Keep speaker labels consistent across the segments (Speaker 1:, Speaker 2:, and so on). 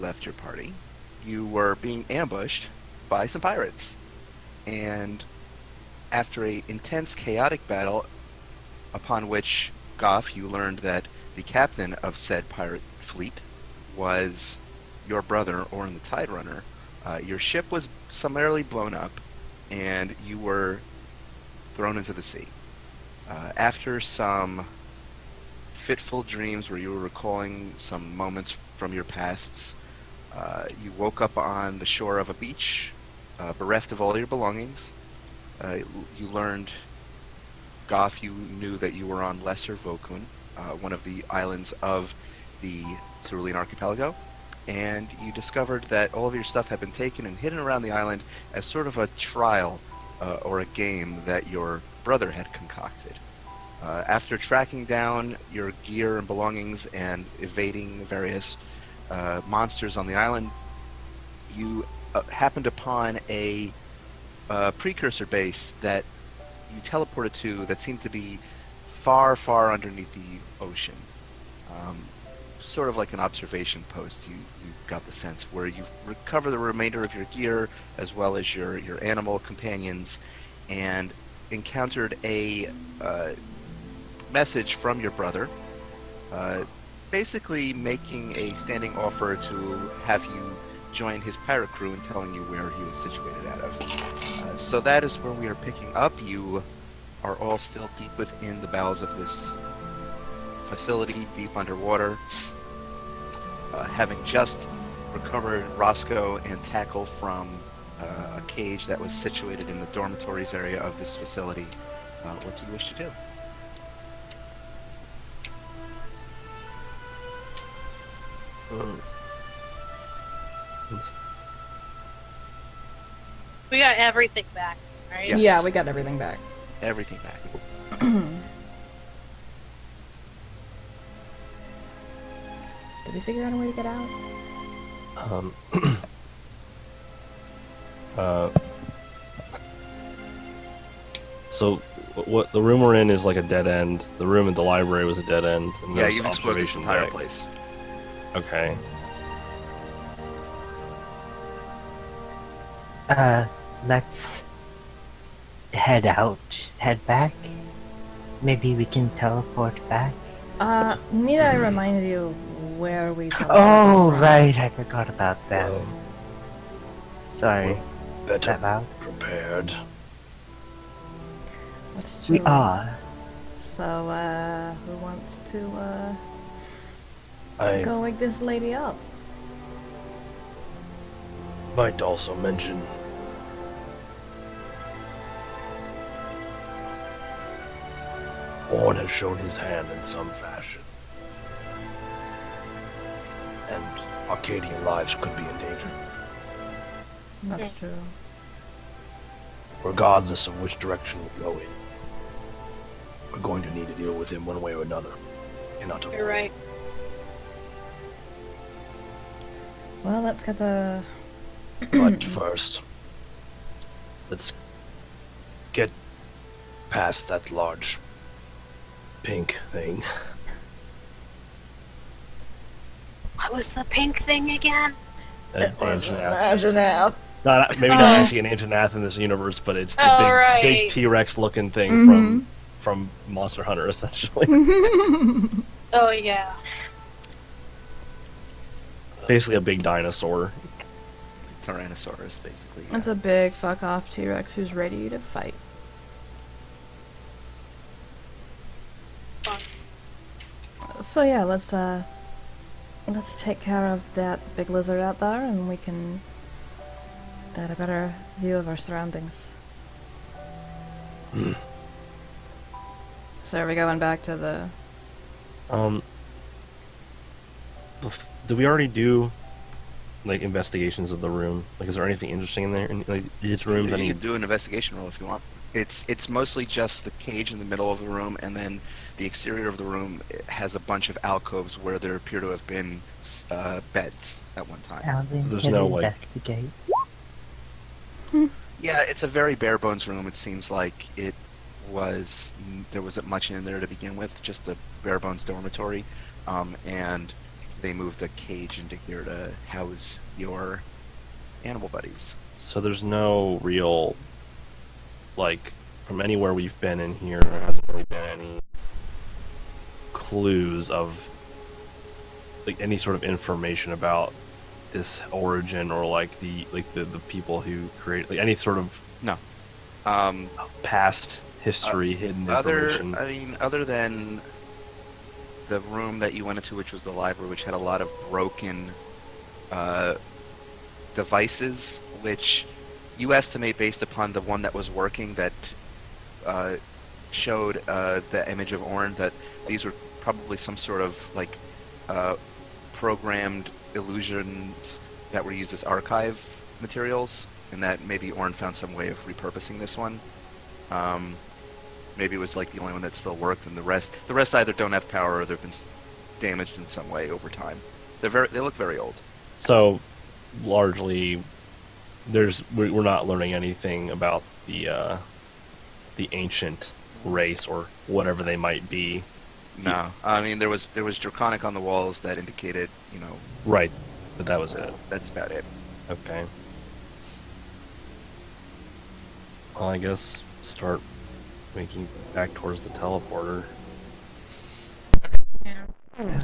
Speaker 1: left your party, you were being ambushed by some pirates. And after a intense, chaotic battle, upon which, Goff, you learned that the captain of said pirate fleet was your brother, Orin the Tide Runner, your ship was summarily blown up, and you were thrown into the sea. After some fitful dreams where you were recalling some moments from your pasts, you woke up on the shore of a beach, bereft of all your belongings. You learned, Goff, you knew that you were on Lesser Vokun, one of the islands of the Cerulean Archipelago, and you discovered that all of your stuff had been taken and hidden around the island as sort of a trial or a game that your brother had concocted. After tracking down your gear and belongings and evading various monsters on the island, you happened upon a precursor base that you teleported to that seemed to be far, far underneath the ocean. Sort of like an observation post, you got the sense, where you recover the remainder of your gear as well as your animal companions, and encountered a message from your brother, basically making a standing offer to have you join his pirate crew and telling you where he was situated out of. So that is where we are picking up. You are all still deep within the bowels of this facility, deep underwater, having just recovered Roscoe and Tackle from a cage that was situated in the dormitories area of this facility. What do you wish to do?
Speaker 2: We got everything back, right?
Speaker 1: Yes.
Speaker 3: Yeah, we got everything back.
Speaker 1: Everything back.
Speaker 3: Did we figure out a way to get out?
Speaker 4: So what the room we're in is like a dead end. The room at the library was a dead end. And
Speaker 1: Yeah,
Speaker 4: there's
Speaker 1: you've explored this
Speaker 4: observation
Speaker 1: entire
Speaker 4: deck.
Speaker 1: place.
Speaker 4: Okay.
Speaker 5: Let's head back. Maybe we can teleport back.
Speaker 3: Need I remind you where we teleported
Speaker 5: Oh,
Speaker 3: from?
Speaker 5: right, I forgot about that.
Speaker 4: Well,
Speaker 5: Sorry. Is
Speaker 4: better
Speaker 5: that loud?
Speaker 4: prepared.
Speaker 3: That's true.
Speaker 5: We are.
Speaker 3: So, who wants to,
Speaker 4: I
Speaker 3: go wake this lady up?
Speaker 4: might also mention Orn has shown his hand in some fashion, and Arcadian lives could be in danger.
Speaker 3: That's true.
Speaker 4: Regardless of which direction we go in, we're going to need to deal with him one way or another. Cannot avoid.
Speaker 2: You're right.
Speaker 3: Well, let's get the...
Speaker 4: But first, let's get past that large pink thing.
Speaker 2: What was the pink thing again?
Speaker 3: Imaginath.
Speaker 4: Maybe not actually an Antonath in this universe, but it's the
Speaker 2: Oh, right.
Speaker 4: big T-Rex looking thing from Monster Hunter, essentially.
Speaker 2: Oh, yeah.
Speaker 4: Basically a big dinosaur.
Speaker 1: Tyrannosaurus, basically.
Speaker 3: It's a big fuck-off T-Rex who's ready to fight.
Speaker 2: Fun.
Speaker 3: So yeah, let's take care of that big lizard out there, and we can get a better view of our surroundings. So are we going back to the...
Speaker 4: Did we already do like investigations of the room? Like, is there anything interesting in there? In like its rooms?
Speaker 1: You can do an investigation roll if you want. It's mostly just the cage in the middle of the room, and then the exterior of the room has a bunch of alcoves where there appear to have been beds at one time.
Speaker 5: Alvin,
Speaker 4: So there's
Speaker 5: can
Speaker 4: no
Speaker 5: we
Speaker 4: way.
Speaker 5: investigate?
Speaker 1: Yeah, it's a very bare bones room. It seems like there wasn't much in there to begin with, just a bare bones dormitory, and they moved a cage into here to house your animal buddies.
Speaker 4: So there's no real, like, from anywhere we've been in here, there hasn't really been any clues of, like, any sort of information about this origin or like the people who create, like, any sort of
Speaker 1: No.
Speaker 4: past history, hidden information.
Speaker 1: Other than the room that you went into, which was the library, which had a lot of broken devices, which you estimate based upon the one that was working that showed the image of Orn, that these were probably some sort of like programmed illusions that were used as archive materials, and that maybe Orn found some way of repurposing this one. Maybe it was like the only one that still worked, and the rest either don't have power or they've been damaged in some way over time. They look very old.
Speaker 4: So largely, we're not learning anything about the ancient race or whatever they might be.
Speaker 1: No, I mean there was draconic on the walls that indicated,
Speaker 4: Right, but that was it.
Speaker 1: That's about it.
Speaker 4: Okay. Well, I guess start making back towards the teleporter.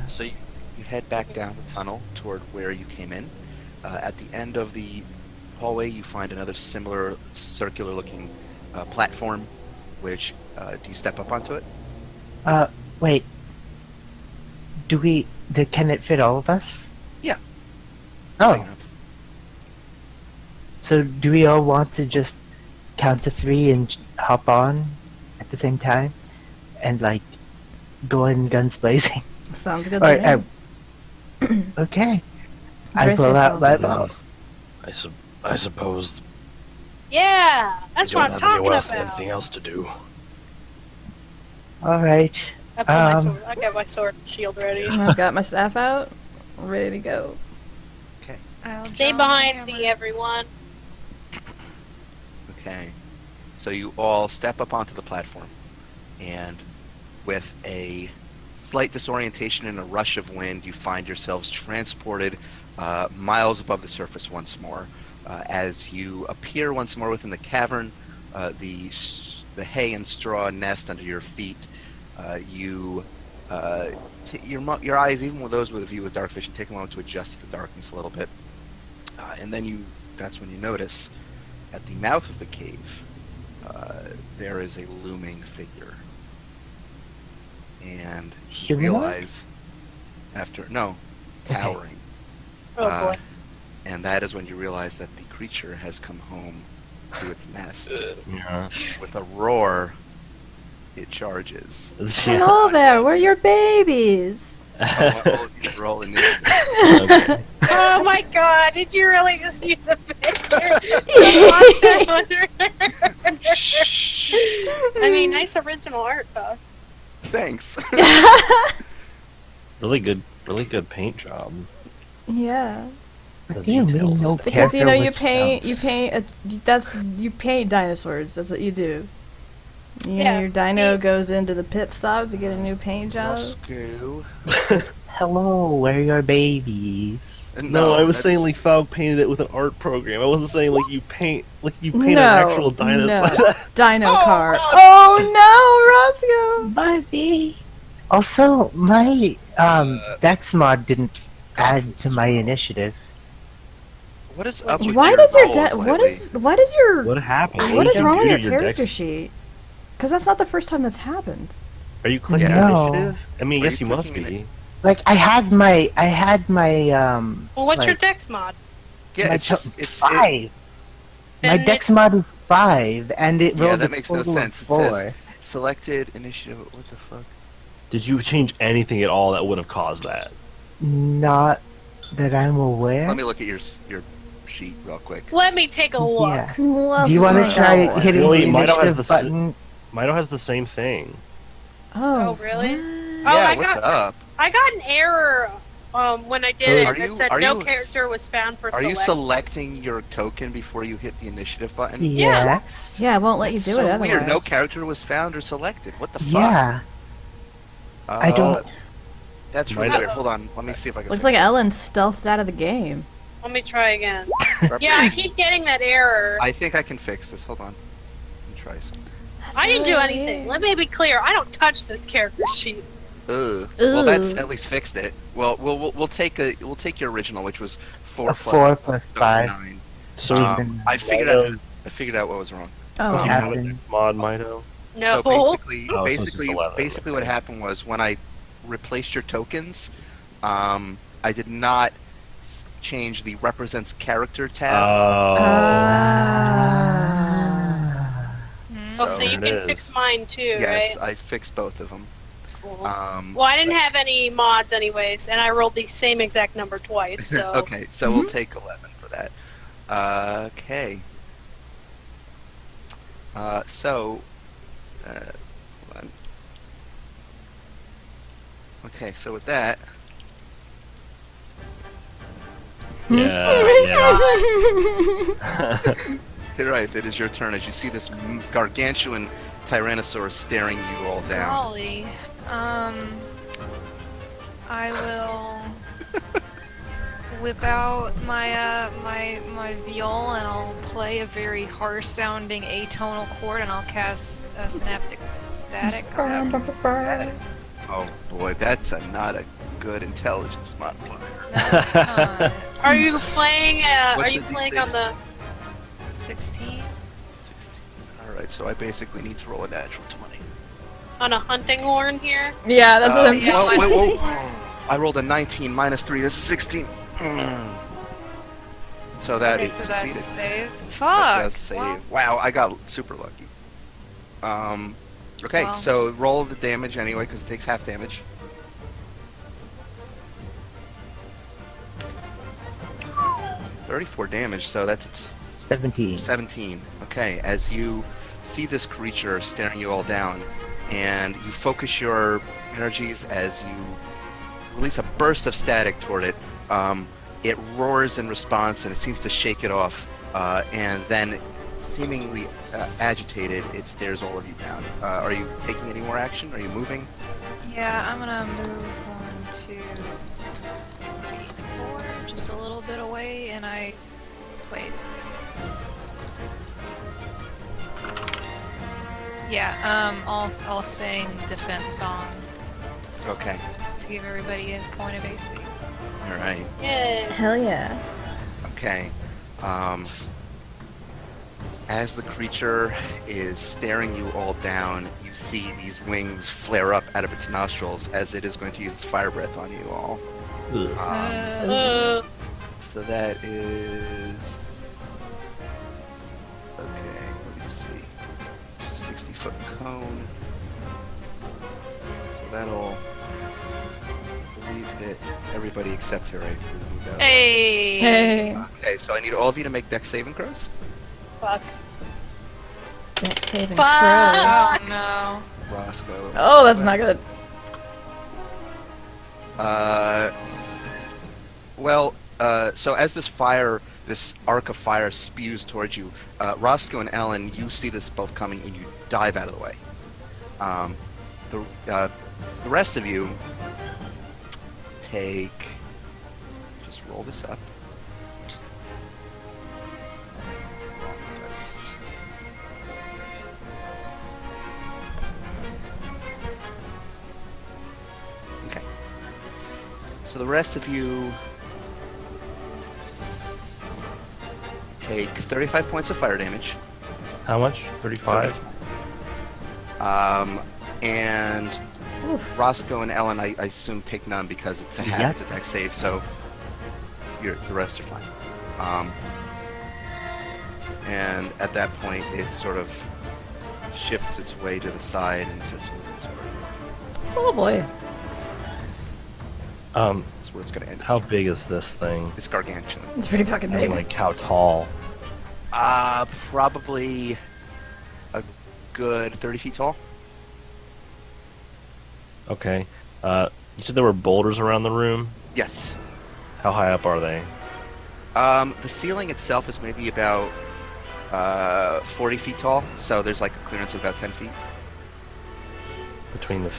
Speaker 1: So you head back down the tunnel toward where you came in. At the end of the hallway, you find another similar circular-looking platform. Which do you step up onto it?
Speaker 5: Wait. Can it fit all of us?
Speaker 1: Yeah.
Speaker 5: Oh. So do we all want to just count to 3 and hop on at the same time? And, like, go in guns blazing?
Speaker 3: Sounds good
Speaker 5: Or,
Speaker 3: to me.
Speaker 5: okay. I
Speaker 3: Brace
Speaker 5: blow out
Speaker 3: yourself.
Speaker 5: my mouth.
Speaker 4: I suppose
Speaker 2: Yeah, that's
Speaker 4: we
Speaker 2: what
Speaker 4: don't
Speaker 2: I'm
Speaker 4: have
Speaker 2: talking
Speaker 4: anything
Speaker 2: about.
Speaker 4: else to do.
Speaker 5: Alright.
Speaker 2: I pull my sword. I got my sword and shield ready.
Speaker 3: I've got my staff out, ready to go.
Speaker 1: Okay.
Speaker 2: Stay behind me, everyone.
Speaker 1: Okay. So you all step up onto the platform, and with a slight disorientation and a rush of wind, you find yourselves transported miles above the surface once more. As you appear once more within the cavern, the hay and straw nest under your feet, your eyes, even with those with a view with dark vision, take a moment to adjust to the darkness a little bit, and then that's when you notice at the mouth of the cave there is a looming figure, and you
Speaker 5: Humanoid?
Speaker 1: realize towering.
Speaker 2: Oh boy.
Speaker 1: And that is when you realize that the creature has come home to its nest.
Speaker 4: Yeah.
Speaker 1: With a roar, it charges.
Speaker 3: Hello there, we're your babies.
Speaker 1: Roll initiative.
Speaker 4: Okay.
Speaker 2: Oh my god, did you really just use a picture? I mean, nice original art, though.
Speaker 1: Thanks.
Speaker 4: Really good paint job.
Speaker 3: Yeah.
Speaker 4: The
Speaker 5: What do you mean
Speaker 4: details.
Speaker 5: no
Speaker 3: Because
Speaker 5: character
Speaker 3: you
Speaker 5: with
Speaker 3: paint
Speaker 5: stumps?
Speaker 3: you paint dinosaurs. That's what you do.
Speaker 2: Yeah.
Speaker 3: Your dino goes into the pit stop to get a new paint job.
Speaker 1: Roscoe.
Speaker 5: Hello, we're your babies.
Speaker 4: No, I was
Speaker 1: that's-
Speaker 4: saying like Falk painted it with an art program. I wasn't saying like you paint an
Speaker 3: No,
Speaker 4: actual dinosaur.
Speaker 3: no. Dino
Speaker 1: Oh,
Speaker 3: car.
Speaker 1: Roscoe!
Speaker 3: Oh no, Roscoe!
Speaker 5: Buddy. Also, my Dex mod didn't add to my initiative.
Speaker 1: What is up with
Speaker 3: Why
Speaker 1: your
Speaker 3: does your
Speaker 1: rolls
Speaker 3: what
Speaker 1: lately?
Speaker 3: is your
Speaker 4: What happened?
Speaker 3: what
Speaker 4: did
Speaker 3: is
Speaker 4: you
Speaker 3: wrong
Speaker 4: do
Speaker 3: with
Speaker 4: to
Speaker 3: your character
Speaker 4: dex-
Speaker 3: sheet? Because that's not the first time that's happened.
Speaker 4: Are you clicking
Speaker 5: No.
Speaker 4: initiative? I mean,
Speaker 1: Are
Speaker 4: yes,
Speaker 1: you
Speaker 4: you must
Speaker 1: clicking
Speaker 4: be.
Speaker 5: Like I had my
Speaker 2: Well, what's your
Speaker 5: like,
Speaker 2: dex mod?
Speaker 1: Yeah,
Speaker 5: my
Speaker 1: it's just it's
Speaker 5: 5. My
Speaker 2: Then
Speaker 5: Dex
Speaker 2: it's-
Speaker 5: mod is 5, and it
Speaker 1: Yeah,
Speaker 5: rolled
Speaker 1: that
Speaker 5: a
Speaker 1: makes no
Speaker 5: total of
Speaker 1: sense. It
Speaker 5: 4.
Speaker 1: says selected initiative. What the fuck?
Speaker 4: Did you change anything at all that would have caused that?
Speaker 5: Not that I'm aware.
Speaker 1: Let me look at your sheet real quick.
Speaker 2: Let me take a look.
Speaker 5: Yeah.
Speaker 3: Love
Speaker 5: Do you want to
Speaker 3: this
Speaker 5: try
Speaker 3: one.
Speaker 5: hitting
Speaker 4: Well,
Speaker 5: the
Speaker 4: Mido has
Speaker 5: initiative
Speaker 4: the s-
Speaker 5: button?
Speaker 4: Mido has the same thing.
Speaker 2: Oh, really?
Speaker 3: what?
Speaker 2: Oh,
Speaker 1: Yeah,
Speaker 2: I
Speaker 1: what's
Speaker 2: got-
Speaker 1: up?
Speaker 2: I got an error when I did
Speaker 4: So
Speaker 2: it.
Speaker 1: are
Speaker 2: It
Speaker 1: you-
Speaker 2: said
Speaker 1: are
Speaker 2: no
Speaker 1: you-
Speaker 2: character was found for
Speaker 1: Are you
Speaker 2: select.
Speaker 1: selecting your token before you hit the initiative button?
Speaker 2: Yeah.
Speaker 5: Yes.
Speaker 3: Yeah, it won't let you do
Speaker 1: so
Speaker 3: it otherwise.
Speaker 1: weird. No character was found or selected. What the fuck?
Speaker 5: Yeah. I don't.
Speaker 1: That's really
Speaker 4: Might-
Speaker 1: weird. Hold on. Let me see if I can.
Speaker 3: Looks
Speaker 1: fix
Speaker 3: like
Speaker 1: this.
Speaker 3: Ellen stealthed out of the game.
Speaker 2: Let me try again. Yeah, I keep getting that error.
Speaker 1: I think I can fix this. Hold on. Let me try some.
Speaker 2: I didn't do
Speaker 3: really
Speaker 2: anything.
Speaker 3: weird.
Speaker 2: Let me be clear. I don't touch this character sheet.
Speaker 1: Ugh. Well, that's
Speaker 3: Ooh.
Speaker 1: at least fixed it. Well, we'll take your original, which was 4
Speaker 5: A
Speaker 1: plus
Speaker 5: 4 plus
Speaker 1: so
Speaker 5: 5.
Speaker 1: 9.
Speaker 4: So
Speaker 1: I figured out what was wrong.
Speaker 3: Oh.
Speaker 4: do you have a
Speaker 5: Happened.
Speaker 4: mod, Mito?
Speaker 2: No.
Speaker 1: So basically,
Speaker 4: Oh, so it's just 11,
Speaker 1: basically what
Speaker 4: okay.
Speaker 1: happened was when I replaced your tokens, I did not change the represents character tab.
Speaker 4: Oh.
Speaker 3: Ah.
Speaker 2: Oh, so
Speaker 1: So
Speaker 2: you
Speaker 4: there it
Speaker 2: can fix
Speaker 4: is.
Speaker 2: mine too,
Speaker 1: yes,
Speaker 2: right?
Speaker 1: I fixed both of them.
Speaker 2: Cool. Well, I didn't have any mods anyways, and I rolled the same exact number twice, so...
Speaker 1: Okay, so we'll take 11 for that. Okay. Hold on. Okay, so with that,
Speaker 4: Yeah.
Speaker 1: Hirith, it is your turn as you see this gargantuan Tyrannosaurus staring you all down.
Speaker 6: Golly. I will whip out my my viol and I'll play a very harsh sounding atonal chord and I'll cast a synaptic static.
Speaker 1: Oh boy, that's not a good intelligence modifier.
Speaker 2: Are you playing,
Speaker 1: What's
Speaker 2: are you
Speaker 1: the
Speaker 2: playing
Speaker 1: DC?
Speaker 2: on the...
Speaker 6: 16.
Speaker 1: 16. Alright, so I basically need to roll a natural 20.
Speaker 2: on a hunting horn here?
Speaker 3: Yeah, that's what I'm
Speaker 6: yeah,
Speaker 1: whoa. I rolled a 19 minus 3. This is 16. So that
Speaker 6: Okay,
Speaker 1: is
Speaker 6: so that
Speaker 1: succeeded.
Speaker 6: saves.
Speaker 1: That
Speaker 6: Fuck!
Speaker 1: does save.
Speaker 6: Well,
Speaker 1: Wow, I got super lucky. Okay,
Speaker 6: Well.
Speaker 1: so roll the damage anyway, because it takes half damage. $34 damage, so that's
Speaker 5: 17.
Speaker 1: 17. Okay, as you see this creature staring you all down, and you focus your energies as you release a burst of static toward it, it roars in response and it seems to shake it off, and then seemingly agitated, it stares all of you down. Are you taking any more action? Are you moving?
Speaker 6: yeah, I'm gonna move 1, 2, 3, 4, just a little bit away, and I wait. Yeah, I'll sing defense song
Speaker 1: Okay.
Speaker 6: to give everybody a point of AC.
Speaker 1: All right.
Speaker 2: Yeah.
Speaker 3: Hell yeah.
Speaker 1: Okay. As the creature is staring you all down, you see these wings flare up out of its nostrils as it is going to use its fire breath on you all. So that is... Okay, let me see. 60-foot cone. So that'll... I believe hit everybody except Hirith.
Speaker 6: Hey!
Speaker 3: Hey.
Speaker 1: Okay, so I need all of you to make dex saving throws.
Speaker 2: Fuck.
Speaker 3: Dex saving
Speaker 2: Fuck.
Speaker 3: throws.
Speaker 6: Oh no.
Speaker 1: Roscoe.
Speaker 3: Oh, that's not good.
Speaker 1: So as this arc of fire spews towards you, Roscoe and Ellen, you see this both coming and you dive out of the way. The rest of you just roll this up. Dice. Okay. So the rest of you take 35 points of fire damage.
Speaker 4: How much? 35?
Speaker 1: And
Speaker 3: Oof.
Speaker 1: Roscoe and Ellen, I assume, take none because it's a half
Speaker 5: Yep.
Speaker 1: to dex save, so the rest are fine. And at that point, it sort of shifts its way to the side and starts moving toward you.
Speaker 3: Oh boy.
Speaker 1: That's where it's going to end.
Speaker 4: How big is this thing?
Speaker 1: It's gargantuan.
Speaker 3: It's pretty fucking
Speaker 4: I mean,
Speaker 3: big.
Speaker 4: like, how tall?
Speaker 1: Probably a good 30 feet tall.
Speaker 4: Okay. You said there were boulders around the room?
Speaker 1: Yes.
Speaker 4: How high up are they?
Speaker 1: The ceiling itself is maybe about 40 feet tall, so there's like a clearance of about 10 feet.
Speaker 4: Between the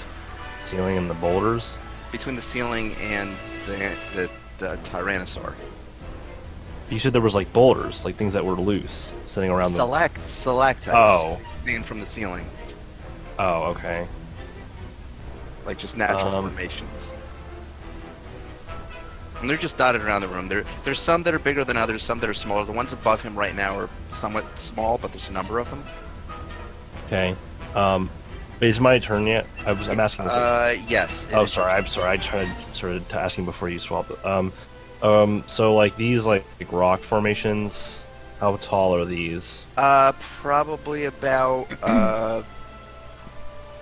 Speaker 4: ceiling and the boulders?
Speaker 1: between the ceiling and the Tyrannosaur.
Speaker 4: You said there was like boulders, like things that were loose, sitting around
Speaker 1: Stalactites.
Speaker 4: Oh.
Speaker 1: Seen from the ceiling,
Speaker 4: Oh, okay.
Speaker 1: like just natural formations. And they're just dotted around the room. There's some that are bigger than others, some that are smaller. The ones above him right now are somewhat small, but there's a number of them.
Speaker 4: Okay. Wait, is it my turn yet? I'm asking this.
Speaker 1: Yes.
Speaker 4: Oh, sorry. I'm sorry. I tried to asking before you swapped it. So like these like rock formations, how tall are these?
Speaker 1: Probably about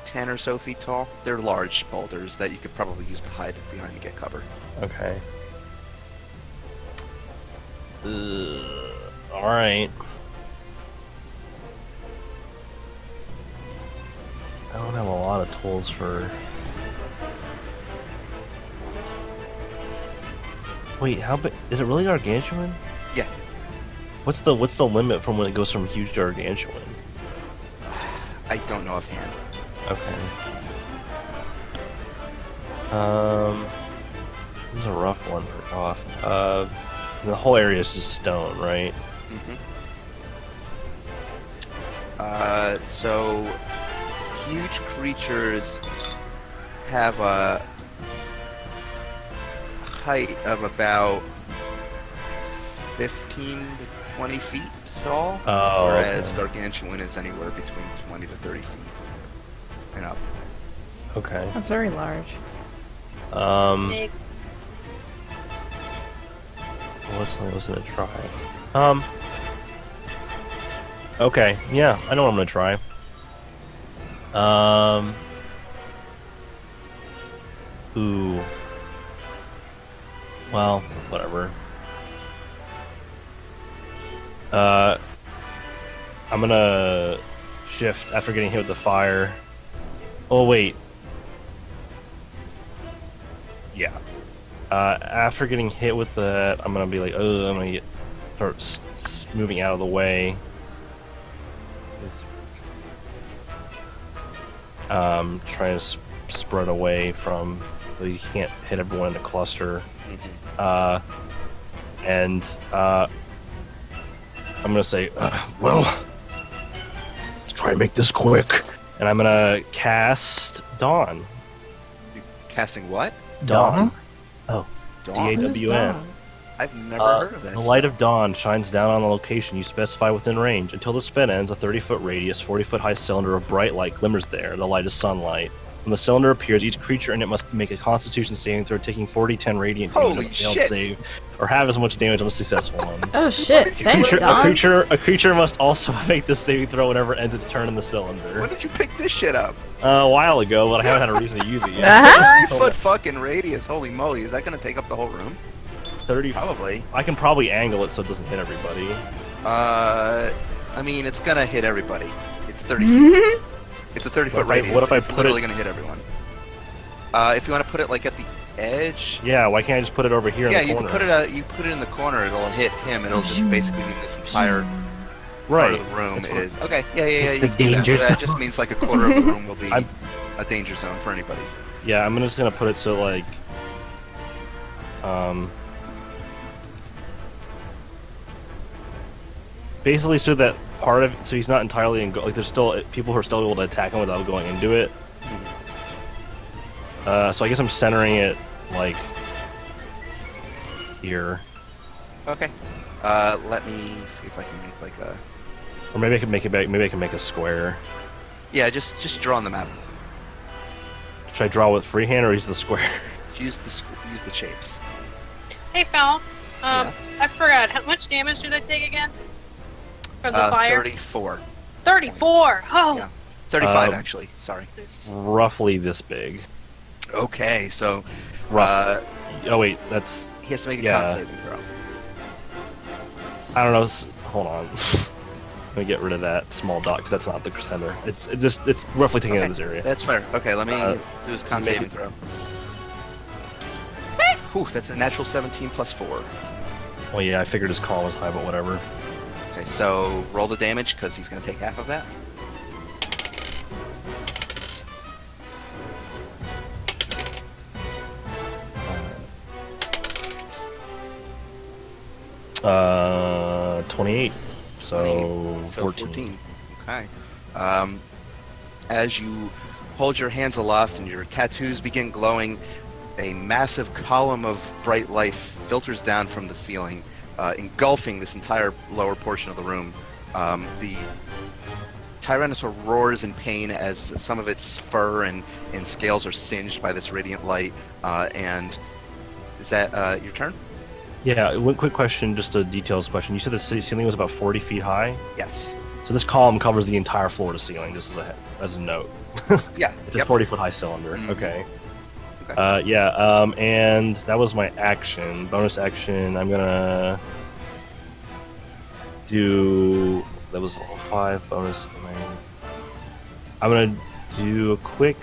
Speaker 1: 10 or so feet tall. They're large boulders that you could probably use to hide behind and get cover.
Speaker 4: Okay. All right. I don't have a lot of tools for. Wait, how big is it really gargantuan?
Speaker 1: Yeah.
Speaker 4: What's the limit from when it goes from huge to gargantuan?
Speaker 1: I don't know offhand.
Speaker 4: Okay. This is a rough one for off. The whole area is just stone, right?
Speaker 1: Mm-hmm. So huge creatures have a height of about 15 to 20 feet tall,
Speaker 4: Oh,
Speaker 1: whereas
Speaker 4: okay.
Speaker 1: gargantuan is anywhere between 20 to 30 feet and up.
Speaker 4: Okay.
Speaker 3: That's very large.
Speaker 2: Big.
Speaker 4: What's I was gonna try? Okay, yeah, I know what I'm gonna try. Ooh. Well, whatever. I'm gonna shift after getting hit with the fire. Oh wait. Yeah. After getting hit with that, I'm gonna be like, oh, I'm gonna start moving out of the way. Trying to spread away from, so you can't hit everyone in a cluster. And I'm gonna say, well, let's try and make this quick. And I'm gonna cast Dawn.
Speaker 1: Casting what?
Speaker 4: Dawn.
Speaker 5: Oh.
Speaker 1: Dawn?
Speaker 3: Who's
Speaker 4: DAWN.
Speaker 3: Dawn?
Speaker 1: I've never heard of that.
Speaker 4: The light of dawn shines down on the location you specify within range. Until the spin ends, a 30-foot radius, 40-foot high cylinder of bright light glimmers there. The light is sunlight. When the cylinder appears, each creature in it must make a Constitution saving throw, taking 40-10 radiant damage on
Speaker 1: Holy
Speaker 4: a failed
Speaker 1: shit.
Speaker 4: save, or have as much damage on a successful one.
Speaker 3: Oh shit! Thanks,
Speaker 4: A
Speaker 3: Don.
Speaker 4: creature must also make this saving throw whenever it ends its turn in the cylinder.
Speaker 1: When did you pick this shit up?
Speaker 4: A while ago, but I haven't had a reason to use it yet.
Speaker 3: Uh-huh.
Speaker 1: 30-foot fucking radius. Holy moly! Is that gonna take up the whole room?
Speaker 4: 30.
Speaker 1: Probably.
Speaker 4: I can probably angle it so it doesn't hit everybody.
Speaker 1: I mean, it's gonna hit everybody. It's 30 feet. It's a 30-foot radius.
Speaker 4: What if I
Speaker 1: it's
Speaker 4: put
Speaker 1: literally
Speaker 4: it-
Speaker 1: gonna hit everyone. If you want to put it like at the edge.
Speaker 4: Yeah, why can't I just put it over here
Speaker 1: Yeah,
Speaker 4: in the
Speaker 1: you
Speaker 4: corner?
Speaker 1: can put it. You put it in the corner. It'll hit him. It'll just basically mean this entire part
Speaker 4: right.
Speaker 1: of the room
Speaker 4: That's what-
Speaker 1: is okay. Yeah.
Speaker 5: It's
Speaker 1: You
Speaker 5: the
Speaker 1: can do that.
Speaker 5: danger
Speaker 1: So that
Speaker 5: zone.
Speaker 1: just means like a quarter of the room will be
Speaker 4: I'm-
Speaker 1: a danger zone for anybody.
Speaker 4: Yeah, I'm just gonna put it so like, basically so that part of so he's not entirely like there's still people who are still able to attack him without going into it. So I guess I'm centering it like here,
Speaker 1: Okay. Let me see if I can make like a.
Speaker 4: or maybe I can make it back. Maybe I can make a square.
Speaker 1: Yeah, just draw on the map.
Speaker 4: Should I draw with freehand or use the square?
Speaker 1: Use the shapes.
Speaker 2: Hey, Phil.
Speaker 1: Yeah.
Speaker 2: I forgot. How much damage do they take again? From the fire?
Speaker 1: 34.
Speaker 2: 34! Oh!
Speaker 1: Yeah. 35
Speaker 4: Um,
Speaker 1: actually. Sorry.
Speaker 4: Roughly this big.
Speaker 1: Okay, so
Speaker 4: Rough. Oh wait, that's
Speaker 1: he has to make a
Speaker 4: Yeah.
Speaker 1: con saving throw.
Speaker 4: I don't know. Hold on. Let me get rid of that small dot because that's not the center. It's roughly taking
Speaker 1: Okay.
Speaker 4: out this area.
Speaker 1: That's fair. Okay, let me do his
Speaker 4: so
Speaker 1: con
Speaker 4: make
Speaker 1: saving
Speaker 4: it-
Speaker 1: throw. Whew, that's a natural 17 plus 4.
Speaker 4: Well, yeah, I figured his con was high, but whatever.
Speaker 1: Okay, so roll the damage because he's going to take half of that.
Speaker 4: 28. So
Speaker 1: 28. So
Speaker 4: 14.
Speaker 1: Okay. As you hold your hands aloft and your tattoos begin glowing, a massive column of bright light filters down from the ceiling, engulfing this entire lower portion of the room. The Tyrannosaur roars in pain as some of its fur and scales are singed by this radiant light. And is that your turn?
Speaker 4: Yeah, one quick question, just a details question. You said the ceiling was about 40 feet high?
Speaker 1: Yes.
Speaker 4: So this column covers the entire floor to ceiling, just as a note.
Speaker 1: Yeah.
Speaker 4: It's
Speaker 1: yep.
Speaker 4: a 40-foot high cylinder.
Speaker 1: Mhm.
Speaker 4: Okay.
Speaker 1: Okay.
Speaker 4: Yeah, and that was my action. Bonus action, I'm gonna do... That was level 5 bonus. I'm gonna do a quick...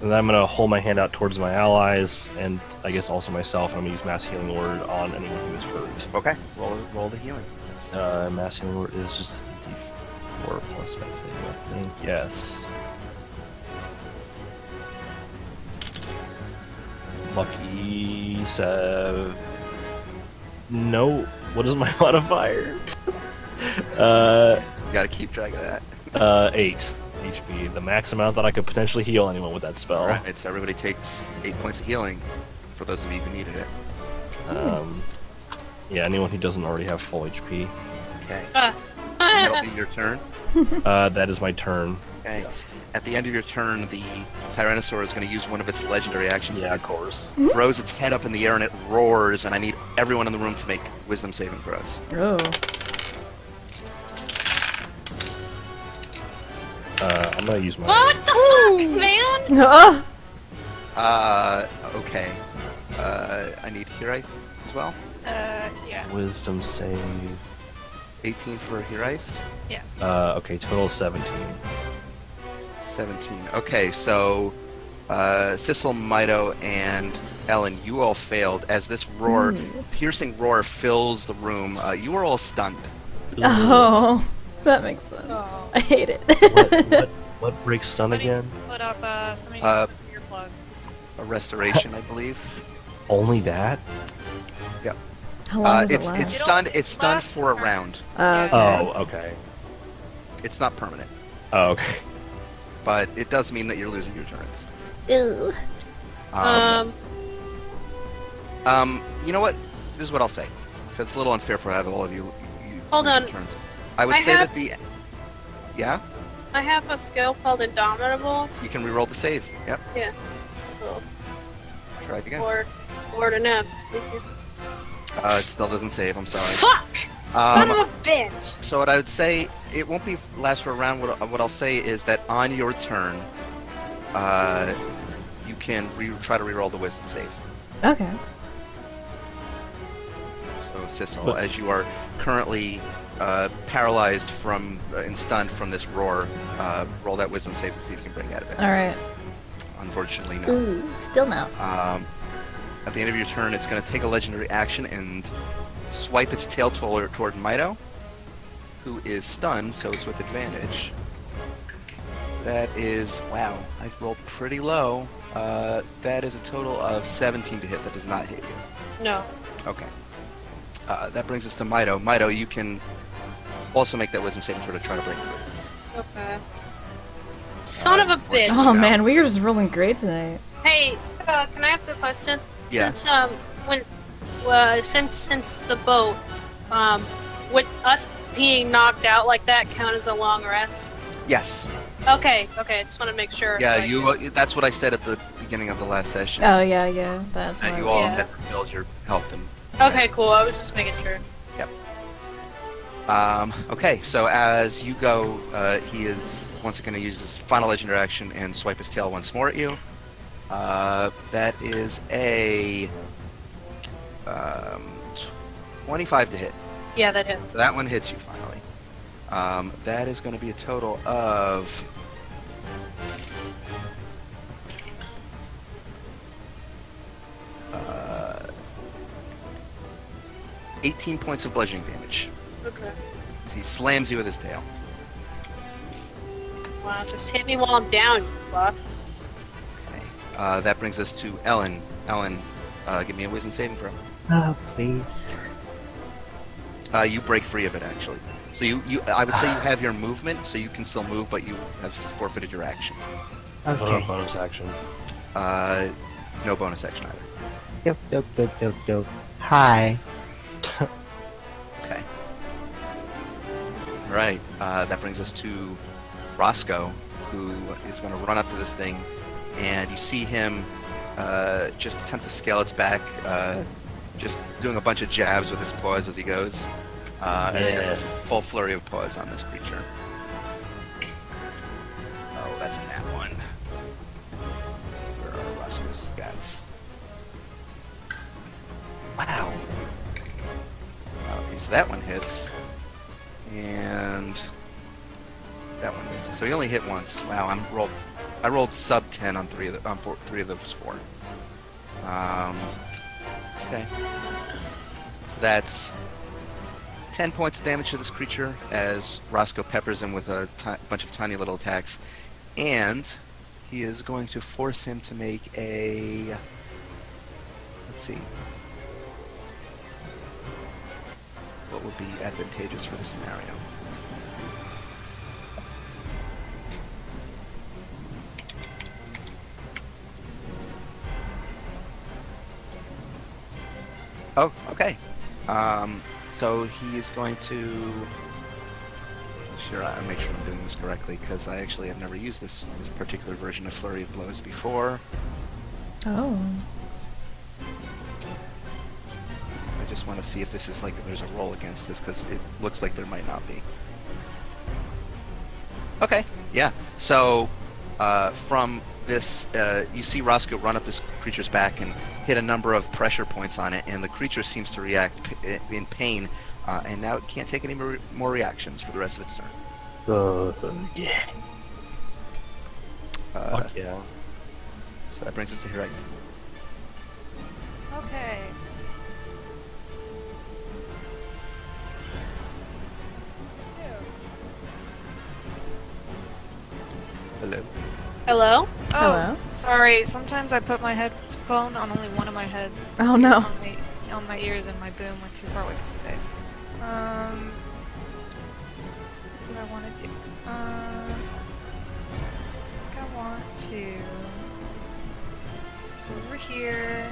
Speaker 4: And then I'm gonna hold my hand out towards my allies, and I guess also myself, and I'm gonna use Mass Healing Word on anyone who is hurt.
Speaker 1: Okay. Roll the healing.
Speaker 4: Mass Healing Word is just the D4 plus, I think. Yes. Lucky 7. No. What is my modifier?
Speaker 1: You gotta keep track of that.
Speaker 4: 8 HP. The max amount that I could potentially heal anyone with that spell.
Speaker 1: Alright, so everybody takes 8 points of healing for those of you who needed it.
Speaker 4: Yeah, anyone who doesn't already have full HP.
Speaker 1: Okay. That'll be your turn.
Speaker 4: That is my turn.
Speaker 1: Okay.
Speaker 4: Yes.
Speaker 1: At the end of your turn, the Tyrannosaur is going to use one of its legendary actions.
Speaker 4: Yeah, of course.
Speaker 1: It throws its head up in the air and it roars, and I need everyone in the room to make wisdom saving throws.
Speaker 3: Oh.
Speaker 4: I'm gonna use my...
Speaker 2: What the fuck, man?
Speaker 3: Oh!
Speaker 1: Okay. I need Hiraith as well.
Speaker 6: Yeah.
Speaker 4: Wisdom save.
Speaker 1: 18 for Hiraith.
Speaker 4: Okay, total 17.
Speaker 1: 17. Okay, so Sissel, Mito, and Ellen, you all failed as this roar, piercing roar, fills the room. You are all stunned.
Speaker 3: Oh, that makes sense.
Speaker 2: Oh.
Speaker 3: I hate it.
Speaker 4: What breaks stun again?
Speaker 6: Put up somebody needs to put earplugs.
Speaker 1: A restoration, I believe.
Speaker 4: Only that?
Speaker 3: How long does it
Speaker 1: It's
Speaker 3: last?
Speaker 1: stunned. It's stunned for a round.
Speaker 3: Okay.
Speaker 4: Oh, okay.
Speaker 1: It's not permanent,
Speaker 4: Oh, okay.
Speaker 1: but it does mean that you're losing your turns.
Speaker 3: Ew.
Speaker 1: You know what? This is what I'll say, because it's a little unfair for all of you.
Speaker 2: Hold
Speaker 1: lose your
Speaker 2: on.
Speaker 1: Turns. I would
Speaker 2: I
Speaker 1: say
Speaker 2: have-
Speaker 1: that the. Yeah,
Speaker 2: I have a skill called Indomitable.
Speaker 1: you can reroll the save. Yep.
Speaker 2: Yeah. Cool.
Speaker 1: Try it again.
Speaker 2: Or an F.
Speaker 1: It still doesn't save. I'm sorry.
Speaker 2: Fuck! Son of a bitch!
Speaker 1: So what I would say, it won't be last for a round. What I'll say is that on your turn, you can try to reroll the wisdom save.
Speaker 3: Okay.
Speaker 1: So Sissel, as you are currently paralyzed and stunned from this roar, roll that wisdom save to see if you can break out of it.
Speaker 3: Alright.
Speaker 1: Unfortunately, no.
Speaker 3: Ooh, still no.
Speaker 1: At the end of your turn, it's going to take a legendary action and swipe its tail toward Mito, who is stunned, so it's with advantage. That is, wow, I rolled pretty low. That is a total of 17 to hit. That does not hit you.
Speaker 2: No.
Speaker 1: Okay. That brings us to Mito. Mito, you can also make that wisdom saving throw to try to break through.
Speaker 2: Okay. Son of a bitch!
Speaker 3: Oh man, we are just rolling great tonight.
Speaker 2: Hey, can I ask a question?
Speaker 1: Yeah.
Speaker 2: Since the boat, would us being knocked out like that count as a long rest?
Speaker 1: Yes.
Speaker 2: Okay, I just want to make sure.
Speaker 1: Yeah,
Speaker 2: so
Speaker 1: that's what I said at the beginning of the last session.
Speaker 3: Oh yeah, that's
Speaker 1: That
Speaker 3: why.
Speaker 1: you all
Speaker 2: Yeah.
Speaker 1: had refilled your health and.
Speaker 2: Okay, cool. I was just making sure.
Speaker 1: Okay, so as you go, he is once again going to use his final legendary action and swipe his tail once more at you. That is a 25 to hit.
Speaker 2: Yeah, that hits.
Speaker 1: So that one hits you finally. That is going to be a total of 18 points of bludgeoning damage.
Speaker 2: Okay.
Speaker 1: He slams you with his tail.
Speaker 2: Wow, just hit me while I'm down, you fuck.
Speaker 1: Okay. That brings us to Ellen. Ellen, give me a wisdom saving throw.
Speaker 5: Oh, please.
Speaker 1: You break free of it actually. So I would say you have your movement, so you can still move, but you have forfeited your action.
Speaker 5: Okay.
Speaker 4: Bonus action.
Speaker 1: No bonus action either.
Speaker 5: Dope. Hi.
Speaker 1: Okay. All right. That brings us to Roscoe, who is going to run up to this thing, and you see him just attempt to scale its back, just doing a bunch of jabs with his paws as he goes. And he has a full flurry of paws on this creature. Oh, that's a nat one. Where are Roscoe's stats? Wow. Okay, so that one hits. And that one misses. So he only hit once. Wow, I rolled sub 10 on three of those four. Okay. So that's 10 points of damage to this creature as Roscoe peppers him with a bunch of tiny little attacks. And he is going to force him to make a... Let's see. What would be advantageous for this scenario? Oh, okay. So he is going to... Sure, I'll make sure I'm doing this correctly, because I actually have never used this particular version of Flurry of Blows before.
Speaker 3: Oh.
Speaker 1: I just want to see if this is like, there's a roll against this, because it looks like there might not be. Okay, yeah. So, from this, you see Roscoe run up this creature's back and hit a number of pressure points on it, and the creature seems to react in pain, and now it can't take any more reactions for the rest of its turn.
Speaker 5: Yeah.
Speaker 4: Fuck yeah.
Speaker 1: So that brings us to Hiragna.
Speaker 6: Okay.
Speaker 1: Hello.
Speaker 2: Hello?
Speaker 6: Oh,
Speaker 3: Hello?
Speaker 6: sorry. Sometimes I put my headphone on only one of my head.
Speaker 3: Oh no.
Speaker 6: On my ears, and my boom went too far away from you guys. That's what I want to do. I think I want to over here.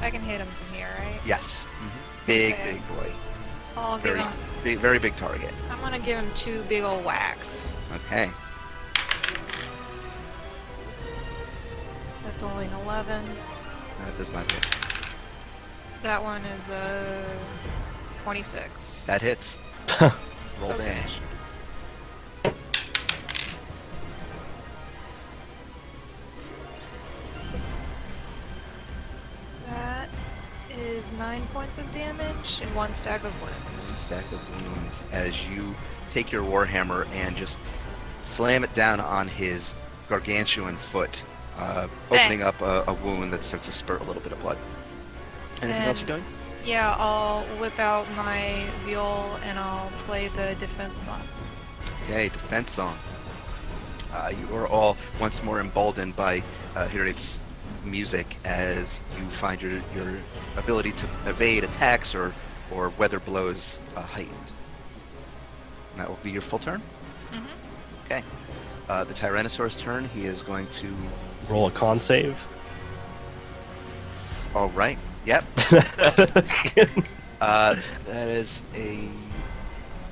Speaker 6: I can hit him from here, right?
Speaker 1: Yes. Big,
Speaker 6: Okay.
Speaker 1: big boy.
Speaker 6: I'll give
Speaker 1: Very,
Speaker 6: him.
Speaker 1: very big target.
Speaker 6: I'm gonna give him 2 big ol' whacks.
Speaker 1: Okay.
Speaker 6: That's only an 11.
Speaker 1: That does not hit.
Speaker 6: That one is a 26.
Speaker 1: That hits. Roll
Speaker 6: Okay.
Speaker 1: damage.
Speaker 6: That is 9 points of damage and 1 stack of wounds.
Speaker 1: Stack of wounds as you take your warhammer and just slam it down on his gargantuan foot, opening up a wound that starts to spurt a little bit of blood. Anything else you're doing?
Speaker 6: Yeah, I'll whip out my viol and I'll play the defense song.
Speaker 1: Okay, defense song. You are all once more emboldened by Hirat's music as you find your ability to evade attacks or weather blows heightened. And that will be your full turn?
Speaker 6: Mm-hmm.
Speaker 1: Okay. The Tyrannosaur's turn. He is going to...
Speaker 4: Roll a con save.
Speaker 1: All right. Yep. That is a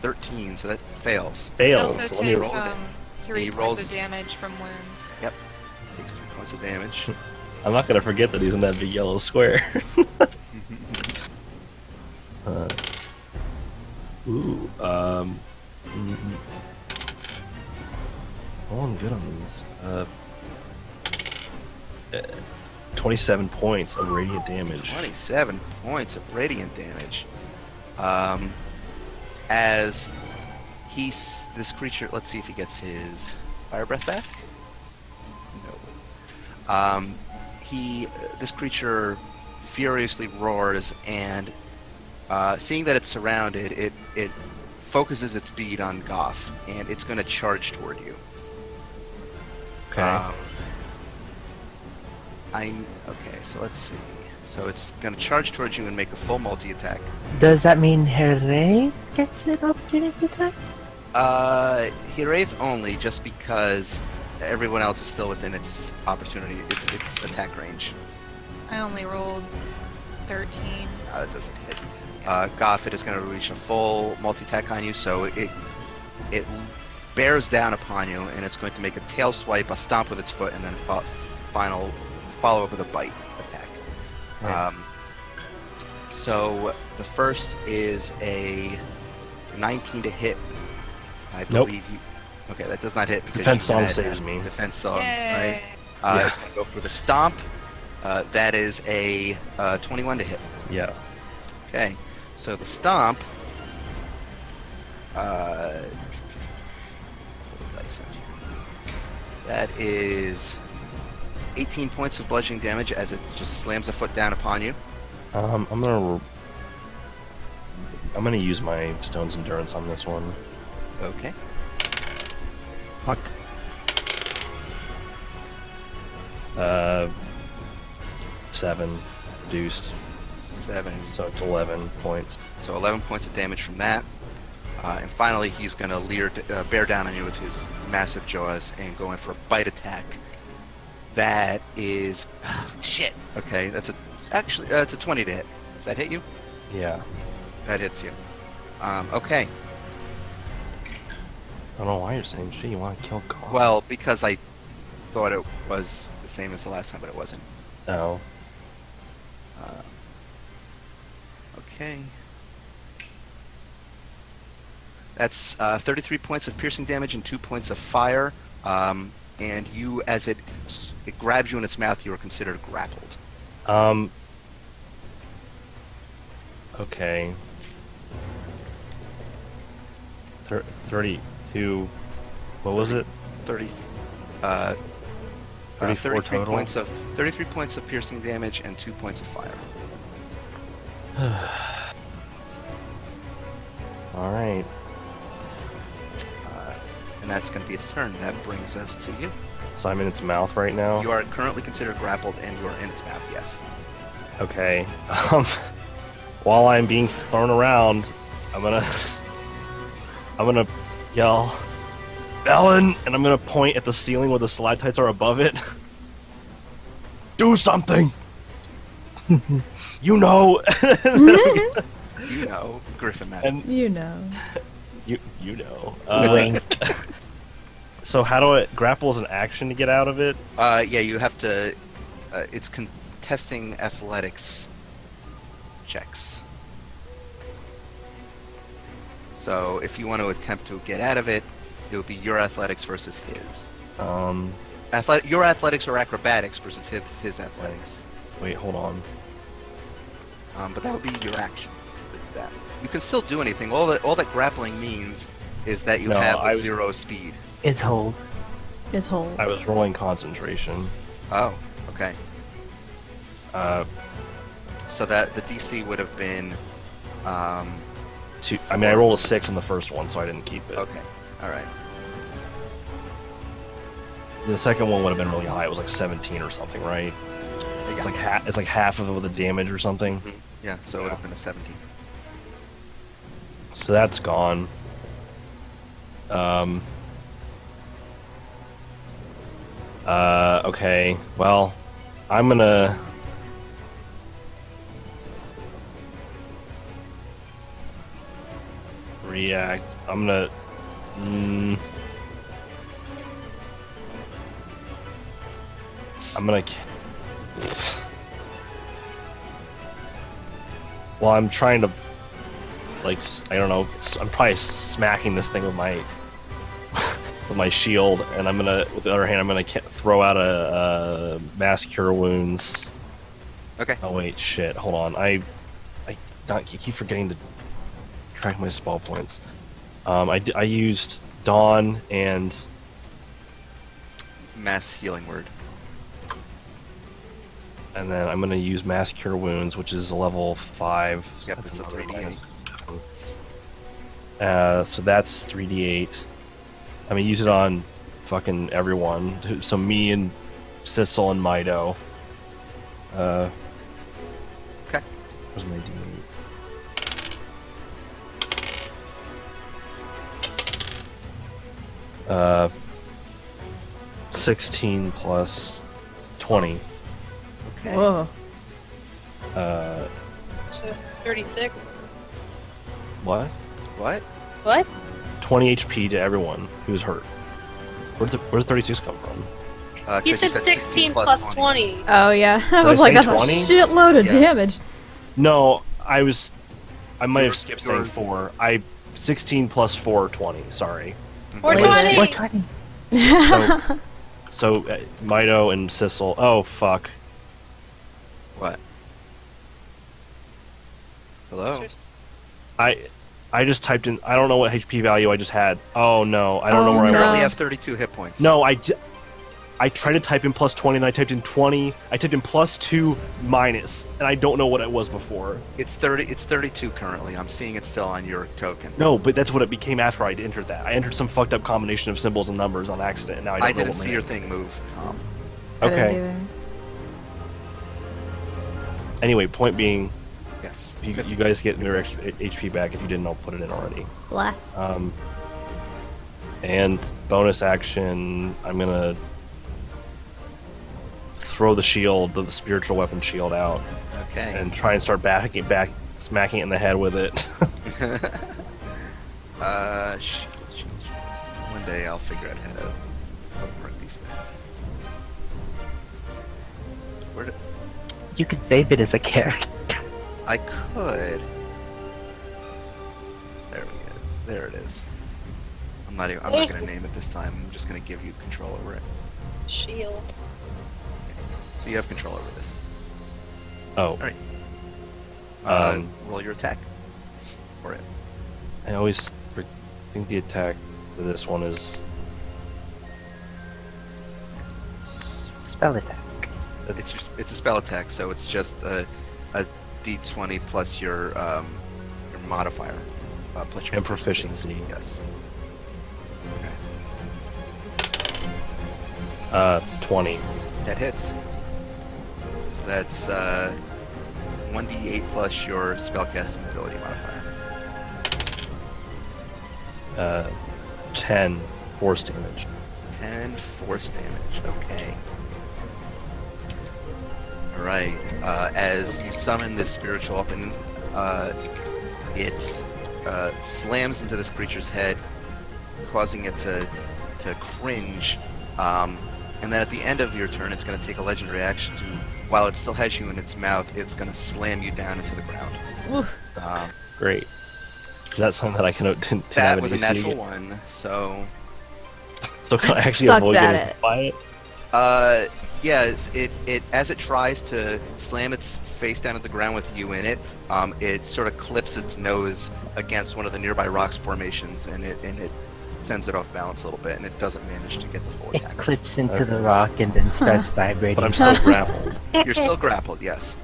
Speaker 1: 13, so that fails.
Speaker 6: He
Speaker 4: Fails.
Speaker 6: also
Speaker 4: Let me
Speaker 6: takes
Speaker 1: roll it.
Speaker 6: 3
Speaker 1: He
Speaker 6: points
Speaker 1: rolls-
Speaker 6: of damage from wounds.
Speaker 1: Yep. Takes 3 points of damage.
Speaker 4: I'm not gonna forget that he's in that big yellow square. Ooh. Oh, I'm good on these. 27 points of radiant damage.
Speaker 1: 27 points of radiant damage. As this creature, let's see if he gets his fire breath back. No. This creature furiously roars, and seeing that it's surrounded, it focuses its bead on Goth, and it's going to charge toward you.
Speaker 4: Okay.
Speaker 1: Okay, so let's see. So it's going to charge towards you and make a full multi-attack.
Speaker 5: Does that mean Hooray gets an opportunity attack?
Speaker 1: Hiraeth only, just because everyone else is still within its opportunity, its attack range.
Speaker 6: I only rolled 13.
Speaker 1: That doesn't hit. Goth, it is going to reach a full multi-attack on you, so it bears down upon you, and it's going to make a tail swipe, a stomp with its foot, and then follow up with a bite attack.
Speaker 4: Right.
Speaker 1: So the first is a 19 to hit. I
Speaker 4: Nope.
Speaker 1: believe you. Okay, that does not hit because
Speaker 4: Defense
Speaker 1: you
Speaker 4: song
Speaker 1: had
Speaker 4: saves me.
Speaker 1: Defense song,
Speaker 6: Yay.
Speaker 1: right?
Speaker 4: Yeah.
Speaker 1: It's going to go for the stomp. That is a 21 to hit.
Speaker 4: Yeah.
Speaker 1: Okay, so the stomp. What did I send you? That is 18 points of bludgeoning damage as it just slams a foot down upon you.
Speaker 4: I'm gonna use my Stone's Endurance on this one.
Speaker 1: Okay.
Speaker 4: Fuck. 7 reduced,
Speaker 1: 7.
Speaker 4: so it's 11 points.
Speaker 1: So 11 points of damage from that. And finally, he's going to bear down on you with his massive jaws and go in for a bite attack. That is... shit. Okay, that's it's a 20 to hit. Does that hit you?
Speaker 4: Yeah.
Speaker 1: That hits you. Okay.
Speaker 4: I don't know why you're saying shit. You want to kill God?
Speaker 1: Well, because I thought it was the same as the last time, but it wasn't.
Speaker 4: No.
Speaker 1: Okay. That's 33 points of piercing damage and 2 points of fire. And you, as it grabs you in its mouth, you are considered grappled.
Speaker 4: Okay. 32. What was it?
Speaker 1: 30.
Speaker 4: 34
Speaker 1: 33
Speaker 4: total?
Speaker 1: points of 33 points of piercing damage and 2 points of fire.
Speaker 4: Alright.
Speaker 1: And that's going to be its turn. That brings us to you.
Speaker 4: So I'm in its mouth right now?
Speaker 1: You are currently considered grappled, and you are in its mouth. Yes.
Speaker 4: Okay. While I'm being thrown around, I'm gonna yell, Ellen, and I'm gonna point at the ceiling where the stalactites are above it. Do something. You know.
Speaker 1: You know, Griffin Matt.
Speaker 4: And
Speaker 3: You know.
Speaker 4: you know.
Speaker 5: Wink.
Speaker 4: So how do I grapple as an action to get out of it?
Speaker 1: Yeah, you have to. It's contesting athletics checks. So if you want to attempt to get out of it, it would be your athletics versus his. Your athletics or acrobatics versus his athletics.
Speaker 4: Wait, hold on.
Speaker 1: But that would be your action. With that, you can still do anything. All that grappling means is that you
Speaker 4: No,
Speaker 1: have
Speaker 4: I was-
Speaker 1: 0 speed.
Speaker 5: It's hold.
Speaker 3: His whole.
Speaker 4: I was rolling concentration.
Speaker 1: Oh, okay.
Speaker 4: Uh,
Speaker 1: So that the DC would have been.
Speaker 4: I mean, I rolled a 6 in the first one, so I didn't keep it.
Speaker 1: Okay. All right.
Speaker 4: The second one would have been really high. It was like 17 or something, right?
Speaker 1: Yeah.
Speaker 4: It's like half of it with the damage or something.
Speaker 1: Mhm. Yeah. So it would have been a 17.
Speaker 4: So that's gone. Okay. Well, I'm gonna. React. I'm gonna. I'm gonna. Well, I'm trying to. Like, I don't know. I'm probably smacking this thing with my. with my shield, and I'm gonna. With the other hand, I'm gonna throw out a mass cure wounds.
Speaker 1: Okay.
Speaker 4: Oh wait, shit. Hold on. I keep forgetting to track my spell points. I used Dawn and
Speaker 1: Mass healing word.
Speaker 4: then I'm gonna use Mass Cure Wounds, which is a level 5. So
Speaker 1: Yep,
Speaker 4: that's
Speaker 1: it's a
Speaker 4: another
Speaker 1: 3d8.
Speaker 4: So that's 3d8. I'm gonna use it on fucking everyone. So me and Sissel and Mido. Where's my D8? 16 plus 20.
Speaker 1: Okay.
Speaker 3: Whoa.
Speaker 4: Uh,
Speaker 2: So 36.
Speaker 4: what?
Speaker 1: What?
Speaker 2: What?
Speaker 4: 20 HP to everyone who's hurt. Where's 36 come from?
Speaker 2: You
Speaker 1: 'Cause
Speaker 2: said 16 plus 20.
Speaker 3: Oh yeah, I
Speaker 4: Did
Speaker 3: was
Speaker 4: I
Speaker 3: like,
Speaker 4: say
Speaker 3: that's
Speaker 4: 20?
Speaker 3: a shitload of
Speaker 1: Yeah.
Speaker 3: damage.
Speaker 4: No, I might
Speaker 1: You
Speaker 4: have
Speaker 1: were-
Speaker 4: skipped
Speaker 1: you were-
Speaker 4: saying 4. 16 plus 4, 20. Sorry.
Speaker 1: Mhm.
Speaker 2: 420.
Speaker 6: 420.
Speaker 4: So Mido and Sissel. Oh fuck.
Speaker 1: What? Hello?
Speaker 4: I just typed in. I don't know what HP value I just had. Oh no, I don't know
Speaker 3: Oh,
Speaker 4: where
Speaker 1: You
Speaker 3: no.
Speaker 4: I
Speaker 1: only
Speaker 4: was.
Speaker 1: have 32 hit points.
Speaker 4: No, I tried to type in plus 20, and I typed in 20. I typed in plus 2 minus, and I don't know what it was before.
Speaker 1: It's 30. It's 32 currently. I'm seeing it still on your token.
Speaker 4: No, but that's what it became after I entered that. I entered some fucked up combination of symbols and numbers on accident, and now I don't
Speaker 1: I
Speaker 4: know
Speaker 1: didn't
Speaker 4: what
Speaker 1: see
Speaker 4: my
Speaker 1: your
Speaker 4: name-
Speaker 1: thing move, Tom.
Speaker 3: I didn't
Speaker 4: Okay.
Speaker 3: either.
Speaker 4: Anyway, point being,
Speaker 1: Yes.
Speaker 4: you guys get your extra HP back. If you didn't, I'll put it in already.
Speaker 3: Bless.
Speaker 4: And bonus action, I'm gonna throw the shield, the spiritual weapon shield out,
Speaker 1: Okay.
Speaker 4: and try and start smacking it in the head with it.
Speaker 1: One day I'll figure out how to work these things. Where did
Speaker 5: You could save it as a character.
Speaker 1: I could? There we go. There it is. I'm not
Speaker 2: There's
Speaker 1: gonna name it this time. I'm just gonna give you control over it.
Speaker 2: Shield.
Speaker 1: So you have control over this.
Speaker 4: Oh,
Speaker 1: Alright. Roll your attack for it.
Speaker 4: I always think the attack for this one is.
Speaker 5: Spell attack.
Speaker 1: It's a spell attack, so it's just a d20 plus your modifier, plus your
Speaker 4: And proficiency.
Speaker 1: Yes. Okay.
Speaker 4: 20.
Speaker 1: That hits. So that's 1d8 plus your spellcasting ability modifier.
Speaker 4: 10 force damage.
Speaker 1: 10 force damage. Okay. Alright. As you summon this spiritual weapon, it slams into this creature's head, causing it to cringe. And then at the end of your turn, it's going to take a legendary action to, while it still has you in its mouth, it's going to slam you down into the ground.
Speaker 3: Oof.
Speaker 4: Great. Is that something that I can to
Speaker 1: That
Speaker 4: have an
Speaker 1: was a
Speaker 4: AC?
Speaker 1: natural one, so
Speaker 4: So can I actually
Speaker 3: Sucked
Speaker 4: avoid
Speaker 3: at
Speaker 4: getting
Speaker 3: it.
Speaker 4: hit by it?
Speaker 1: yeah, it as it tries to slam its face down at the ground with you in it, it sort of clips its nose against one of the nearby rocks formations, and it sends it off balance a little bit, and it doesn't manage to get the full
Speaker 5: It
Speaker 1: attack.
Speaker 5: clips into the rock and then starts vibrating.
Speaker 4: But I'm still grappled.
Speaker 1: You're still grappled, yes.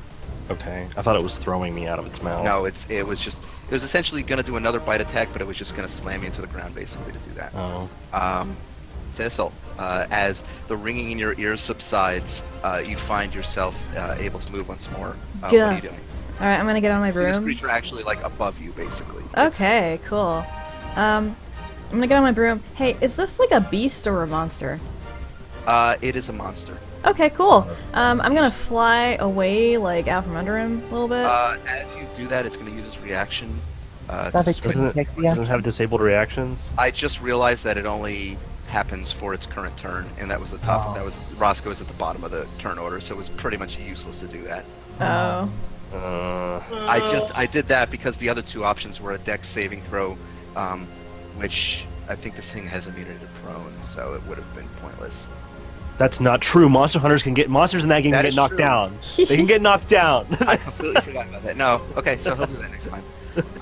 Speaker 4: Okay. I thought it was throwing me out of its mouth.
Speaker 1: No, it was essentially going to do another bite attack, but it was just going to slam you into the ground basically to do that.
Speaker 4: Oh.
Speaker 1: Cecil, as the ringing in your ears subsides, you find yourself able to move once more. What
Speaker 3: Gah.
Speaker 1: are you doing?
Speaker 3: All right, I'm gonna get on my
Speaker 1: This
Speaker 3: broom.
Speaker 1: creature actually like above you, basically. It's-
Speaker 3: Okay, cool. I'm gonna get on my broom. Hey, is this like a beast or a monster?
Speaker 1: It is a monster.
Speaker 3: Okay, cool. I'm gonna fly away, like out from under him a little bit.
Speaker 1: As you do that, it's going to use its reaction.
Speaker 5: Thought
Speaker 1: To
Speaker 5: it
Speaker 1: swing.
Speaker 5: couldn't
Speaker 4: Doesn't it,
Speaker 5: take the
Speaker 4: doesn't it
Speaker 5: action.
Speaker 4: have disabled reactions?
Speaker 1: I just realized that it only happens for its current turn, and that was the top.
Speaker 5: Oh.
Speaker 1: That was Roscoe was at the bottom of the turn order, so it was pretty much useless to do that.
Speaker 3: Oh.
Speaker 1: I did that because the other two options were a dex saving throw, which I think this thing has immunity to prone, so it would have been pointless.
Speaker 4: That's not true. Monster hunters can get monsters in that game
Speaker 1: That
Speaker 4: can
Speaker 1: is
Speaker 4: get knocked
Speaker 1: true.
Speaker 4: down. They can get knocked down.
Speaker 1: I completely forgot about that. No, okay, so he'll do that next time.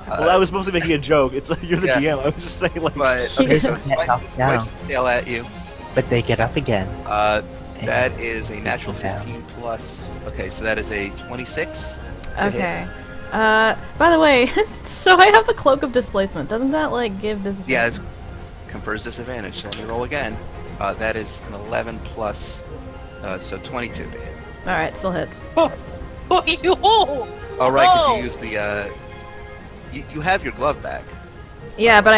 Speaker 4: Well, I was supposed to be making a joke. It's you're the
Speaker 1: Yeah.
Speaker 4: DM. I was just saying like.
Speaker 1: But okay, so
Speaker 5: Yeah.
Speaker 1: it's spikes the tail at you.
Speaker 5: But they get up again.
Speaker 1: That is a natural
Speaker 5: Down.
Speaker 1: 15 plus. Okay, so that is a 26.
Speaker 3: Okay. By the way, so I have the cloak of displacement. Doesn't that like give this?
Speaker 1: Yeah, it confers disadvantage. So let me roll again. That is an 11 plus, so 22 to hit.
Speaker 3: All right, still hits.
Speaker 1: Oh, right, because you use the, you have your glove back.
Speaker 3: Yeah, but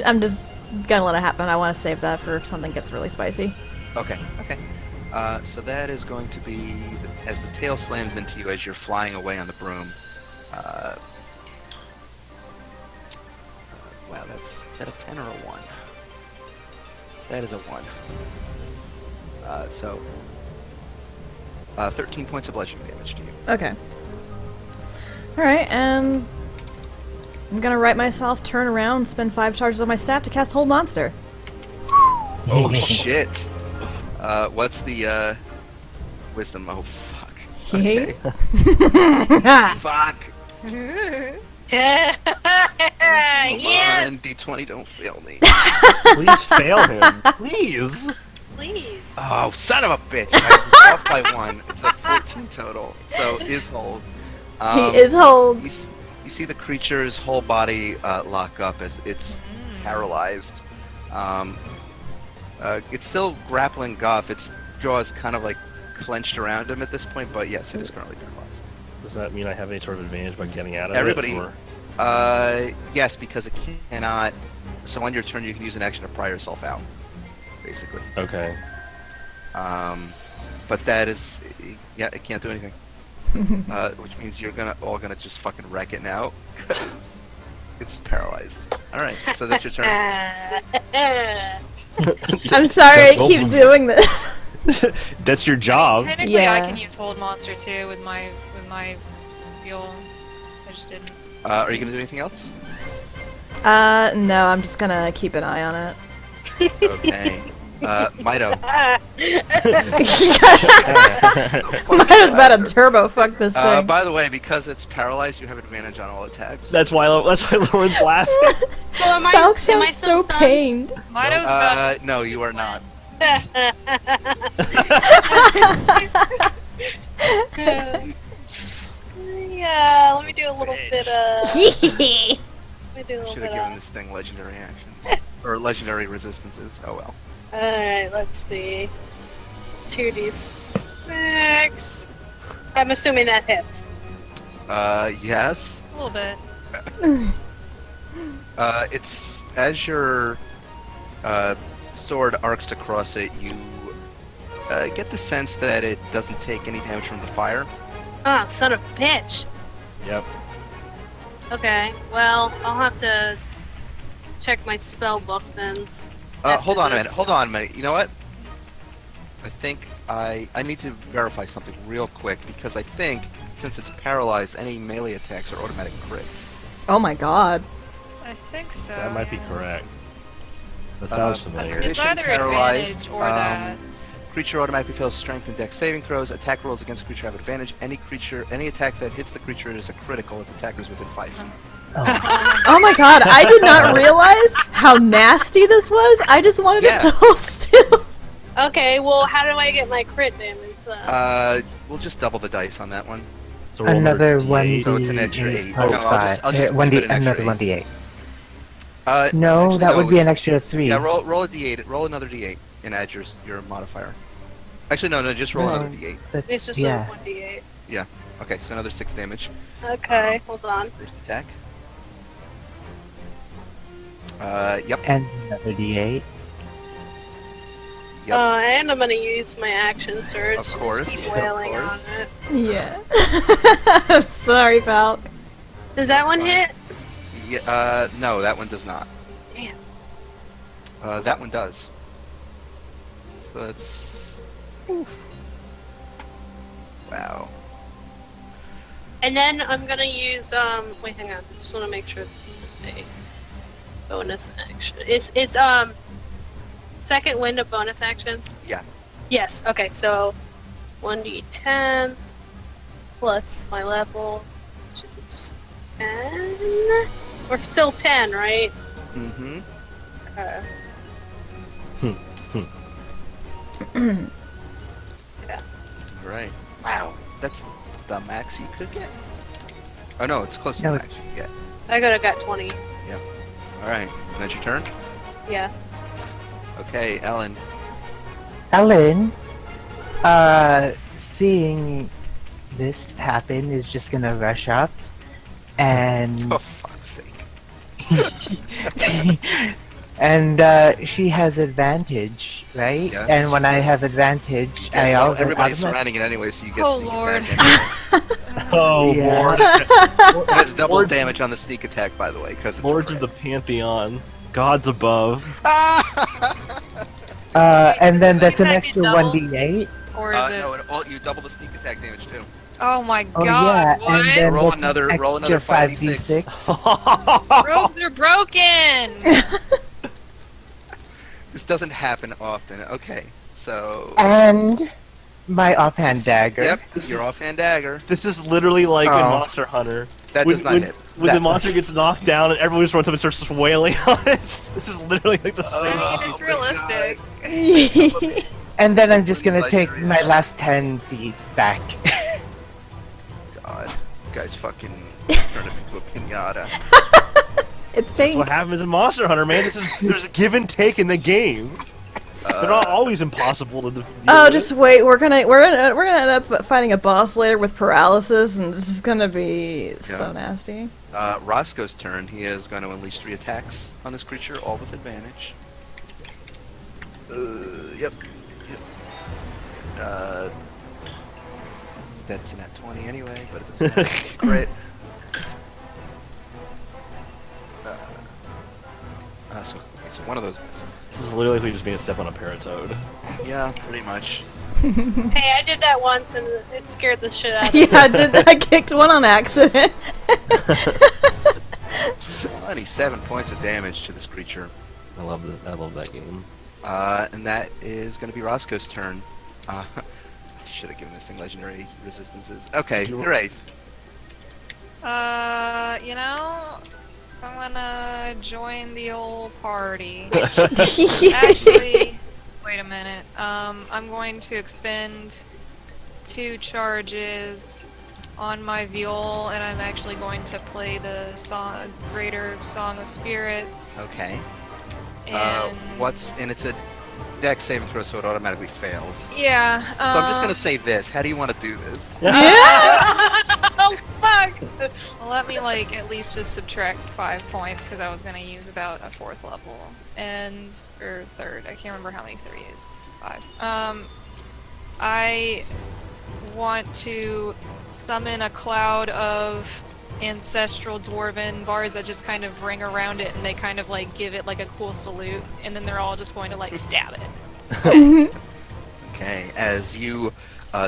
Speaker 3: I'm just gonna let it happen. I want to save that for if something gets really spicy.
Speaker 1: Okay, okay. So that is going to be, as the tail slams into you as you're flying away on the broom. Wow, is that a 10 or a 1? That is a 1. So, 13 points of bludgeoning damage to you.
Speaker 3: Okay. Alright, and I'm gonna right myself, turn around, spend 5 charges on my staff to cast Hold Monster.
Speaker 1: Oh, shit. What's the, wisdom? Oh, fuck. Okay. Fuck.
Speaker 2: Yeah.
Speaker 1: Come
Speaker 2: Yes.
Speaker 1: on, D20, don't fail me.
Speaker 4: Please fail him. Please.
Speaker 2: Please.
Speaker 1: Oh, son of a bitch! I was off by 1. It's a 14 total. So, is hold.
Speaker 3: He is hold.
Speaker 1: You see the creature's whole body lock up as it's paralyzed. It's still grappling Goff. Its jaw is kind of like clenched around him at this point, but yes, it is currently paralyzed.
Speaker 4: Does that mean I have any sort of advantage by getting out of
Speaker 1: Everybody-
Speaker 4: it? Or...
Speaker 1: Yes, because it cannot. So on your turn, you can use an action to pry yourself out, basically.
Speaker 4: Okay.
Speaker 1: But that is, yeah, it can't do anything. Which means you're all gonna just fucking wreck it now, because it's paralyzed. All right, so that's your turn.
Speaker 3: I'm sorry I keep doing this.
Speaker 4: That's your job.
Speaker 6: Technically, I
Speaker 3: Yeah.
Speaker 6: can use Hold Monster too with my mule. I just didn't.
Speaker 1: Are you gonna do anything else?
Speaker 3: No, I'm just gonna keep an eye on it.
Speaker 1: Okay. Mito.
Speaker 3: Mito's about to turbo fuck this thing.
Speaker 1: By the way, because it's paralyzed, you have advantage on all attacks.
Speaker 4: That's why Lauren's laughing.
Speaker 2: So am I?
Speaker 3: Falk
Speaker 2: am I
Speaker 3: sounds
Speaker 2: still
Speaker 3: so
Speaker 2: stunned?
Speaker 3: pained.
Speaker 6: Mito's about to
Speaker 1: No, you are not.
Speaker 2: Yeah, let me do a little bit of. Let me do a
Speaker 1: Should
Speaker 2: little
Speaker 1: have
Speaker 2: bit
Speaker 1: given
Speaker 2: of.
Speaker 1: this thing legendary actions. Or legendary resistances. Oh well.
Speaker 2: Alright, let's see. 2d6. I'm assuming that hits.
Speaker 1: Yes.
Speaker 6: a little bit.
Speaker 1: It's as your sword arcs across it, you get the sense that it doesn't take any damage from the fire.
Speaker 2: Ah, son of a bitch.
Speaker 4: Yep.
Speaker 2: Okay, well, I'll have to check my spell book then.
Speaker 1: Hold on a minute. Hold on a minute. You know what? I think I need to verify something real quick because I think since it's paralyzed, any melee attacks are automatic crits.
Speaker 3: Oh my god.
Speaker 6: I think so.
Speaker 4: That might be
Speaker 6: yeah.
Speaker 4: correct. That sounds
Speaker 1: A
Speaker 4: familiar.
Speaker 6: It's
Speaker 1: condition
Speaker 6: either
Speaker 1: paralyzed.
Speaker 6: advantage or that.
Speaker 1: Creature automatically fails strength and dex saving throws. Attack rolls against creature have advantage. Any attack that hits the creature is a critical if the attacker is within 5 feet.
Speaker 5: Oh,
Speaker 3: Oh my god, I did not realize how nasty this was. I just wanted
Speaker 1: Yeah.
Speaker 3: it to hold still.
Speaker 2: Okay, well, how do I get my crit damage?
Speaker 1: We'll just double the dice on that one.
Speaker 4: So roll
Speaker 5: another
Speaker 4: D8.
Speaker 5: 1d8
Speaker 1: So it's an extra 8.
Speaker 5: plus
Speaker 1: No,
Speaker 5: 5.
Speaker 1: I'll just
Speaker 5: One
Speaker 1: leave
Speaker 5: d
Speaker 1: it an extra
Speaker 5: another
Speaker 1: 8.
Speaker 5: 1d8. No,
Speaker 1: actually,
Speaker 5: that would be
Speaker 1: it's-
Speaker 5: an extra 3.
Speaker 1: Yeah, roll a d8. Roll another d8 and add your modifier. Actually, no, just roll
Speaker 5: No.
Speaker 1: another d8.
Speaker 5: That's,
Speaker 2: It's just
Speaker 5: yeah.
Speaker 2: a 1d8.
Speaker 1: Okay, so another 6 damage.
Speaker 2: Okay, hold on.
Speaker 1: First attack. Yep.
Speaker 5: And another d8.
Speaker 1: Yep.
Speaker 2: And I'm gonna use my action surge.
Speaker 1: Of course,
Speaker 2: Just keep
Speaker 1: of
Speaker 2: wailing on
Speaker 1: course.
Speaker 2: it.
Speaker 3: Yeah. I'm sorry, Falk.
Speaker 2: Does that one hit?
Speaker 1: Yeah, no, that one does not.
Speaker 2: Damn.
Speaker 1: That one does. So that's... Oof. Wow.
Speaker 2: And then I'm gonna use wait, hang on. I just want to make sure this is a bonus action. Is second wind a bonus action?
Speaker 1: Yeah.
Speaker 2: Yes. Okay. So 1d10 plus my level, which is 10. We're still 10, right?
Speaker 1: Mm-hmm.
Speaker 2: Okay.
Speaker 1: Right. Wow. That's the max you could get? Oh no, it's close to
Speaker 5: No,
Speaker 1: the max you can get.
Speaker 2: I could have got 20.
Speaker 1: Alright, that's your turn?
Speaker 2: Yeah.
Speaker 1: Okay, Ellen.
Speaker 5: Ellen, seeing this happen is just gonna rush up and
Speaker 1: Oh, fuck's sake.
Speaker 5: and she has advantage, right?
Speaker 1: Yes.
Speaker 5: And when I have advantage,
Speaker 1: Yeah,
Speaker 5: I
Speaker 1: well,
Speaker 5: also
Speaker 1: everybody's
Speaker 5: automatic-
Speaker 1: surrounding it anyway, so you get
Speaker 6: Oh,
Speaker 1: sneak
Speaker 6: Lord.
Speaker 1: attack anyway.
Speaker 4: Oh,
Speaker 5: Yeah.
Speaker 4: Lord.
Speaker 1: It has double
Speaker 4: Lord-
Speaker 1: damage on the sneak attack, by the way, because it's
Speaker 4: Lords
Speaker 1: a
Speaker 4: of the
Speaker 1: crit.
Speaker 4: Pantheon. Gods above.
Speaker 5: and then that's an
Speaker 2: Attack
Speaker 5: extra
Speaker 2: it double?
Speaker 5: 1d8.
Speaker 6: Or is it?
Speaker 1: No, you double the sneak attack damage too.
Speaker 6: Oh my
Speaker 5: Oh
Speaker 6: god,
Speaker 5: yeah, and
Speaker 6: what?
Speaker 5: then
Speaker 1: Roll
Speaker 5: that's an
Speaker 1: another
Speaker 5: extra
Speaker 1: 5d6.
Speaker 6: Rogues are broken!
Speaker 1: This doesn't happen often. Okay, so
Speaker 5: And my offhand dagger.
Speaker 1: Yep, your offhand dagger.
Speaker 4: This is literally like in
Speaker 5: Oh.
Speaker 4: Monster Hunter.
Speaker 1: That
Speaker 4: when,
Speaker 1: does not
Speaker 4: when,
Speaker 1: hit.
Speaker 4: when
Speaker 5: That-
Speaker 4: the monster gets knocked down and everyone just runs up and starts just wailing on it. This is literally like the
Speaker 6: I
Speaker 4: same.
Speaker 6: mean, it's
Speaker 1: my
Speaker 6: realistic.
Speaker 5: And then I'm just gonna
Speaker 1: Like
Speaker 5: take
Speaker 1: your-
Speaker 5: my last 10 feet back.
Speaker 1: God, you guys fucking turn it into a pinata.
Speaker 3: It's
Speaker 4: That's
Speaker 3: pink.
Speaker 4: what happens in Monster Hunter, man. There's a give and take in the game. They're not always impossible to deal
Speaker 3: Oh,
Speaker 4: with.
Speaker 3: just wait. We're gonna end up fighting a boss later with paralysis, and this is gonna be so nasty.
Speaker 1: Roscoe's turn. He is going to unleash 3 attacks on this creature, all with advantage. Yep. That's an at 20 anyway, but it doesn't matter. Great. So one of those missed.
Speaker 4: This is literally like we just being a step on a paratoad.
Speaker 1: Yeah, pretty much.
Speaker 2: Hey, I did that once and it scared the shit out of me.
Speaker 3: Yeah, I did that. I kicked one on accident.
Speaker 1: 27 points of damage to this creature.
Speaker 4: I love this. I love that game.
Speaker 1: And that is going to be Roscoe's turn. I should have given this thing legendary resistances. Okay, great.
Speaker 6: You know, I'm gonna join the old party.
Speaker 3: Yeah.
Speaker 6: Actually, wait a minute. I'm going to expend 2 charges on my viol, and I'm actually going to play the Greater Song of Spirits.
Speaker 1: Okay.
Speaker 6: And
Speaker 1: it's a dex saving throw, so it automatically fails.
Speaker 6: yeah.
Speaker 1: So I'm just gonna say this. How do you want to do this?
Speaker 2: Oh, fuck!
Speaker 6: Well, let me like at least just subtract 5 points because I was gonna use about a 4th level or 3rd. I can't remember how many 3 is. 5. I want to summon a cloud of ancestral dwarven bars that just kind of ring around it, and they kind of like give it like a cool salute, and then they're all just going to like stab it.
Speaker 1: Okay, as you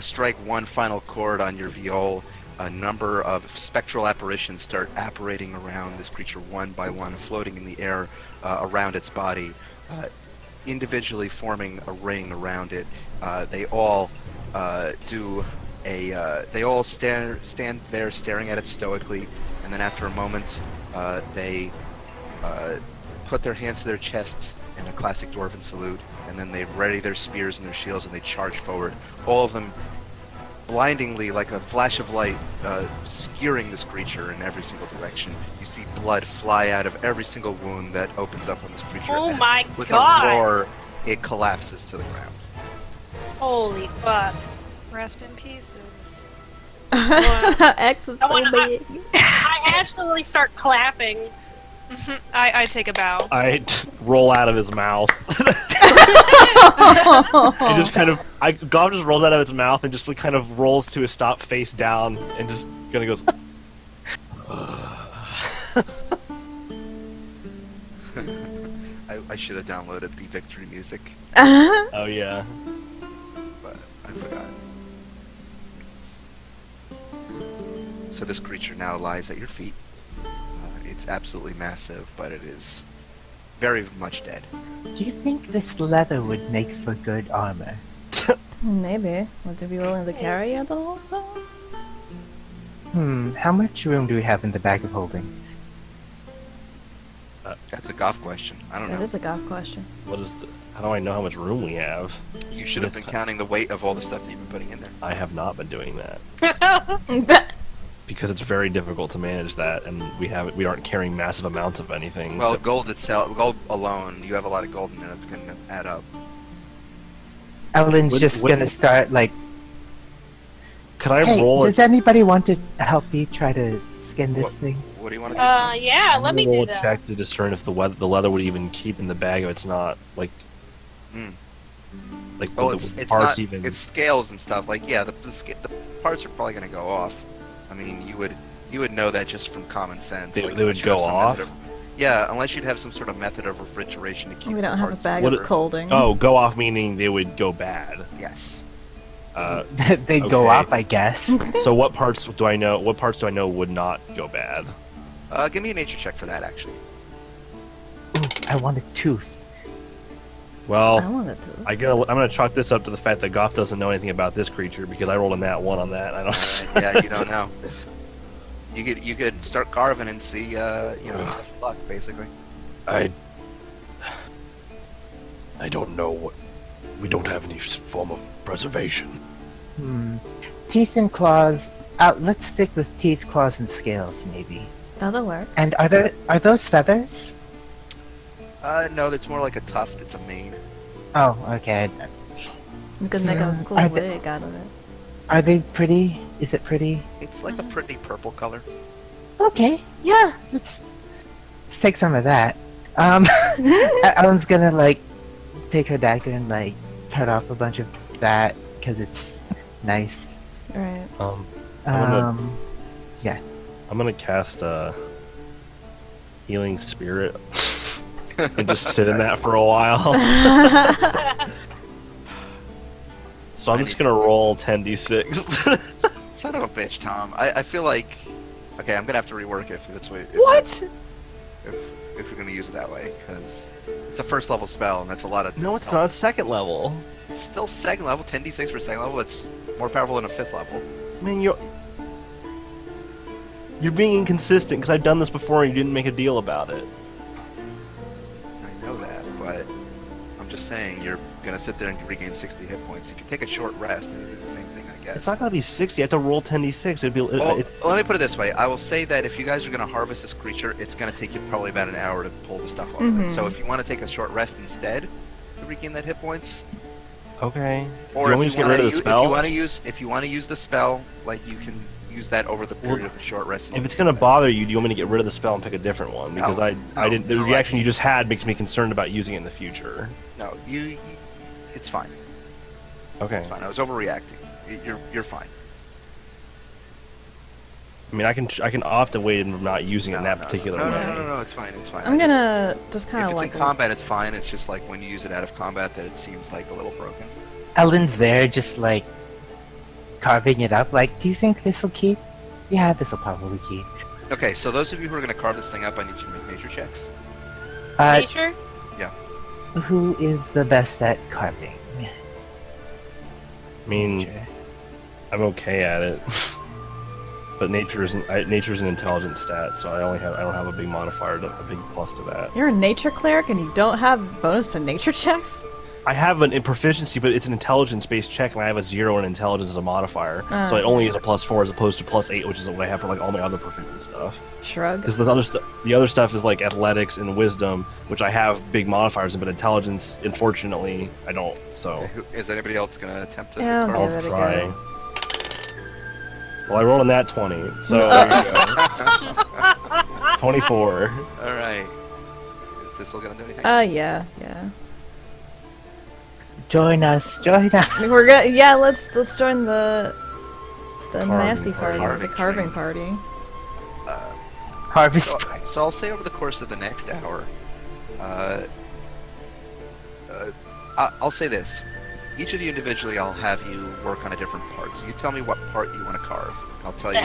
Speaker 1: strike one final chord on your viol, a number of spectral apparitions start apparating around this creature one by one, floating in the air around its body, individually forming a ring around it. They all they all stand there staring at it stoically, and then after a moment, they put their hands to their chests in a classic dwarven salute, and then they ready their spears and their shields, and they charge forward. All of them blindingly, like a flash of light, skewering this creature in every single direction. You see blood fly out of every single wound that opens up on this creature.
Speaker 2: Oh
Speaker 1: and
Speaker 2: my
Speaker 1: with
Speaker 2: god!
Speaker 1: a roar, it collapses to the ground.
Speaker 2: Holy fuck.
Speaker 6: Rest in pieces.
Speaker 3: X is
Speaker 2: I
Speaker 3: so
Speaker 2: wanna-
Speaker 3: big.
Speaker 2: I absolutely start clapping.
Speaker 6: I take a bow.
Speaker 4: I roll out of his mouth. And just kind of, Gob just rolls out of its mouth and just like kind of rolls to a stop face down and just kind of goes.
Speaker 1: I should have downloaded the victory music,
Speaker 4: Oh yeah.
Speaker 1: but I forgot. So this creature now lies at your feet. It's absolutely massive, but it is very much dead.
Speaker 5: Do you think this leather would make for good armor?
Speaker 3: Maybe. Would you be willing to carry it all?
Speaker 5: How much room do we have in the bag of holding?
Speaker 1: That's a golf question. I don't
Speaker 3: That
Speaker 1: know.
Speaker 3: is a golf question.
Speaker 4: What is the? How do I know how much room we have?
Speaker 1: You should have been counting the weight of all the stuff that you've been putting in there.
Speaker 4: I have not been doing that because it's very difficult to manage that, and we aren't carrying massive amounts of anything.
Speaker 1: Well,
Speaker 4: so-
Speaker 1: gold itself, gold alone, you have a lot of gold in there that's going to add up.
Speaker 5: Ellen's
Speaker 4: Would-
Speaker 5: just
Speaker 4: would-
Speaker 5: gonna start like
Speaker 4: Could I
Speaker 5: Hey,
Speaker 4: roll
Speaker 5: does anybody want to help me try to skin this
Speaker 1: What?
Speaker 5: thing?
Speaker 1: What do you want to do? Tom?
Speaker 2: Yeah,
Speaker 4: I'm
Speaker 2: let
Speaker 4: gonna
Speaker 2: me
Speaker 4: roll
Speaker 2: do
Speaker 4: a
Speaker 2: that.
Speaker 4: check to discern if the leather would even keep in the bag if it's not like
Speaker 1: Hmm.
Speaker 4: like
Speaker 1: Well,
Speaker 4: would the
Speaker 1: it's
Speaker 4: parts
Speaker 1: not.
Speaker 4: even.
Speaker 1: It's scales and stuff. Like, yeah, the parts are probably going to go off. I mean, you would know that just from common sense.
Speaker 4: They-
Speaker 1: like,
Speaker 4: they would
Speaker 1: unless you have
Speaker 4: go
Speaker 1: some
Speaker 4: off?
Speaker 1: method yeah, unless you'd have some sort of method of refrigeration to keep.
Speaker 3: We
Speaker 1: the
Speaker 3: don't have a
Speaker 1: parts
Speaker 3: bag
Speaker 1: together.
Speaker 3: of colding.
Speaker 4: Oh, go off meaning they would go bad.
Speaker 1: Yes.
Speaker 5: They'd go
Speaker 4: okay.
Speaker 5: up, I guess.
Speaker 4: So what parts do I know? What parts do I know would not go bad?
Speaker 1: Give me a nature check for that, actually.
Speaker 5: Ooh, I want a tooth.
Speaker 4: Well,
Speaker 3: I wanted to.
Speaker 4: I'm gonna chalk this up to the fact that Goff doesn't know anything about this creature because I rolled a nat 1 on that. I don't.
Speaker 1: Yeah, you don't know. You could start carving and see, tough luck, basically.
Speaker 4: I don't know what. We don't have any form of preservation.
Speaker 5: Teeth and claws. Let's stick with teeth, claws, and scales, maybe.
Speaker 3: That'll work.
Speaker 5: And are those feathers?
Speaker 1: No, it's more like a tuft. It's a mane.
Speaker 5: Oh, okay.
Speaker 3: You could make a cool
Speaker 5: Are they-
Speaker 3: wig out of it.
Speaker 5: Are they pretty? Is it pretty?
Speaker 1: It's like a pretty purple color.
Speaker 5: Okay, yeah. Let's take some of that. Ellen's gonna like take her dagger and like cut off a bunch of that because it's nice.
Speaker 3: Right.
Speaker 4: I'm
Speaker 5: Yeah.
Speaker 4: gonna cast a healing spirit and just sit in that for a while. So I'm just gonna roll 10d6.
Speaker 1: Son of a bitch, Tom. I feel like. Okay, I'm gonna have to rework it if that's what.
Speaker 4: What?
Speaker 1: If we're gonna use it that way, because it's a first level spell and that's a lot of.
Speaker 4: No, it's not. It's second level.
Speaker 1: It's still second level. 10d6 for second level. It's more powerful than a fifth level.
Speaker 4: I mean, you're being inconsistent because I've done this before and you didn't make a deal about it.
Speaker 1: I know that, but I'm just saying you're gonna sit there and regain 60 hit points. You can take a short rest and do the same thing, I guess.
Speaker 4: It's not gonna be 60. You have to roll 10d6. It'd be.
Speaker 1: Well, let me put it this way. I will say that if you guys are going to harvest this creature, it's going to take you probably about an hour to pull the stuff off of it. So if you want to take a short rest instead to regain that hit points,
Speaker 4: Okay.
Speaker 1: or
Speaker 4: Do you want me to
Speaker 1: if
Speaker 4: get rid of the spell?
Speaker 1: if you want to use the spell, like you can use that over the period of the short rest.
Speaker 4: If it's gonna bother you, do you want me to get rid of the spell and pick a different one? Because
Speaker 1: No,
Speaker 4: I didn't. The
Speaker 1: no,
Speaker 4: reaction you just had makes me concerned about using it in the future.
Speaker 1: No, it's fine.
Speaker 4: Okay.
Speaker 1: It's fine. I was overreacting. You're fine.
Speaker 4: I mean, I can opt away from not using it in that particular
Speaker 1: no,
Speaker 4: way.
Speaker 1: No, it's fine. It's fine.
Speaker 3: I'm gonna just kind
Speaker 1: If
Speaker 3: of
Speaker 1: it's
Speaker 3: like.
Speaker 1: in combat, it's fine. It's just like when you use it out of combat that it seems like a little broken.
Speaker 5: Ellen's there, just like carving it up. Like, do you think this will keep? Yeah, this will probably keep.
Speaker 1: Okay, so those of you who are going to carve this thing up, I need you to make nature checks.
Speaker 2: Nature?
Speaker 5: Who is the best at carving?
Speaker 4: I mean,
Speaker 5: Nature.
Speaker 4: I'm okay at it, but nature's an intelligence stat, so I don't have a big modifier, a big plus to that.
Speaker 3: You're a nature cleric and you don't have bonus to nature checks?
Speaker 4: I have a proficiency, but it's an intelligence-based check, and I have a 0 in intelligence as a modifier, so it only is a +4 as opposed to +8, which is what I have for like all my other proficient stuff.
Speaker 3: Shrug.
Speaker 4: Because the other stuff is like athletics and wisdom, which I have big modifiers in, but intelligence, unfortunately, I don't. So
Speaker 1: Okay, is anybody else going to attempt to
Speaker 3: Yeah,
Speaker 1: carve
Speaker 3: I'll
Speaker 1: this?
Speaker 3: give it a
Speaker 4: try.
Speaker 3: go.
Speaker 4: Well, I rolled a nat 20, so there you go. 24.
Speaker 1: All right. Is Sissel going to do anything?
Speaker 3: Yeah.
Speaker 5: Join us. Join us.
Speaker 3: We're good. Yeah, let's join the
Speaker 4: Carving
Speaker 3: nasty
Speaker 4: party.
Speaker 3: party, the carving party.
Speaker 5: Harvest.
Speaker 1: So I'll say over the course of the next hour, I'll say this. Each of you individually, I'll have you work on a different part. So you tell me what part you want to carve. I'll tell you.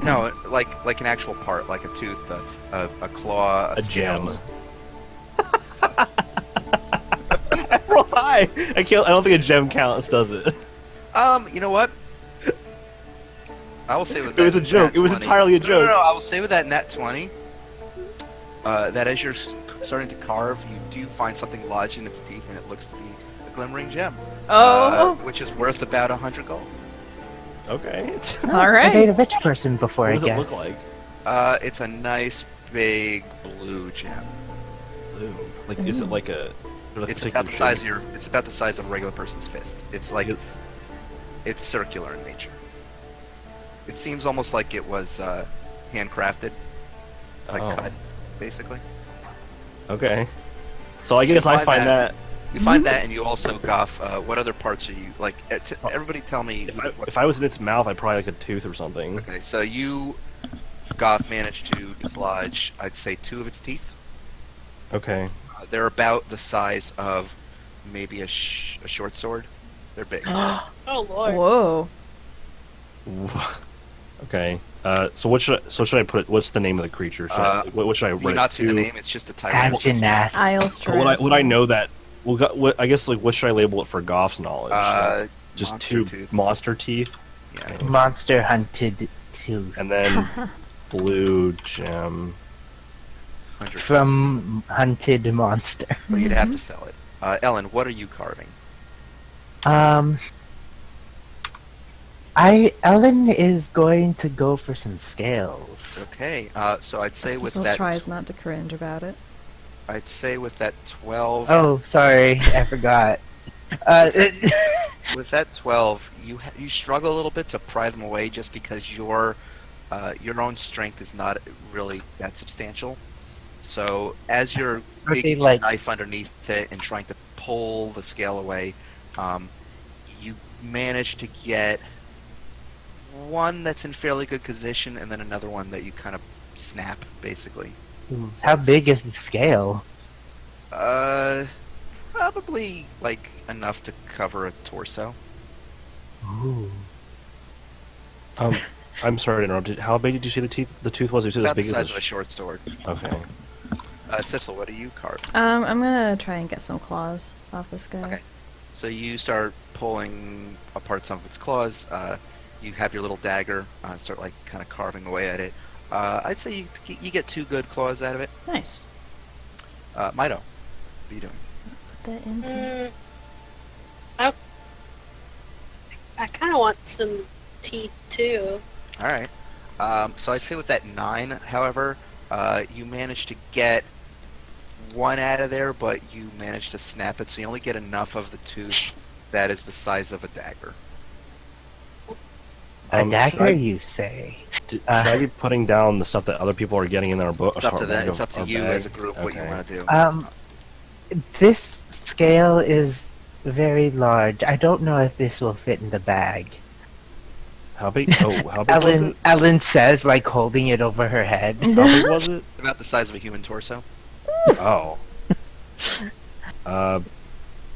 Speaker 1: No, like an actual part, like a tooth, a claw,
Speaker 4: A gem.
Speaker 1: scales.
Speaker 4: I rolled high. I don't think a gem counts, does it?
Speaker 1: You know what? I will say with
Speaker 4: It was a joke. It was entirely a joke.
Speaker 1: No, I will say with that net 20, that as you're starting to carve, you do find something lodged in its teeth, and it looks to be a glimmering gem.
Speaker 3: Oh.
Speaker 1: Which is worth about 100 gold.
Speaker 4: Okay.
Speaker 3: All
Speaker 5: I
Speaker 3: right.
Speaker 5: made a rich person before,
Speaker 4: What
Speaker 5: I
Speaker 4: does
Speaker 5: guess.
Speaker 4: it look like?
Speaker 1: It's a nice big blue gem.
Speaker 4: Blue. Like, is it like a?
Speaker 1: It's about the size of a regular person's fist. It's like, It's circular in nature. It seems almost like it was handcrafted, like
Speaker 4: Oh.
Speaker 1: cut, basically.
Speaker 4: Okay. So I
Speaker 1: So
Speaker 4: guess
Speaker 1: you
Speaker 4: I
Speaker 1: find
Speaker 4: find that
Speaker 1: You find that, and you also, Goff, what other parts are you, like, everybody tell me.
Speaker 4: if I was in its mouth, I'd probably like a tooth or something.
Speaker 1: Okay, so you, Goff, managed to dislodge, I'd say, 2 of its teeth.
Speaker 4: Okay.
Speaker 1: They're about the size of maybe a short sword. They're big.
Speaker 2: Oh lord.
Speaker 3: Whoa.
Speaker 4: Okay. So what should I put it? What's the name of the creature? What should I
Speaker 1: Do you
Speaker 4: write?
Speaker 1: not see the name? It's just a
Speaker 5: As
Speaker 1: tyrannosaurus.
Speaker 5: Agennath.
Speaker 3: Isles
Speaker 4: Would I know that? Well, I guess like what should I label it for Goff's knowledge? Just
Speaker 1: Monster
Speaker 4: 2
Speaker 1: tooth.
Speaker 4: monster teeth,
Speaker 1: Yeah.
Speaker 5: Monster hunted tooth.
Speaker 4: and then blue gem.
Speaker 1: 100.
Speaker 5: From hunted monster.
Speaker 1: Well, you'd have to sell it. Ellen, what are you carving?
Speaker 5: Ellen is going to go for some scales.
Speaker 1: Okay, so I'd say with
Speaker 3: Cecil
Speaker 1: that,
Speaker 3: tries not to cringe about it.
Speaker 1: I'd say with that 12.
Speaker 5: Oh, sorry, I forgot.
Speaker 1: With that 12, you struggle a little bit to pry them away just because your own strength is not really that substantial. So as you're
Speaker 5: Are they
Speaker 1: digging
Speaker 5: like-
Speaker 1: your knife underneath it and trying to pull the scale away, you manage to get one that's in fairly good position, and then another one that you kind of snap, basically.
Speaker 5: How big is the scale?
Speaker 1: Probably like enough to cover a torso.
Speaker 5: Ooh.
Speaker 4: I'm sorry to interrupt. How big did you say the tooth was? You said as
Speaker 1: About the
Speaker 4: big
Speaker 1: size
Speaker 4: as
Speaker 1: of a short sword.
Speaker 4: Okay.
Speaker 1: Cecil, what are you carving?
Speaker 3: I'm gonna try and get some claws off this guy.
Speaker 1: Okay. So you start pulling apart some of its claws. You have your little dagger, start like kind of carving away at it. I'd say you get 2 good claws out of it.
Speaker 3: Nice.
Speaker 1: Mido, what are you doing?
Speaker 3: Put that into.
Speaker 2: I kind of want some teeth too.
Speaker 1: All right. So I'd say with that 9, however, you manage to get 1 out of there, but you manage to snap it, so you only get enough of the tooth that is the size of a dagger.
Speaker 5: A
Speaker 4: should
Speaker 5: dagger,
Speaker 4: I-
Speaker 5: you say?
Speaker 4: Should I be putting down the stuff that other people are getting in their book?
Speaker 1: It's up to them. It's up to you as a group what you want to do.
Speaker 5: This scale is very large. I don't know if this will fit in the bag.
Speaker 4: How big? Oh, how big was it?
Speaker 5: Ellen says, like holding it over her head.
Speaker 4: How big was it?
Speaker 1: It's about the size of a human torso.
Speaker 4: Oh.
Speaker 5: I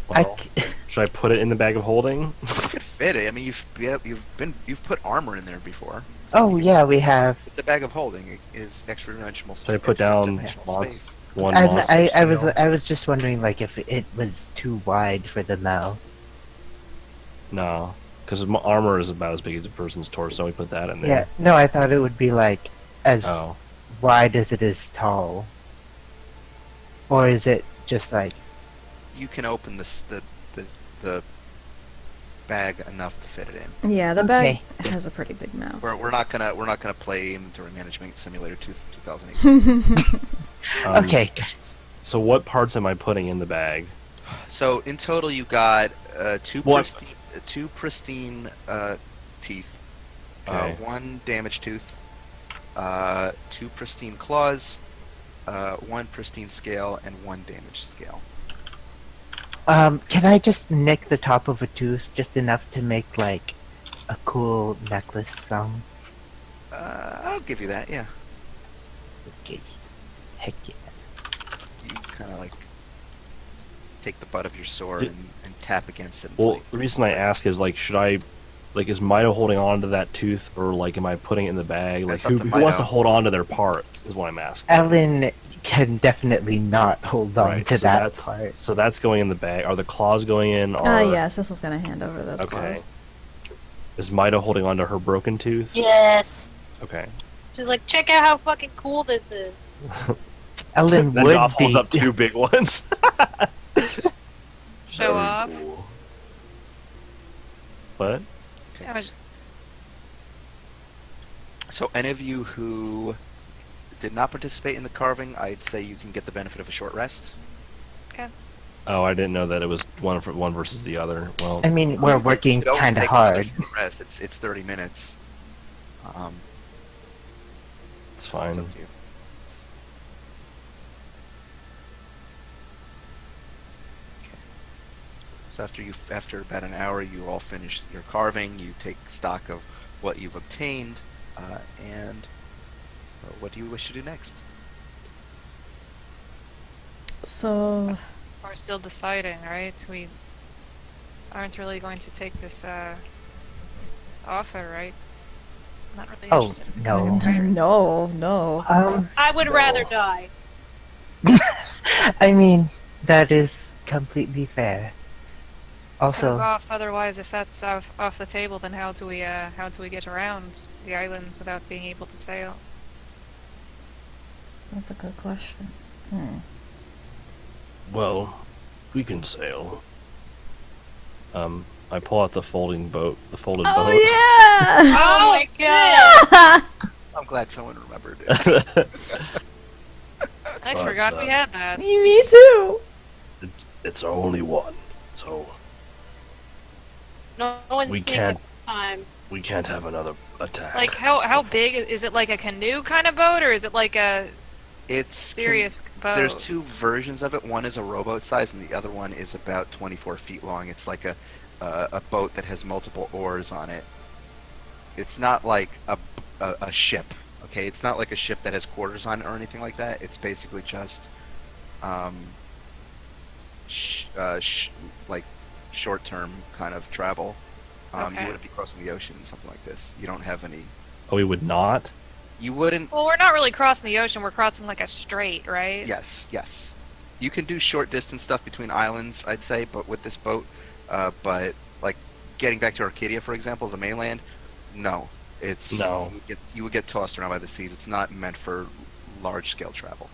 Speaker 4: Well,
Speaker 5: c-
Speaker 4: should I put it in the bag of holding?
Speaker 1: You could fit it. I mean, you've put armor in there before.
Speaker 5: Oh yeah, we have.
Speaker 1: The bag of holding is extra dimensional.
Speaker 4: Should I put down
Speaker 1: dimensional space.
Speaker 4: one
Speaker 5: I,
Speaker 4: monster scale?
Speaker 5: I was just wondering like if it was too wide for the mouth.
Speaker 4: No, because armor is about as big as a person's torso. We put that in
Speaker 5: Yeah,
Speaker 4: there.
Speaker 5: no, I thought it would be like as
Speaker 4: Oh.
Speaker 5: wide as it is tall. Or is it just like
Speaker 1: You can open the bag enough to fit it in.
Speaker 3: Yeah, the bag
Speaker 5: Okay.
Speaker 3: has a pretty big mouth.
Speaker 1: We're not gonna play Inventory Management Simulator 2008.
Speaker 5: okay, good.
Speaker 4: So what parts am I putting in the bag?
Speaker 1: So in total, you got two
Speaker 4: What?
Speaker 1: pristine teeth,
Speaker 4: Okay.
Speaker 1: 1 damaged tooth, 2 pristine claws, 1 pristine scale, and 1 damaged scale.
Speaker 5: Can I just nick the top of a tooth just enough to make like a cool necklace from?
Speaker 1: I'll give you that. Yeah,
Speaker 5: Okay. Heck yeah.
Speaker 1: you kind of like take the butt of your sword
Speaker 4: Did-
Speaker 1: and tap against it. And
Speaker 4: Well,
Speaker 1: play.
Speaker 4: the reason I ask is like, should I, like, is Mido holding on to that tooth, or like, am I putting it in the bag? Like,
Speaker 1: That's up
Speaker 4: who,
Speaker 1: to
Speaker 4: who wants to
Speaker 1: Mido.
Speaker 4: hold on to their parts? Is what I'm asking.
Speaker 5: Ellen can definitely not hold on
Speaker 4: Right,
Speaker 5: to
Speaker 4: so
Speaker 5: that
Speaker 4: that's
Speaker 5: part.
Speaker 4: so that's going in the bag. Are the claws going in? Or
Speaker 3: Yeah, Cecil's gonna hand over those
Speaker 4: Okay.
Speaker 3: claws.
Speaker 4: Is Mido holding on to her broken tooth?
Speaker 2: Yes.
Speaker 4: Okay.
Speaker 2: She's like, check out how fucking cool this is.
Speaker 5: Ellen
Speaker 4: Then
Speaker 5: would
Speaker 4: Goff holds
Speaker 5: be.
Speaker 4: up 2 big ones.
Speaker 6: Show
Speaker 4: Very
Speaker 6: off.
Speaker 4: cool. What?
Speaker 6: I was
Speaker 1: So any of you who did not participate in the carving, I'd say you can get the benefit of a short rest.
Speaker 6: Okay.
Speaker 4: Oh, I didn't know that it was one versus the other. Well,
Speaker 5: I mean, we're
Speaker 1: You
Speaker 5: working
Speaker 1: could always
Speaker 5: kind of
Speaker 1: take another
Speaker 5: hard.
Speaker 1: short rest. It's 30 minutes.
Speaker 4: it's
Speaker 1: It's
Speaker 4: fine.
Speaker 1: up to you. So after about an hour, you all finish your carving. You take stock of what you've obtained, and what do you wish to do next?
Speaker 3: So,
Speaker 6: We're still deciding, right? We aren't really going to take this offer, right? I'm not really
Speaker 5: Oh,
Speaker 6: interested in
Speaker 5: no.
Speaker 6: becoming a pirate.
Speaker 3: no.
Speaker 2: I would
Speaker 5: No.
Speaker 2: rather die.
Speaker 5: I mean, that is completely fair.
Speaker 6: So
Speaker 5: Also,
Speaker 6: off. Otherwise, if that's off the table, then how do we get around the islands without being able to sail?
Speaker 3: That's a good question. Hmm.
Speaker 4: Well, we can sail. I pull out the folding boat, the folded boat.
Speaker 3: Oh yeah!
Speaker 2: Oh my god!
Speaker 1: I'm glad someone remembered it.
Speaker 6: I
Speaker 4: But,
Speaker 6: forgot we had that.
Speaker 3: Me too.
Speaker 4: It's only one, so
Speaker 2: No one's
Speaker 4: We
Speaker 2: sneaking
Speaker 4: can't-
Speaker 2: this time.
Speaker 4: we can't have another attack.
Speaker 6: Like how big is it? Like a canoe kind of boat, or is it like a
Speaker 1: It's
Speaker 6: serious boat?
Speaker 1: There's two versions of it. One is a rowboat size, and the other one is about 24 feet long. It's like a boat that has multiple oars on it. It's not like a ship. Okay, it's not like a ship that has quarters on it or anything like that. It's basically just like short-term kind of travel.
Speaker 6: Okay.
Speaker 1: You wouldn't be crossing the ocean in something like this. You don't have any.
Speaker 4: Oh, we would not.
Speaker 1: You wouldn't.
Speaker 6: Well, we're not really crossing the ocean. We're crossing like a strait, right?
Speaker 1: Yes, yes. You can do short distance stuff between islands, I'd say, but with this boat, but like getting back to Arcadia, for example, the mainland, no. It's
Speaker 4: No.
Speaker 1: you would get tossed around by the seas. It's not meant for large scale travel.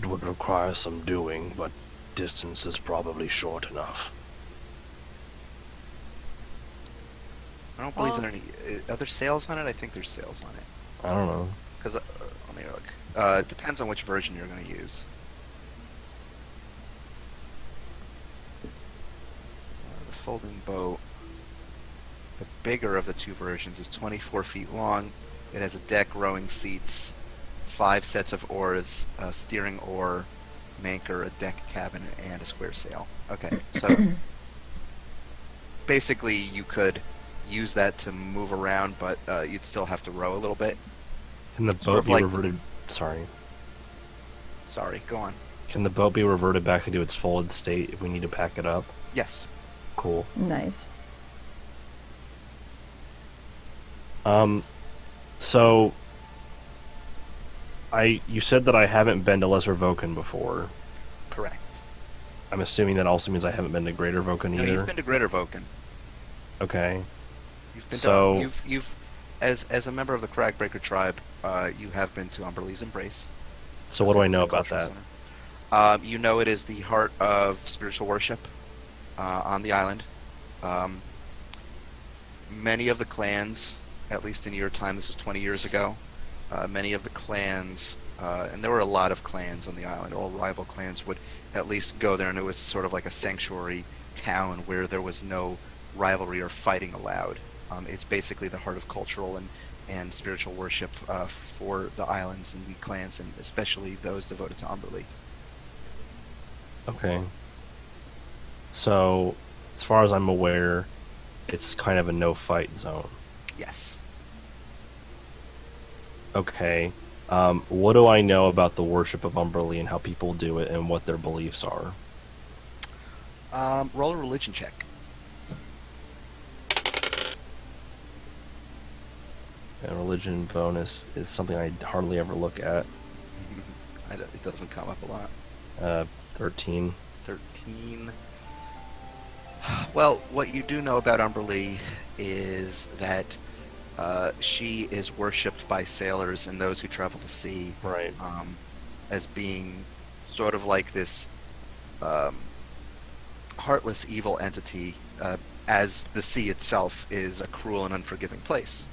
Speaker 4: It would require some doing, but distance is probably short enough.
Speaker 1: I don't believe
Speaker 6: Well-
Speaker 1: there are any. Are there sails on it? I think there's sails on it.
Speaker 4: I don't know.
Speaker 1: Because let me look. It depends on which version you're going to use. The folding boat. The bigger of the two versions is 24 feet long. It has a deck, rowing seats, 5 sets of oars, a steering oar, an anchor, a deck cabin, and a square sail. Okay, so basically you could use that to move around, but you'd still have to row a little bit.
Speaker 4: Can the
Speaker 1: Sort
Speaker 4: boat
Speaker 1: of
Speaker 4: be
Speaker 1: like-
Speaker 4: reverted? Sorry.
Speaker 1: Sorry, go on.
Speaker 4: Can the boat be reverted back into its folded state if we need to pack it up?
Speaker 1: Yes.
Speaker 4: Cool.
Speaker 3: Nice.
Speaker 4: So you said that I haven't been to Lesser Voken before.
Speaker 1: Correct.
Speaker 4: I'm assuming that also means I haven't been to Greater Voken
Speaker 1: No,
Speaker 4: either.
Speaker 1: you've been to Greater Voken.
Speaker 4: Okay.
Speaker 1: You've been
Speaker 4: So-
Speaker 1: to, you've as a member of the Cragbreaker tribe, you have been to Umberlee's Embrace.
Speaker 4: So what do I
Speaker 1: It's a
Speaker 4: know about
Speaker 1: cultural
Speaker 4: that?
Speaker 1: center. You know it is the heart of spiritual worship on the island. Many of the clans, at least in your time, this is 20 years ago, many of the clans, and there were a lot of clans on the island, all rival clans would at least go there, and it was sort of like a sanctuary town where there was no rivalry or fighting allowed. It's basically the heart of cultural and spiritual worship for the islands and the clans, and especially those devoted to Umberlee.
Speaker 4: Okay. So, as far as I'm aware, it's kind of a no-fight zone.
Speaker 1: Yes.
Speaker 4: Okay. What do I know about the worship of Umberlee and how people do it and what their beliefs are?
Speaker 1: Roll a religion check.
Speaker 4: And religion bonus is something I hardly ever look at.
Speaker 1: It doesn't come up a lot.
Speaker 4: 13.
Speaker 1: 13. Well, what you do know about Umberlee is that she is worshipped by sailors and those who travel the sea
Speaker 4: Right.
Speaker 1: as being sort of like this heartless evil entity, as the sea itself is a cruel and unforgiving place.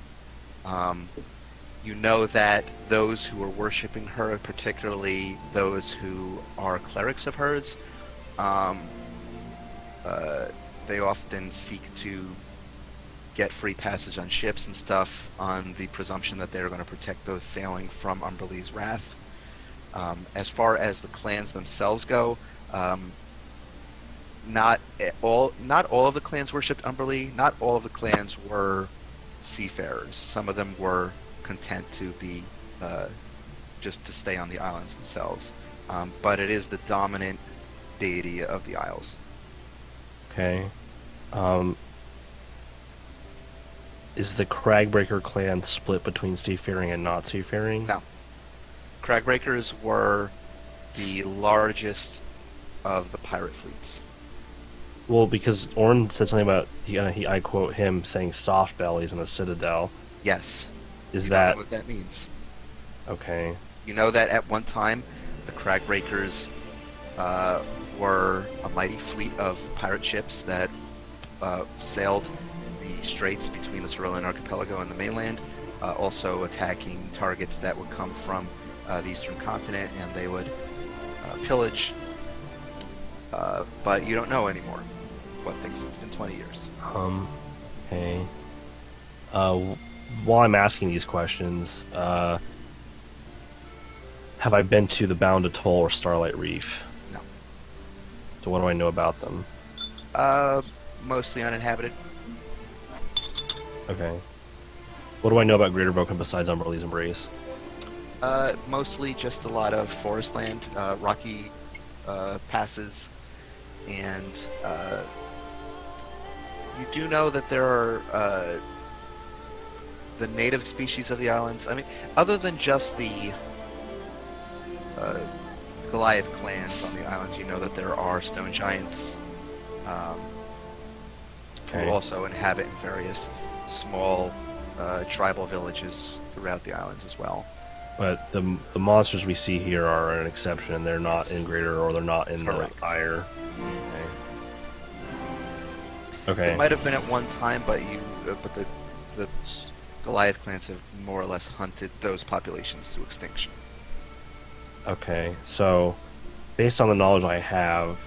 Speaker 1: You know that those who are worshiping her, particularly those who are clerics of hers, um, uh, they often seek to get free passage on ships and stuff on the presumption that they're going to protect those sailing from Umberlee's wrath. As far as the clans themselves go, um, not all of the clans worshipped Umberlee. Not all of the clans were seafarers. Some of them were content to be just to stay on the islands themselves. But it is the dominant deity of the Isles.
Speaker 4: Okay. Is the Cragbreaker clan split between seafaring and not seafaring?
Speaker 1: No. Cragbreakers were the largest of the pirate fleets.
Speaker 4: Well, because Orn said something about I quote him saying soft bellies in the Citadel.
Speaker 1: Yes.
Speaker 4: Is
Speaker 1: You don't
Speaker 4: that
Speaker 1: know what that means?
Speaker 4: okay?
Speaker 1: You know that at one time, the Cragbreakers were a mighty fleet of pirate ships that sailed the straits between the Cerulean Archipelago and the mainland, also attacking targets that would come from the eastern continent, and they would pillage. But you don't know anymore what things. It's been 20 years.
Speaker 4: Okay. While I'm asking these questions, have I been to the Bound Atoll or Starlight Reef?
Speaker 1: No.
Speaker 4: So what do I know about them?
Speaker 1: Mostly uninhabited.
Speaker 4: Okay. What do I know about Greater Broken besides Umberlee's Embrace?
Speaker 1: Mostly just a lot of forest land, rocky passes, and you do know that there are the native species of the islands. I mean, other than just the Goliath clans on the islands, you know that there are stone giants
Speaker 4: Okay.
Speaker 1: who also inhabit in various small tribal villages throughout the islands as well.
Speaker 4: But the monsters we see here are an exception. They're not
Speaker 1: Yes.
Speaker 4: in Greater, or they're not in
Speaker 1: Correct.
Speaker 4: the Ire. Okay.
Speaker 1: It
Speaker 4: Okay.
Speaker 1: might have been at one time, but the Goliath clans have more or less hunted those populations to extinction.
Speaker 4: Okay. So, based on the knowledge I have,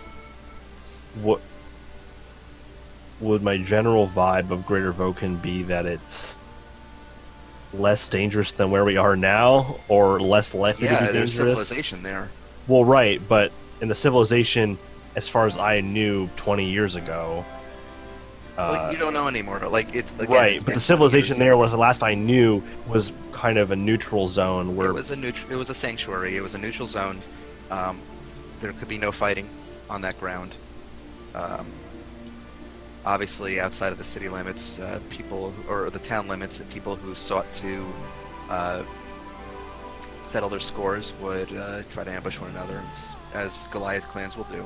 Speaker 4: what would my general vibe of Greater Voken be that it's less dangerous than where we are now, or less likely to
Speaker 1: Yeah,
Speaker 4: be
Speaker 1: there's
Speaker 4: dangerous?
Speaker 1: civilization there.
Speaker 4: Well, right, but in the civilization, as far as I knew 20 years ago,
Speaker 1: Well, you don't know anymore. Like it's again,
Speaker 4: right,
Speaker 1: it's
Speaker 4: but
Speaker 1: been
Speaker 4: the civilization
Speaker 1: 20
Speaker 4: there
Speaker 1: years.
Speaker 4: was the last I knew was kind of a neutral zone where
Speaker 1: It was a sanctuary. It was a neutral zone. There could be no fighting on that ground. Obviously, outside of the city limits, people or the town limits, people who sought to settle their scores would try to ambush one another, as Goliath clans will do.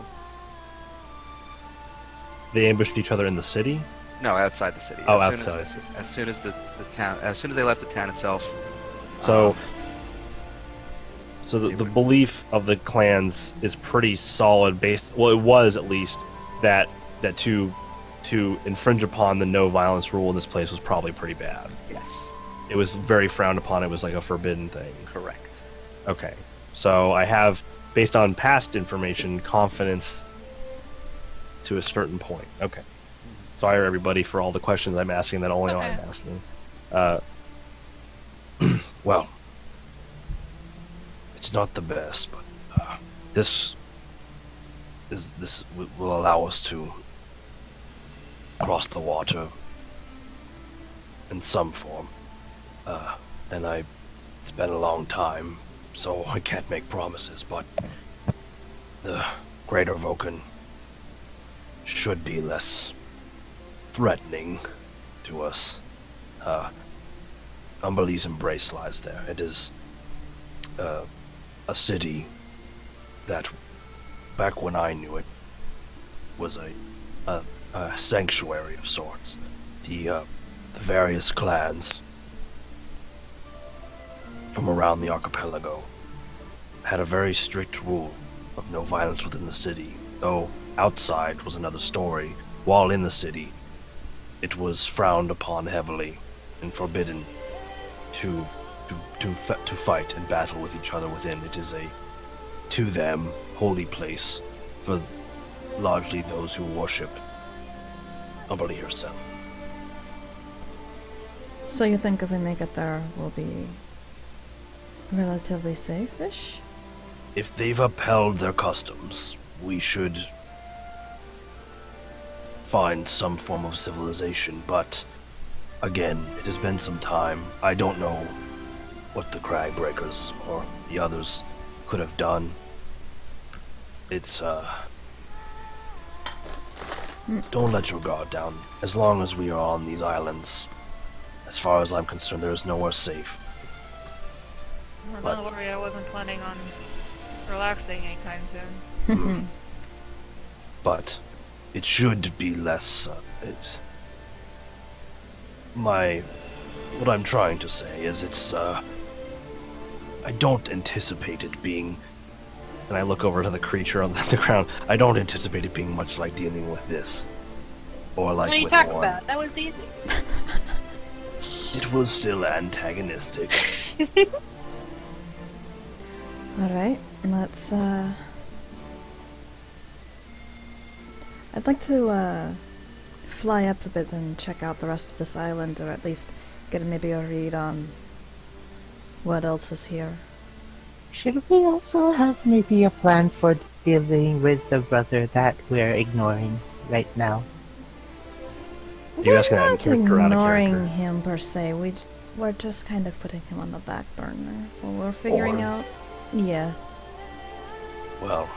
Speaker 4: they ambushed each other in the city.
Speaker 1: No, outside the city.
Speaker 4: Oh,
Speaker 1: As soon
Speaker 4: outside.
Speaker 1: As soon as the town, as soon as they left the town itself.
Speaker 4: So,
Speaker 1: um,
Speaker 4: so
Speaker 1: they
Speaker 4: the
Speaker 1: would-
Speaker 4: belief of the clans is pretty solid. Based, well, it was at least that to infringe upon the no violence rule in this place was probably pretty bad.
Speaker 1: yes,
Speaker 4: It was very frowned upon. It was like a forbidden thing.
Speaker 1: correct.
Speaker 4: Okay, so I have, based on past information, confidence to a certain point. Okay. Sorry, everybody, for all the questions I'm asking that only
Speaker 6: It's
Speaker 4: I'm
Speaker 6: okay.
Speaker 4: asking. Well, it's not the best, but this will allow us to cross the water in some form. And it's been a long time, so I can't make promises, but the Greater Voken should be less threatening to us. Umberlee's Embrace lies there. It is a city that, back when I knew it, was a sanctuary of sorts. The various clans from around the archipelago had a very strict rule of no violence within the city, though outside was another story. While in the city, it was frowned upon heavily and forbidden to to fight and battle with each other within. It is a, to them, holy place for largely those who worship Umbra herself.
Speaker 3: So you think if we make it there, we'll be relatively safe-ish?
Speaker 4: If they've upheld their customs, we should find some form of civilization, but again, it has been some time. I don't know what the Crag Breakers or the others could have done. It's, don't let your guard down. As long as we are on these islands, as far as I'm concerned, there is nowhere safe.
Speaker 6: Well,
Speaker 4: But-
Speaker 6: don't worry, I wasn't planning on relaxing anytime soon.
Speaker 4: Mm. But it should be less. What I'm trying to say is it's. I don't anticipate it being. And I look over to the creature on the ground. I don't anticipate it being much like dealing with this, or like
Speaker 2: What are you
Speaker 4: with
Speaker 2: talking
Speaker 4: one.
Speaker 2: about? That was easy.
Speaker 4: It was still antagonistic.
Speaker 3: Alright, let's, I'd like to, fly up a bit and check out the rest of this island, or at least get maybe a read on what else is here.
Speaker 5: Should we also have maybe a plan for dealing with the brother that we're ignoring right now?
Speaker 4: You asking that in
Speaker 3: Not
Speaker 4: character or out of
Speaker 3: ignoring
Speaker 4: character?
Speaker 3: him per se, we're just kind of putting him on the back burner. Well, we're figuring
Speaker 4: Or-
Speaker 3: out... Yeah.
Speaker 4: Well,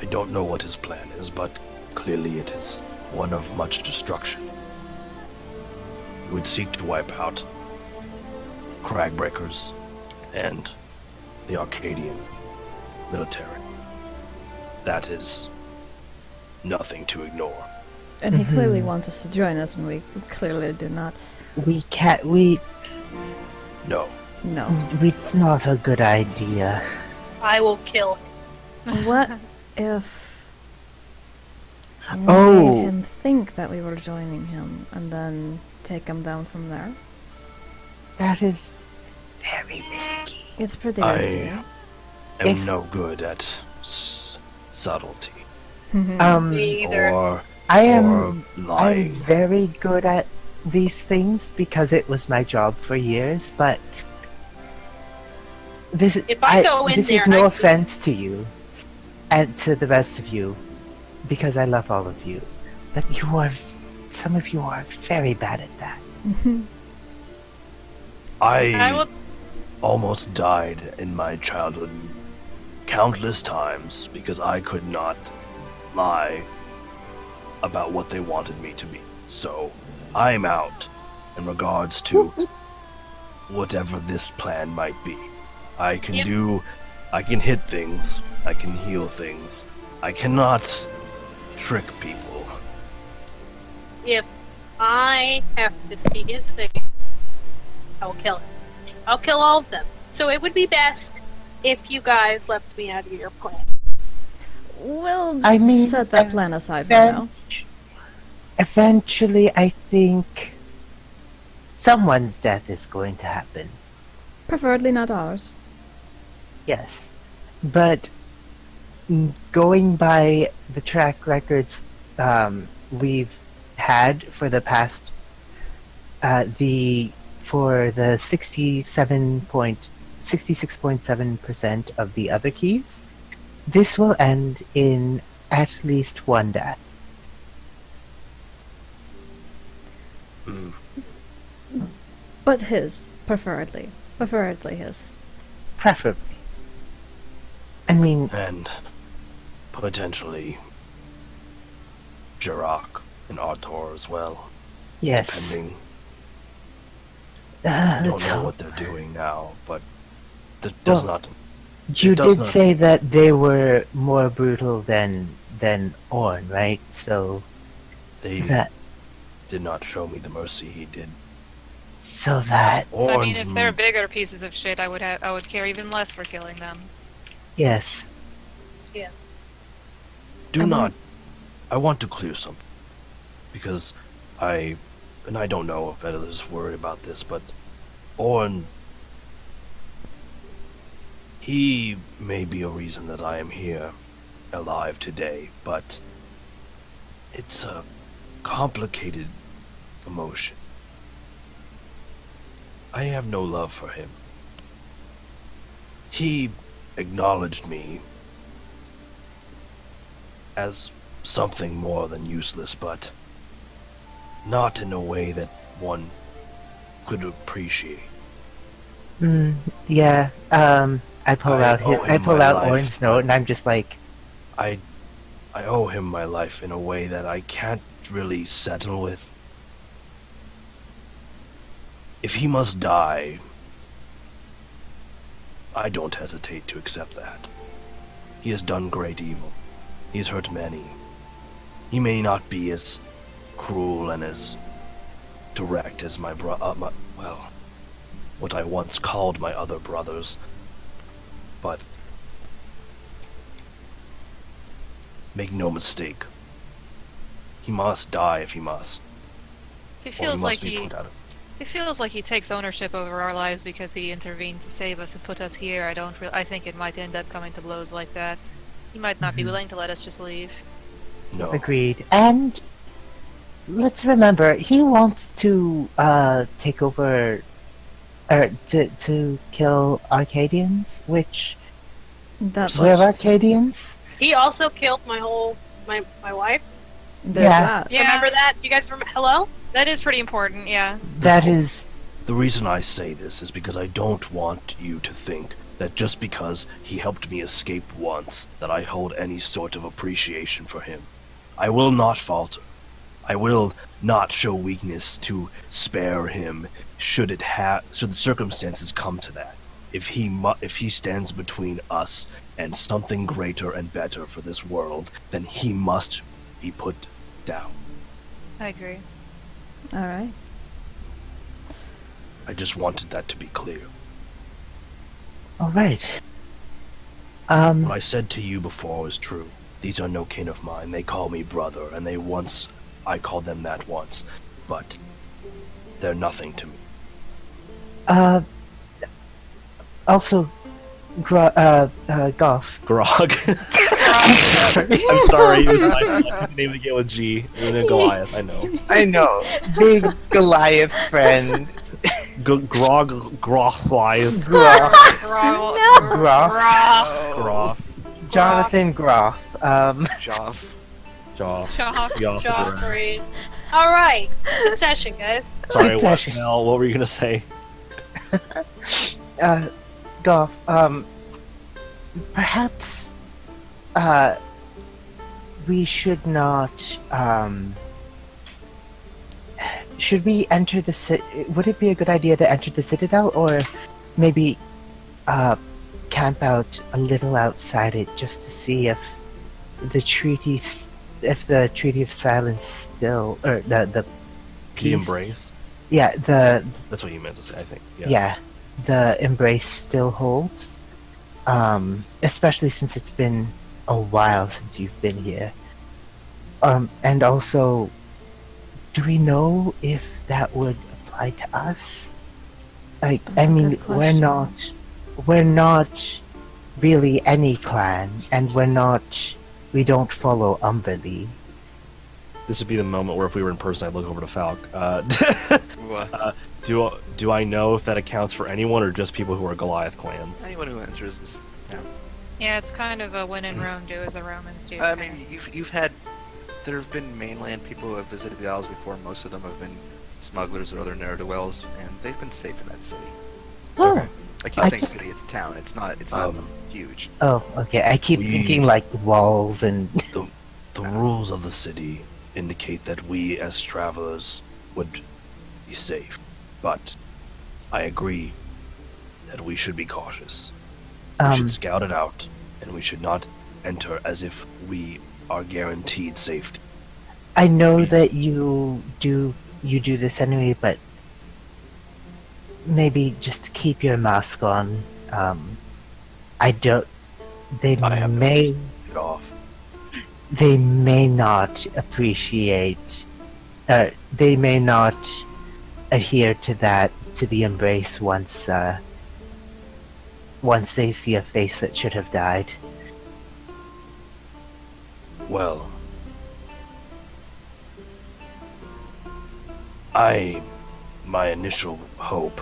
Speaker 4: I don't know what his plan is, but clearly it is one of much destruction. He would seek to wipe out Crag Breakers and the Arcadian military. That is nothing to ignore.
Speaker 3: And he clearly wants us to join us when we clearly do not.
Speaker 5: We can't. We.
Speaker 4: No.
Speaker 3: No.
Speaker 5: It's not a good idea.
Speaker 2: I will kill.
Speaker 3: What if we
Speaker 5: Oh.
Speaker 3: made him think that we were joining him and then take him down from there?
Speaker 5: That is very risky.
Speaker 3: It's pretty
Speaker 4: I-
Speaker 3: risky.
Speaker 4: Am
Speaker 5: If-
Speaker 4: no good at subtlety
Speaker 2: Me either.
Speaker 4: or
Speaker 5: I am.
Speaker 4: or
Speaker 5: I'm
Speaker 4: lying.
Speaker 5: very good at these things because it was my job for years. But this
Speaker 2: If I go in
Speaker 5: this
Speaker 2: there
Speaker 5: is
Speaker 2: and
Speaker 5: no
Speaker 2: I
Speaker 5: offense to you and to the rest of you, because I love all of you. But some of you are very bad at that.
Speaker 2: I will.
Speaker 4: almost died in my childhood countless times because I could not lie about what they wanted me to be. So I'm out in regards to whatever this plan might be. I can
Speaker 2: Yep.
Speaker 4: I can hit things, I can heal things. I cannot trick people.
Speaker 2: If I have to see his face, I'll kill him. I'll kill all of them. So it would be best if you guys left me out of your plan.
Speaker 3: We'll
Speaker 5: I mean,
Speaker 3: set that plan aside for now.
Speaker 5: Eventually, I think someone's death is going to happen.
Speaker 3: Preferably not ours.
Speaker 5: Yes, but going by the track records we've had for the past for the 66.7% of the other keys, this will end in at least one death.
Speaker 4: Mm.
Speaker 3: But his, preferably. Preferably his.
Speaker 5: Preferably. I mean,
Speaker 4: And potentially Jirok and Artor as well,
Speaker 5: yes.
Speaker 4: depending. I don't
Speaker 5: Let's
Speaker 4: know
Speaker 5: hope.
Speaker 4: what they're doing now, but that does
Speaker 5: Well,
Speaker 4: not.
Speaker 5: You
Speaker 4: It does
Speaker 5: did
Speaker 4: not-
Speaker 5: say that they were more brutal than Orn, right? So
Speaker 4: They
Speaker 5: that
Speaker 4: did not show me the mercy he did.
Speaker 5: so that
Speaker 6: I mean,
Speaker 4: Orn's
Speaker 6: if they're bigger pieces of shit, I would care even less for killing them.
Speaker 5: yes.
Speaker 4: do
Speaker 3: I
Speaker 4: not.
Speaker 3: want-
Speaker 4: I want to clear something because I and I don't know if others worry about this, but Orn, he may be a reason that I am here, alive today, but it's a complicated emotion. I have no love for him. He acknowledged me as something more than useless, but not in a way that one could appreciate.
Speaker 5: Yeah. I pull
Speaker 4: I
Speaker 5: out
Speaker 4: owe him
Speaker 5: I pull
Speaker 4: my
Speaker 5: out
Speaker 4: life,
Speaker 5: Orin's note,
Speaker 4: but-
Speaker 5: and I'm just like,
Speaker 4: I owe him my life in a way that I can't really settle with. If he must die, I don't hesitate to accept that. He has done great evil. He has hurt many. He may not be as cruel and as direct as what I once called my other brothers, but make no mistake, he must die if he must.
Speaker 6: He
Speaker 4: Or he
Speaker 6: feels
Speaker 4: must
Speaker 6: like
Speaker 4: be put out of.
Speaker 6: he feels like he takes ownership over our lives because he intervened to save us and put us here. I think it might end up coming to blows like that. He might not be willing to let us just leave.
Speaker 4: No.
Speaker 5: agreed. And let's remember, he wants to take over, or to kill Arcadians. Which
Speaker 3: That's
Speaker 5: we're
Speaker 4: Precise.
Speaker 5: Arcadians.
Speaker 2: He also killed my wife.
Speaker 3: there's
Speaker 5: Yeah.
Speaker 3: that.
Speaker 6: Yeah,
Speaker 2: Remember that? You guys remember? Hello?
Speaker 6: that is pretty important. Yeah.
Speaker 5: That is.
Speaker 4: The reason I say this is because I don't want you to think that just because he helped me escape once, that I hold any sort of appreciation for him. I will not falter. I will not show weakness to spare him should the circumstances come to that. If he stands between us and something greater and better for this world, then he must be put down.
Speaker 6: I agree.
Speaker 3: All right.
Speaker 4: I just wanted that to be clear.
Speaker 5: All right.
Speaker 4: What I said to you before is true. These are no kin of mine. They call me brother, and I called them that once, but they're nothing to me.
Speaker 5: Also, Goff.
Speaker 4: Grog.
Speaker 5: Sorry.
Speaker 4: I'm sorry, it was my name again with G. And then Goliath, I know.
Speaker 5: I know. Big Goliath friend.
Speaker 4: Grog, Goliath,
Speaker 5: Groff.
Speaker 6: Groff.
Speaker 4: Groff,
Speaker 5: Jonathan Groff.
Speaker 1: Joff.
Speaker 4: Jaw.
Speaker 6: Shock.
Speaker 2: Joffrey. All right. Good session, guys.
Speaker 4: Sorry,
Speaker 5: It's
Speaker 4: what,
Speaker 5: actually-
Speaker 4: Mel? What were you gonna say?
Speaker 5: Goff, perhaps, we should not, should we enter the would it be a good idea to enter the Citadel, or maybe, camp out a little outside it just to see if the Treaty of Silence still, or the peace...
Speaker 4: The embrace?
Speaker 5: Yeah,
Speaker 4: That's what you meant to say, I think.
Speaker 5: yeah, the embrace still holds. Especially since it's been a while since you've been here. And also, do we know if that would apply to us? Like,
Speaker 3: That's
Speaker 5: I
Speaker 3: a
Speaker 5: mean,
Speaker 3: good question.
Speaker 5: we're not really any clan, and we don't follow Umberly.
Speaker 4: This would be the moment where if we were in person, I'd look over to Falk.
Speaker 1: What?
Speaker 4: Do I know if that accounts for anyone or just people who are Goliath clans?
Speaker 1: Anyone who enters this town.
Speaker 6: Yeah, it's kind of a when in Rome, do as the Romans do.
Speaker 1: I
Speaker 6: kinda.
Speaker 1: mean, you've had. There have been mainland people who have visited the Isles before. Most of them have been smugglers or other ne'er-do-wells, and they've been safe in that city.
Speaker 5: Oh,
Speaker 4: Okay.
Speaker 1: I keep
Speaker 5: I
Speaker 1: saying
Speaker 5: can-
Speaker 1: city, it's town. It's not huge.
Speaker 5: oh, okay. I keep
Speaker 4: We-
Speaker 5: thinking like walls and
Speaker 4: The rules of the city indicate that we as travelers would be safe, but I agree that we should be cautious. We should scout it out, and we should not enter as if we are guaranteed safety.
Speaker 5: I know that you do this anyway, but maybe just keep your mask on. I don't. They
Speaker 4: I have
Speaker 5: may
Speaker 4: it off.
Speaker 5: they may not appreciate they may not adhere to the embrace once they see a face that should have died.
Speaker 4: Well, my initial hope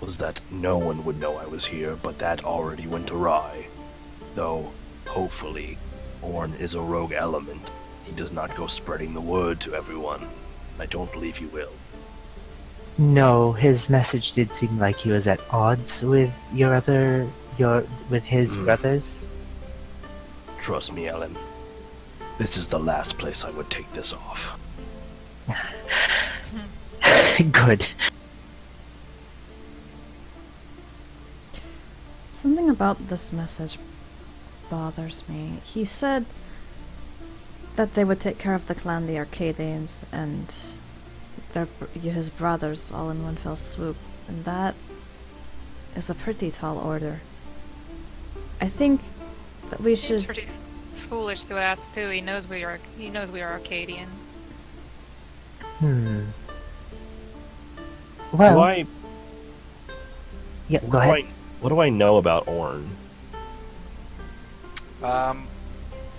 Speaker 4: was that no one would know I was here, but that already went awry. Though, hopefully, Orn is a rogue element. He does not go spreading the word to everyone. I don't believe he will.
Speaker 5: No, his message did seem like he was at odds with with his brothers.
Speaker 4: Trust me, Ellen. This is the last place I would take this off.
Speaker 5: Good.
Speaker 3: Something about this message bothers me. He said that they would take care of the clan, the Arcadians, and his brothers all in one fell swoop, and that is a pretty tall order. I think that we
Speaker 6: Seems
Speaker 3: should...
Speaker 6: pretty foolish to ask too. He knows we are Arcadian.
Speaker 5: Well,
Speaker 4: Do I,
Speaker 5: yeah,
Speaker 4: what
Speaker 5: go
Speaker 4: do
Speaker 5: ahead.
Speaker 4: what do I know about Orn?
Speaker 1: From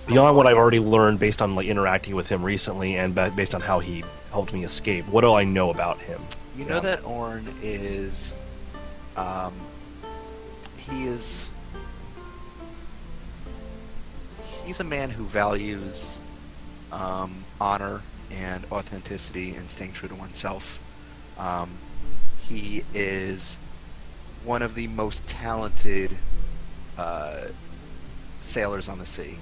Speaker 4: Beyond what I've already learned based on like interacting with him recently and based on how he helped me escape, what do I know about him?
Speaker 1: You know that Orn is, he's a man who values honor and authenticity and staying true to oneself. He is one of the most talented sailors on the sea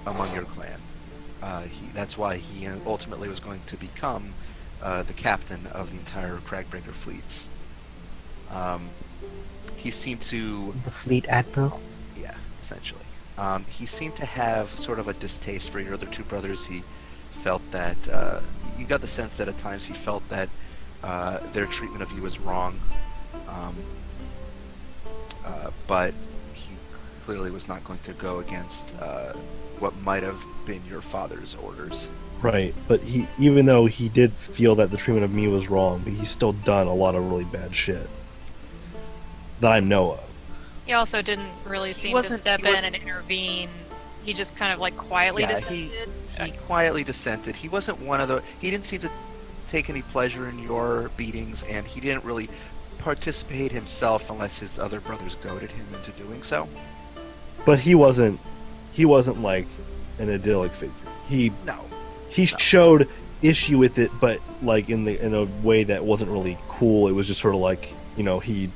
Speaker 1: among your clan. That's why he ultimately was going to become the captain of the entire Cragbreaker fleets. He seemed to...
Speaker 5: The fleet admiral.
Speaker 1: Yeah, essentially. He seemed to have sort of a distaste for your other two brothers. He felt that... you got the sense that at times he felt that their treatment of you was wrong. But he clearly was not going to go against what might have been your father's orders.
Speaker 4: Right, but even though he did feel that the treatment of me was wrong, but he's still done a lot of really bad shit that I know of.
Speaker 6: He also didn't really seem to step in and intervene. He just kind of like quietly dissented.
Speaker 1: He quietly dissented. He wasn't one of the... He didn't seem to take any pleasure in your beatings, and he didn't really participate himself unless his other brothers goaded him into doing so.
Speaker 4: But he wasn't like an idyllic figure. He showed issue with it, but like in a way that wasn't really cool. It was just sort of like, you know, he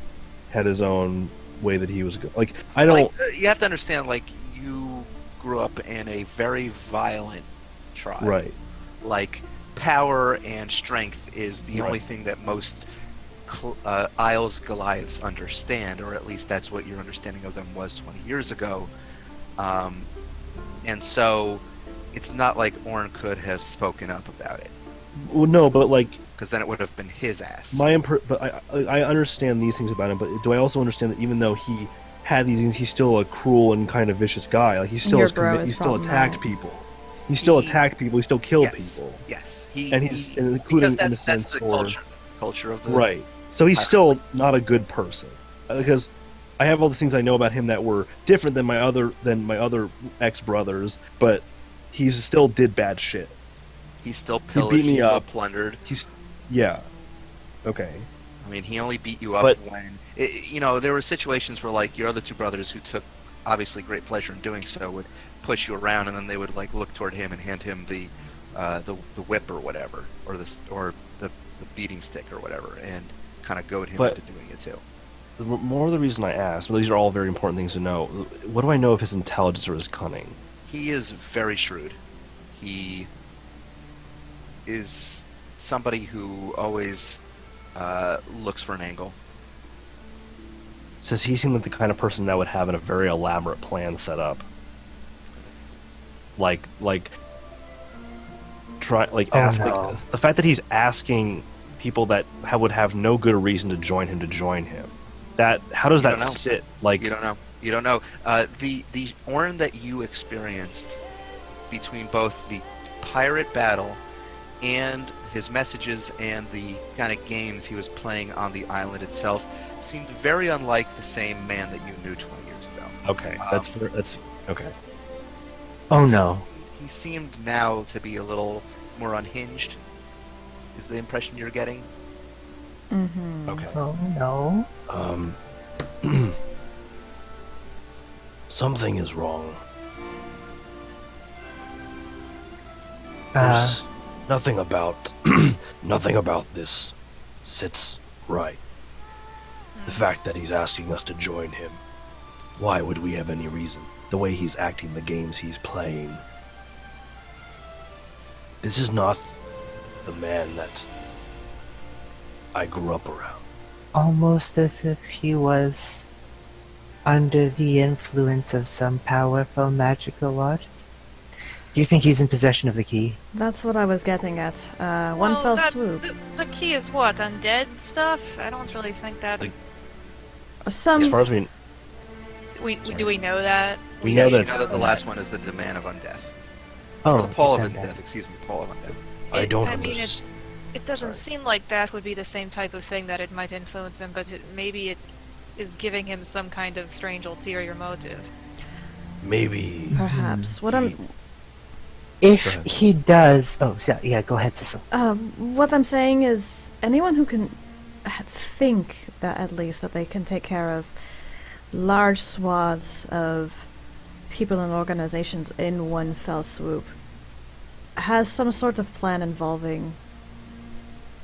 Speaker 4: had his own way that he was like. I don't.
Speaker 1: Like, you have to understand, like, you grew up in a very violent tribe.
Speaker 4: Right.
Speaker 1: Like, power and strength is the only thing that most Isles Goliaths understand, or at least that's what your understanding of them was 20 years ago. And so it's not like Orn could have spoken up about it.
Speaker 4: Well, no, but like,
Speaker 1: because then it would have been his ass.
Speaker 4: But I understand these things about him, but do I also understand that even though he had these things, he's still a cruel and kind of vicious guy? Like, he still he still attacked people. He still attacked people. He still killed people.
Speaker 1: Yes,
Speaker 4: including in a sense
Speaker 1: the culture of the
Speaker 4: right. So he's still not a good person, because I have all the things I know about him that were different than my other ex-brothers, but he still did bad shit.
Speaker 1: He still pillaged.
Speaker 4: He beat me up.
Speaker 1: Still plundered.
Speaker 4: Yeah. Okay.
Speaker 1: I mean, he only beat you up when there were situations where, like, your other two brothers, who took obviously great pleasure in doing so, would push you around, and then they would like look toward him and hand him the whip or whatever, or the beating stick or whatever, and kind of goad him into doing it too.
Speaker 4: More the reason I asked, these are all very important things to know. What do I know of his intelligence or his cunning?
Speaker 1: He is very shrewd. He is somebody who always looks for an angle.
Speaker 4: Says he seemed like the kind of person that would have a very elaborate plan set up. The fact that he's asking people that would have no good reason to join him. How does that sit? Like,
Speaker 1: you don't know. The Orn that you experienced between both the pirate battle and his messages and the kind of games he was playing on the island itself seemed very unlike the same man that you knew 20 years ago.
Speaker 4: Okay, that's okay.
Speaker 5: Oh no.
Speaker 1: He seemed now to be a little more unhinged, is the impression you're getting.
Speaker 3: Mm-hmm.
Speaker 4: Okay.
Speaker 5: Oh no.
Speaker 4: Something is wrong.
Speaker 5: Uh,
Speaker 4: There's nothing about nothing about this sits right. The fact that he's asking us to join him. Why would we have any reason? The way he's acting, the games he's playing. This is not the man that I grew up around.
Speaker 5: almost as if he was under the influence of some powerful magical art. Do you think he's in possession of the key?
Speaker 3: That's what I was getting at. One
Speaker 6: Well,
Speaker 3: fell swoop.
Speaker 6: The key is what? Undead stuff? I don't really think that.
Speaker 4: Like-
Speaker 3: Some.
Speaker 4: As far as we
Speaker 6: Do we know that?
Speaker 4: we
Speaker 1: Yes,
Speaker 4: know
Speaker 1: you
Speaker 4: that
Speaker 1: know that the last one is the demand of undeath.
Speaker 5: Oh,
Speaker 1: Or the Paul of
Speaker 5: it's undead.
Speaker 1: Undeath, excuse me, Paul of Undeath.
Speaker 4: I don't
Speaker 6: I mean,
Speaker 4: understand.
Speaker 6: it doesn't
Speaker 1: Sorry.
Speaker 6: seem like that would be the same type of thing that it might influence him, but maybe it is giving him some kind of strange ulterior motive.
Speaker 4: Maybe
Speaker 3: Perhaps. What I'm
Speaker 4: Go
Speaker 5: If
Speaker 4: ahead.
Speaker 5: he does, oh yeah, go ahead, Cecil.
Speaker 3: what I'm saying is anyone who can think that at least that they can take care of large swaths of people and organizations in one fell swoop has some sort of plan involving,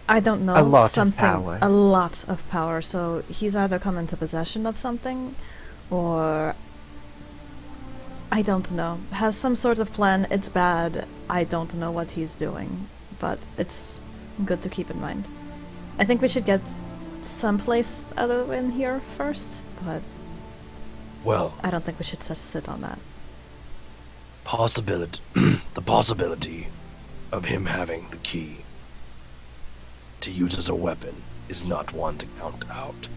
Speaker 3: I don't know,
Speaker 5: A lot of
Speaker 3: something,
Speaker 5: power.
Speaker 3: a lot of power. So he's either come into possession of something, or I don't know, has some sort of plan. It's bad. I don't know what he's doing, but it's good to keep in mind. I think we should get someplace other than here first, but
Speaker 4: well,
Speaker 3: I don't think we should just sit on that.
Speaker 4: possibility the possibility of him having the key to use as a weapon is not one to count out.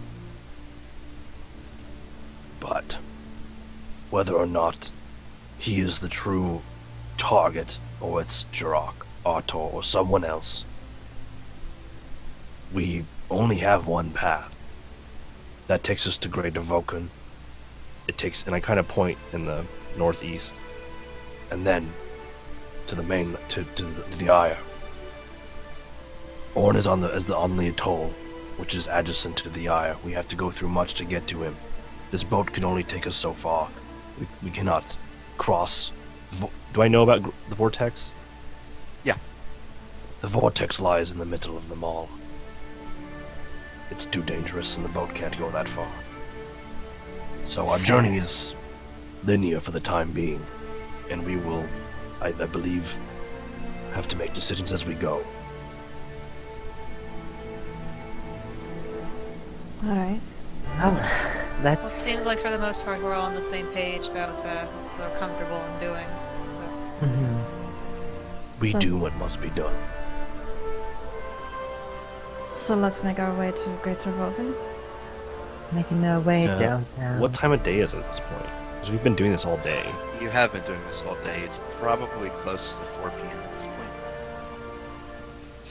Speaker 4: But whether or not he is the true target, or it's Jirok, Artor, or someone else, we only have one path. That takes us to Greater Vulcan. It takes, and I kind of point in the northeast, and then to the main, to the Ire. Orn is on the atoll, which is adjacent to the Ire. We have to go through much to get to him. This boat can only take us so far. We cannot cross. Do I know about the vortex?
Speaker 1: Yeah.
Speaker 4: The vortex lies in the middle of them all. It's too dangerous, and the boat can't go that far. So our journey is linear for the time being, and we will, I believe, have to make decisions as we go.
Speaker 3: Alright.
Speaker 5: Well,
Speaker 6: Well, it
Speaker 5: that's
Speaker 6: seems like for the most part we're all on the same page about what we're comfortable in doing. So.
Speaker 5: mhm.
Speaker 4: We
Speaker 3: So-
Speaker 4: do what must be done.
Speaker 3: So let's make our way to Greater Vulcan.
Speaker 5: Making our way
Speaker 4: Yeah.
Speaker 5: downtown.
Speaker 4: What time of day is it at this point? Because we've been doing this all day.
Speaker 1: You have been doing this all day. It's probably close to 4 p.m. at this point.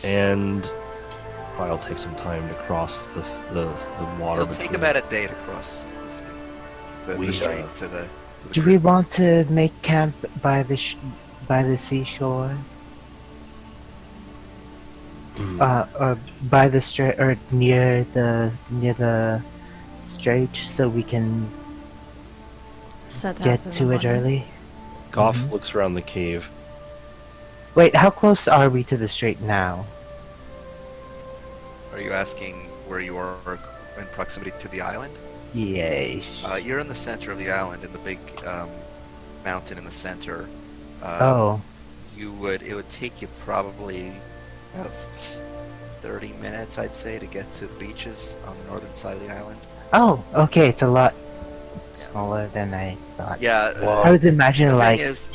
Speaker 4: And probably take some time to cross the water.
Speaker 1: It'll take about a day to cross the sea.
Speaker 4: We,
Speaker 1: The street
Speaker 4: uh,
Speaker 1: to the
Speaker 5: Do we want to make camp by the seashore,
Speaker 4: Hmm.
Speaker 5: or by the strait, or near the strait, so we can
Speaker 3: Set out
Speaker 5: get
Speaker 3: in the
Speaker 5: to it
Speaker 3: morning.
Speaker 5: early?
Speaker 4: Goff
Speaker 5: Mhm.
Speaker 4: looks around the cave.
Speaker 5: Wait, how close are we to the strait now?
Speaker 1: Are you asking where you are in proximity to the island?
Speaker 5: Yay.
Speaker 1: You're in the center of the island, in the big mountain in the center.
Speaker 5: Oh,
Speaker 1: It would take you probably about 30 minutes, I'd say, to get to the beaches on the northern side of the island.
Speaker 5: oh, okay. It's a lot smaller than I thought.
Speaker 1: Yeah.
Speaker 5: I was imagining
Speaker 1: The
Speaker 5: like
Speaker 1: thing is,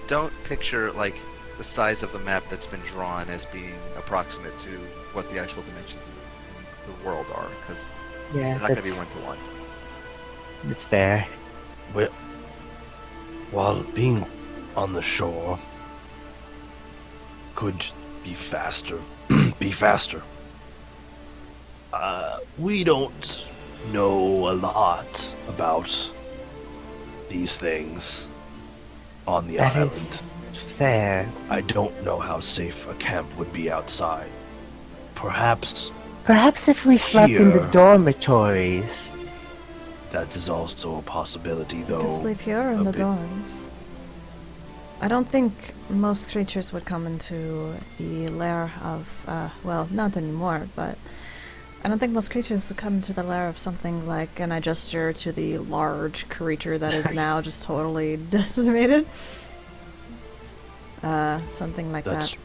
Speaker 1: don't picture like the size of the map that's been drawn as being approximate to what the actual dimensions of the world are, because
Speaker 5: yeah,
Speaker 1: they're not going to be
Speaker 5: that's
Speaker 1: one-to-one.
Speaker 5: it's fair.
Speaker 4: While being on the shore, could Be faster. Be faster. We don't know a lot about these things on the
Speaker 5: That
Speaker 4: island.
Speaker 5: is fair.
Speaker 4: I don't know how safe a camp would be outside. Perhaps
Speaker 5: Perhaps if we slept in the
Speaker 4: Here.
Speaker 5: dormitories.
Speaker 4: that is also a possibility,
Speaker 3: You
Speaker 4: though.
Speaker 3: could sleep here in
Speaker 4: a
Speaker 3: the
Speaker 4: bit-
Speaker 3: dorms. I don't think most creatures would come into the lair of, well, not anymore, but I don't think most creatures would come into the lair of something like, and I gesture to the large creature that is now just totally decimated. Something like
Speaker 4: That's
Speaker 3: that.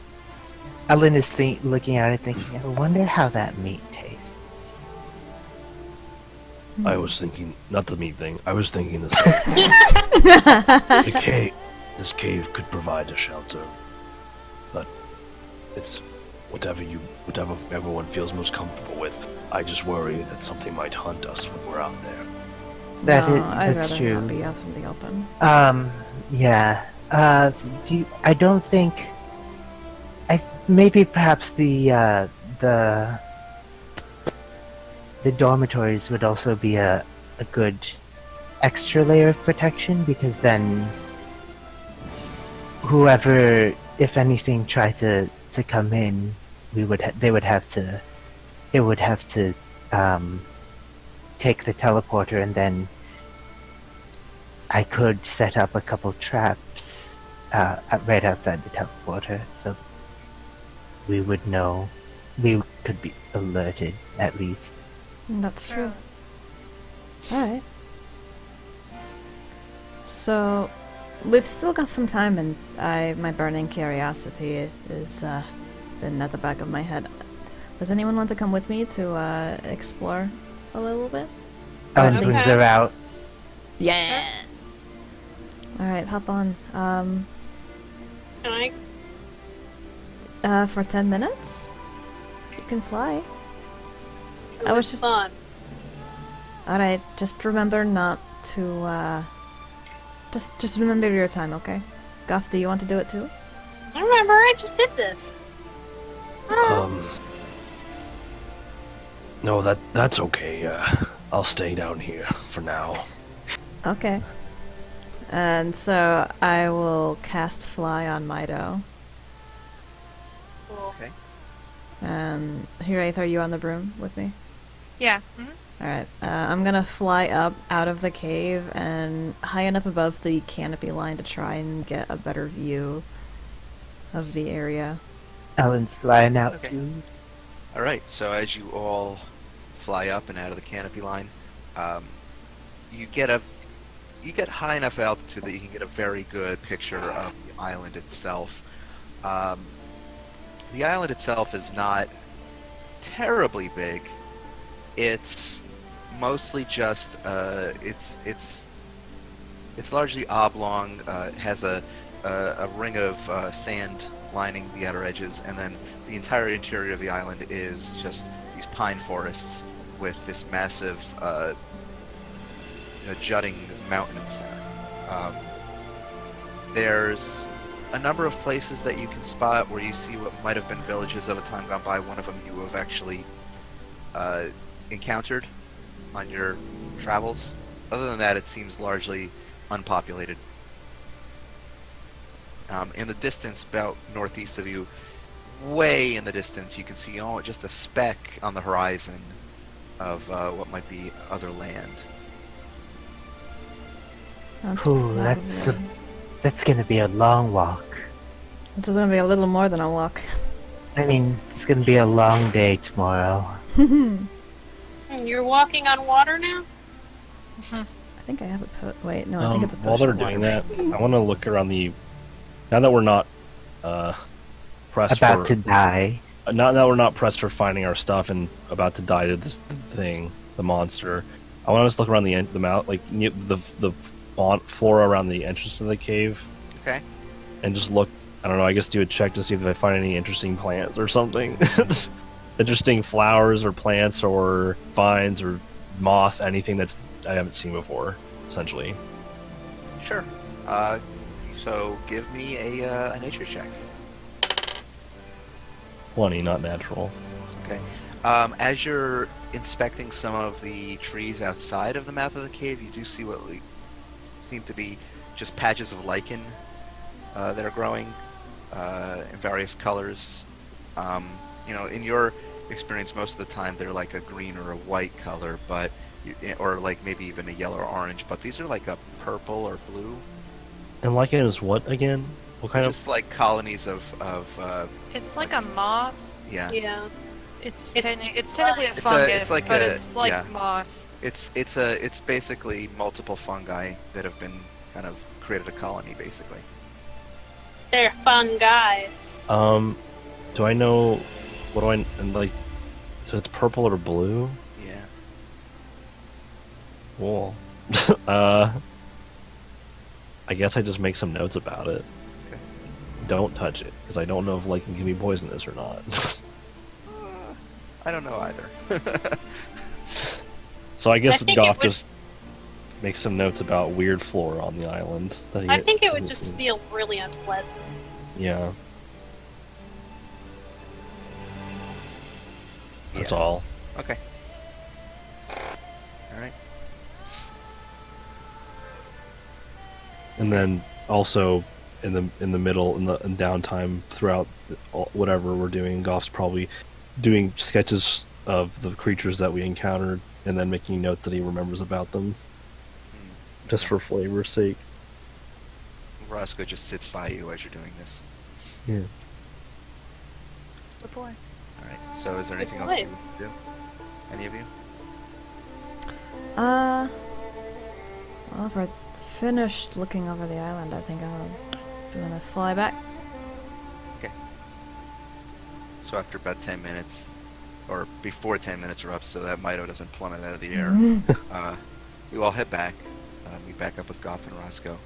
Speaker 5: Ellen is looking at it thinking, I wonder how that meat tastes.
Speaker 4: I was thinking, not the meat thing. I was thinking this. This cave could provide a shelter, but it's whatever everyone feels most comfortable with. I just worry that something might hunt us when we're out there.
Speaker 3: I'd
Speaker 5: That's
Speaker 3: rather
Speaker 5: true.
Speaker 3: not be out in the open.
Speaker 5: Yeah. I don't think. Maybe perhaps the dormitories would also be a good extra layer of protection, because then whoever, if anything, tried to come in, it would have to take the teleporter, and then I could set up a couple traps right outside the teleporter, so we would know. We could be alerted, at least.
Speaker 3: That's true. Alright. So, we've still got some time, and my burning curiosity is been at the back of my head. Does anyone want to come with me to explore a little bit?
Speaker 5: Ellen's
Speaker 2: Okay.
Speaker 5: wings are out.
Speaker 3: Yeah! Alright, hop on.
Speaker 2: Can I?
Speaker 3: For 10 minutes? You can fly. I
Speaker 2: It
Speaker 3: was just-
Speaker 2: fun.
Speaker 3: Alright, just remember not to, just remember your time, okay? Guff, do you want to do it too?
Speaker 2: I remember. I just did this.
Speaker 4: No, that's okay. I'll stay down here for now.
Speaker 3: Okay. And so I will cast Fly on Mido.
Speaker 2: Cool.
Speaker 1: Okay.
Speaker 3: And Hiraeth, are you on the broom with me?
Speaker 6: Yeah.
Speaker 3: Alright. I'm gonna fly up out of the cave and high enough above the canopy line to try and get a better view of the area.
Speaker 5: Ellen's flying out
Speaker 1: Okay.
Speaker 5: too.
Speaker 1: All right. So as you all fly up and out of the canopy line, you get high enough altitude that you can get a very good picture of the island itself. The island itself is not terribly big. It's mostly just it's largely oblong. It has a ring of sand lining the outer edges, and then the entire interior of the island is just these pine forests with this massive jutting mountain in the center. There's a number of places that you can spot where you see what might have been villages of a time gone by. One of them you have actually encountered on your travels. Other than that, it seems largely unpopulated. In the distance, about northeast of you, way in the distance, you can see just a speck on the horizon of what might be other land.
Speaker 5: Ooh, that's gonna be a long walk.
Speaker 3: It's gonna be a little more than a walk.
Speaker 5: I mean, it's gonna be a long day tomorrow.
Speaker 2: You're walking on water now?
Speaker 3: I think I have a wait, no, I think it's a
Speaker 4: While they're
Speaker 3: potion
Speaker 4: doing
Speaker 3: water.
Speaker 4: that, I want to look around the. Now that we're not pressed
Speaker 5: About
Speaker 4: for,
Speaker 5: to die.
Speaker 4: not that we're not pressed for finding our stuff and about to die to this thing, the monster. I want to just look around the mouth, like the flora around the entrance to the cave,
Speaker 1: Okay.
Speaker 4: and just look. I don't know. I guess do a check to see if I find any interesting plants or something. Interesting flowers or plants or vines or moss, anything that's I haven't seen before, essentially.
Speaker 1: Sure. So give me a nature check.
Speaker 4: 20, not natural.
Speaker 1: Okay. As you're inspecting some of the trees outside of the mouth of the cave, you do see what seem to be just patches of lichen that are growing in various colors. In your experience, most of the time they're like a green or a white color, but or like maybe even a yellow or orange. But these are like a purple or blue.
Speaker 4: And lichen is what again? What kind
Speaker 1: Just like colonies of
Speaker 6: It's like a moss.
Speaker 1: yeah.
Speaker 2: Yeah.
Speaker 6: It's
Speaker 2: It's-
Speaker 6: technically a
Speaker 1: It's
Speaker 6: fungus,
Speaker 1: like
Speaker 6: but
Speaker 1: a-
Speaker 6: it's like
Speaker 1: yeah.
Speaker 6: moss.
Speaker 1: It's basically multiple fungi that have been kind of created a colony, basically.
Speaker 2: They're fun guys.
Speaker 4: Do I know? What do I and like? So it's purple or blue?
Speaker 1: Yeah.
Speaker 4: Cool. I guess I just make some notes about it.
Speaker 1: Okay.
Speaker 4: Don't touch it, because I don't know if lichen can be poisonous or not.
Speaker 1: I don't know either.
Speaker 4: So I guess
Speaker 2: I think
Speaker 4: Goff
Speaker 2: it would-
Speaker 4: just makes some notes about weird flora on the island. That he
Speaker 2: I think it would
Speaker 4: hasn't
Speaker 2: just
Speaker 4: seen.
Speaker 2: feel really unpleasant.
Speaker 4: Yeah. That's
Speaker 1: Yeah.
Speaker 4: all.
Speaker 1: Okay. All right.
Speaker 4: And then also in the middle in downtime throughout whatever we're doing, Goff's probably doing sketches of the creatures that we encountered and then making notes that he remembers about them, just for flavor's sake.
Speaker 1: Roscoe just sits by you as you're doing this.
Speaker 4: Yeah.
Speaker 6: It's a good boy.
Speaker 1: All right. So, is there anything else
Speaker 2: boy.
Speaker 1: you do? Any of you?
Speaker 3: Well, if we're finished looking over the island, I think I'm gonna fly back.
Speaker 1: So after about 10 minutes, or before 10 minutes are up, so that Mito doesn't plummet out of the air, you all head back. Meet back up with Goff and Roscoe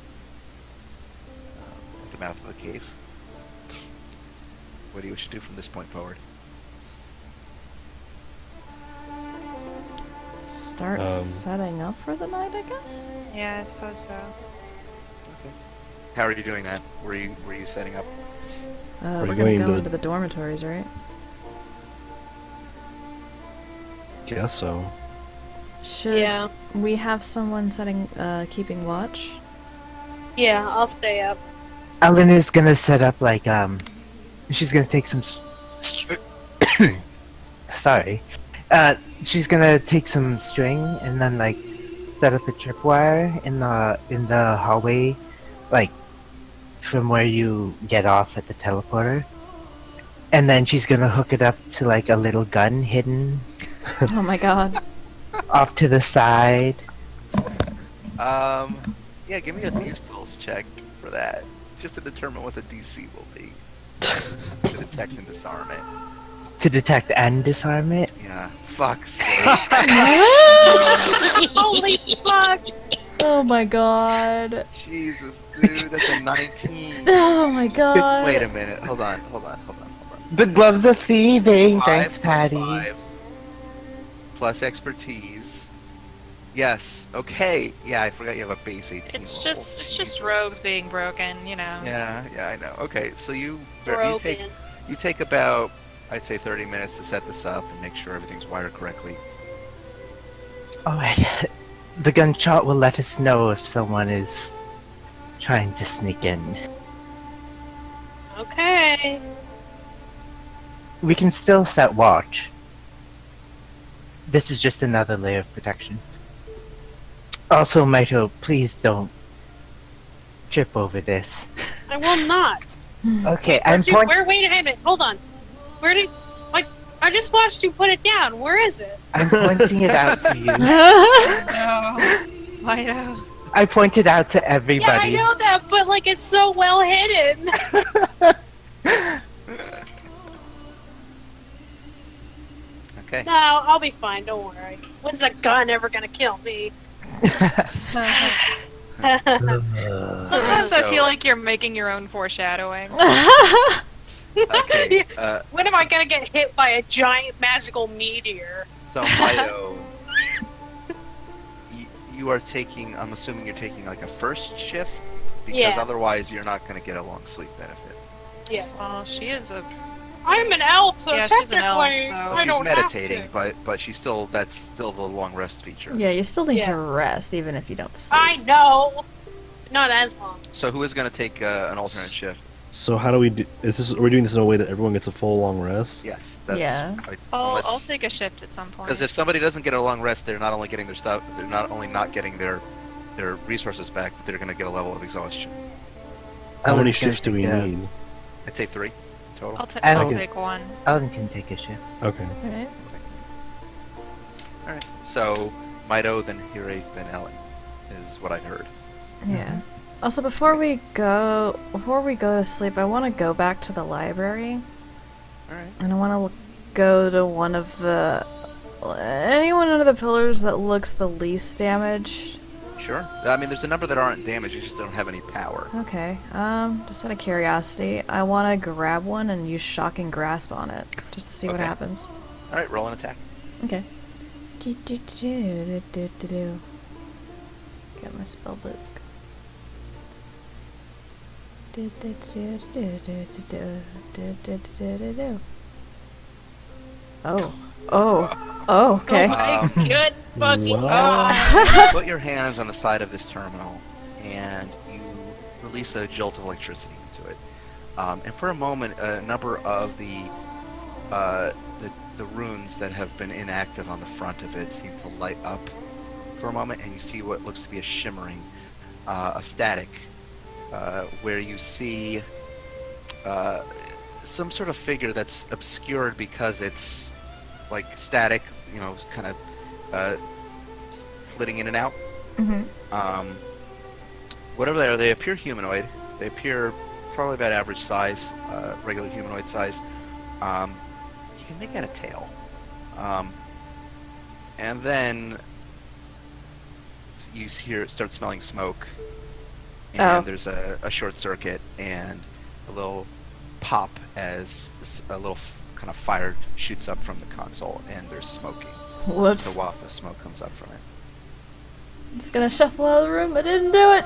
Speaker 1: at the mouth of the cave. What do you wish to do from this point forward?
Speaker 3: Start setting up for the night, I guess.
Speaker 6: Yeah, I suppose so.
Speaker 1: How are you doing that? Were you setting up?
Speaker 3: We're
Speaker 4: you
Speaker 3: gonna
Speaker 4: going
Speaker 3: go
Speaker 4: to-
Speaker 3: into the dormitories, right?
Speaker 4: Guess so.
Speaker 3: Should
Speaker 2: Yeah.
Speaker 3: we have someone keeping watch?
Speaker 2: Yeah, I'll stay up.
Speaker 5: Ellen is gonna set up like she's gonna take some. Sorry, she's gonna take some string and then like set up a tripwire in the hallway, like from where you get off at the teleporter, and then she's gonna hook it up to like a little gun hidden
Speaker 3: Oh my god.
Speaker 5: off to the side.
Speaker 1: Yeah, give me a Thieves' Tools check for that, just to determine what the DC will be. To detect and disarm it.
Speaker 5: To detect and disarm it.
Speaker 1: Yeah, fuck.
Speaker 2: Holy fuck!
Speaker 3: Oh my god.
Speaker 1: Jesus, dude, that's a 19.
Speaker 3: Oh my god.
Speaker 1: Wait a minute, hold on.
Speaker 5: The gloves of thieving.
Speaker 1: 5
Speaker 5: Thanks,
Speaker 1: plus
Speaker 5: Patty.
Speaker 1: 5 plus expertise. Yes. Okay. Yeah, I forgot you have a base 18.
Speaker 6: It's
Speaker 1: level.
Speaker 6: just robes being broken, you know.
Speaker 1: Yeah, I know. Okay, so you
Speaker 2: Broken.
Speaker 1: take about, I'd say, 30 minutes to set this up and make sure everything's wired correctly.
Speaker 5: Alright. The gunshot will let us know if someone is trying to sneak in.
Speaker 2: Okay.
Speaker 5: We can still set watch. This is just another layer of protection. Also, Mito, please don't trip over this.
Speaker 2: I will not.
Speaker 5: Okay, I'm pointing.
Speaker 2: Wait a minute. Hold on. Where did? Like, I just watched you put it down. Where is it?
Speaker 5: I'm pointing it out to you.
Speaker 6: No. I know.
Speaker 5: I pointed out to
Speaker 2: Yeah, I
Speaker 5: everybody.
Speaker 2: know that, but like, it's so well hidden.
Speaker 1: Okay.
Speaker 2: No, I'll be fine. Don't worry. When's a gun ever gonna kill me?
Speaker 6: Sometimes I
Speaker 1: So-
Speaker 6: feel like you're making your own foreshadowing.
Speaker 1: Okay.
Speaker 2: When am I gonna get hit by a giant magical meteor?
Speaker 1: So Mito, you are taking. I'm assuming you're taking like a first shift because
Speaker 2: Yeah.
Speaker 1: otherwise you're not going to get a long sleep benefit.
Speaker 2: Yes.
Speaker 6: Well, she is a
Speaker 2: I'm an elf, so
Speaker 6: Yeah, she's
Speaker 2: technically
Speaker 6: an elf, so-
Speaker 2: I
Speaker 1: Well, she's
Speaker 2: don't
Speaker 1: meditating,
Speaker 2: have to.
Speaker 1: but she's still that's still the long rest feature.
Speaker 3: Yeah, you still need
Speaker 2: Yeah.
Speaker 3: to rest, even if you don't sleep.
Speaker 2: I know. Not as long.
Speaker 1: So who is going to take an alternate shift?
Speaker 4: So how do we do? Are we doing this in a way that everyone gets a full long rest?
Speaker 1: Yes, that's.
Speaker 3: Yeah.
Speaker 6: I'll take a shift at some point.
Speaker 1: Because if somebody doesn't get a long rest, they're not only getting their stuff, they're not only not getting their resources back, but they're going to get a level of exhaustion.
Speaker 4: How many
Speaker 5: Ellen's gonna
Speaker 4: shifts do we
Speaker 5: take a-
Speaker 4: need?
Speaker 1: I'd say 3 total.
Speaker 5: I
Speaker 6: I'll
Speaker 5: don't-
Speaker 6: take one.
Speaker 5: Ellen can take a shift.
Speaker 4: Okay.
Speaker 3: Alright.
Speaker 1: All right. So Mido, then Hiraeth, then Ellen, is what I heard.
Speaker 3: Yeah. Also, before we go to sleep, I want to go back to the library,
Speaker 1: All right.
Speaker 3: and I want to go to one of the anyone under the pillars that looks the least damaged.
Speaker 1: Sure. I mean, there's a number that aren't damaged. You just don't have any power.
Speaker 3: Okay. Just out of curiosity, I want to grab one and use shocking grasp on it, just to see what
Speaker 1: Okay.
Speaker 3: happens.
Speaker 1: All right. Roll an attack.
Speaker 3: Okay. Get my spell book. Oh. Oh. Oh, okay.
Speaker 2: Oh my
Speaker 1: Um,
Speaker 2: good fucking
Speaker 4: well-
Speaker 2: god.
Speaker 1: You put your hands on the side of this terminal, and you release a jolt of electricity into it. And for a moment, a number of the runes that have been inactive on the front of it seem to light up for a moment, and you see what looks to be a shimmering, a static, where you see some sort of figure that's obscured because it's like static, you know, kind of flitting in and out.
Speaker 3: Mm-hmm.
Speaker 1: Whatever they are, they appear humanoid. They appear probably about average size, regular humanoid size. You can make out a tail. And then you start smelling smoke. And
Speaker 3: Oh.
Speaker 1: there's a short circuit and a little pop as a little kind of fire shoots up from the console, and there's smoking.
Speaker 3: Whoops.
Speaker 1: So waft of smoke comes up from it.
Speaker 3: I'm just gonna shuffle out of the room. I didn't do it.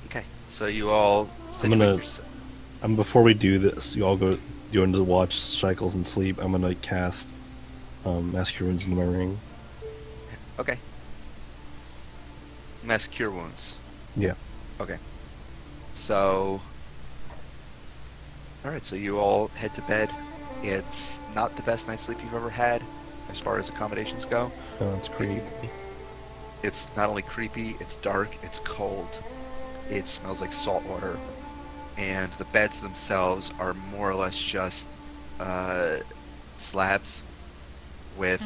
Speaker 1: Okay, so you all situate
Speaker 4: gonna-
Speaker 1: yourself.
Speaker 4: Before we do this, you all go into watch Shackles and sleep. I'm gonna cast Mass Cure Wounds into my ring.
Speaker 1: Okay. Mass cure wounds.
Speaker 4: Yeah.
Speaker 1: Okay. So. Alright, so you all head to bed. It's not the best night's sleep you've ever had, as far as accommodations go.
Speaker 4: Oh, that's creepy.
Speaker 1: It's not only creepy, it's dark, it's cold, it smells like salt water, and the beds themselves are more or less just slabs with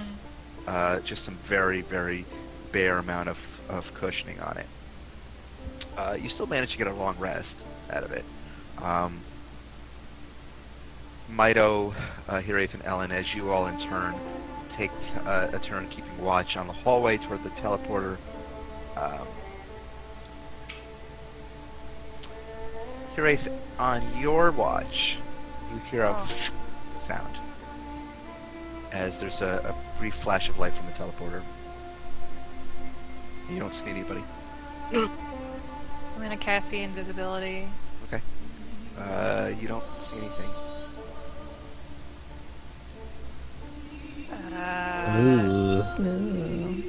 Speaker 1: just some very, very bare amount of cushioning on it. You still manage to get a long rest out of it. Mido, Hiraeth, and Ellen, as you all in turn take a turn keeping watch on the hallway toward the teleporter. Hiraeth, on your watch, you hear a sound as there's a brief flash of light from the teleporter. You don't see anybody.
Speaker 6: I'm gonna cast the invisibility.
Speaker 1: Okay. You don't see anything.
Speaker 6: Uh,
Speaker 3: Ooh.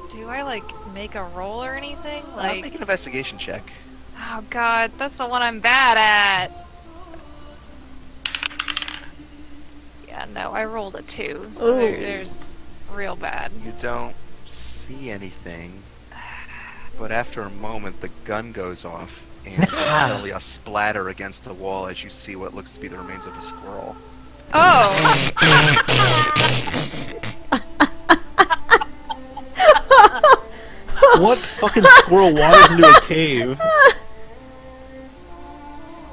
Speaker 6: do I like make a roll or anything?
Speaker 1: Make
Speaker 6: Like,
Speaker 1: an investigation check.
Speaker 6: oh god, that's the one I'm bad at. Yeah, no, I rolled a 2, so
Speaker 3: Ooh.
Speaker 6: there's real bad.
Speaker 1: You don't see anything, but after a moment, the gun goes off, and there's suddenly a splatter against the wall as you see what looks to be the remains of a squirrel.
Speaker 6: Oh!
Speaker 4: What fucking squirrel wanders into a cave? That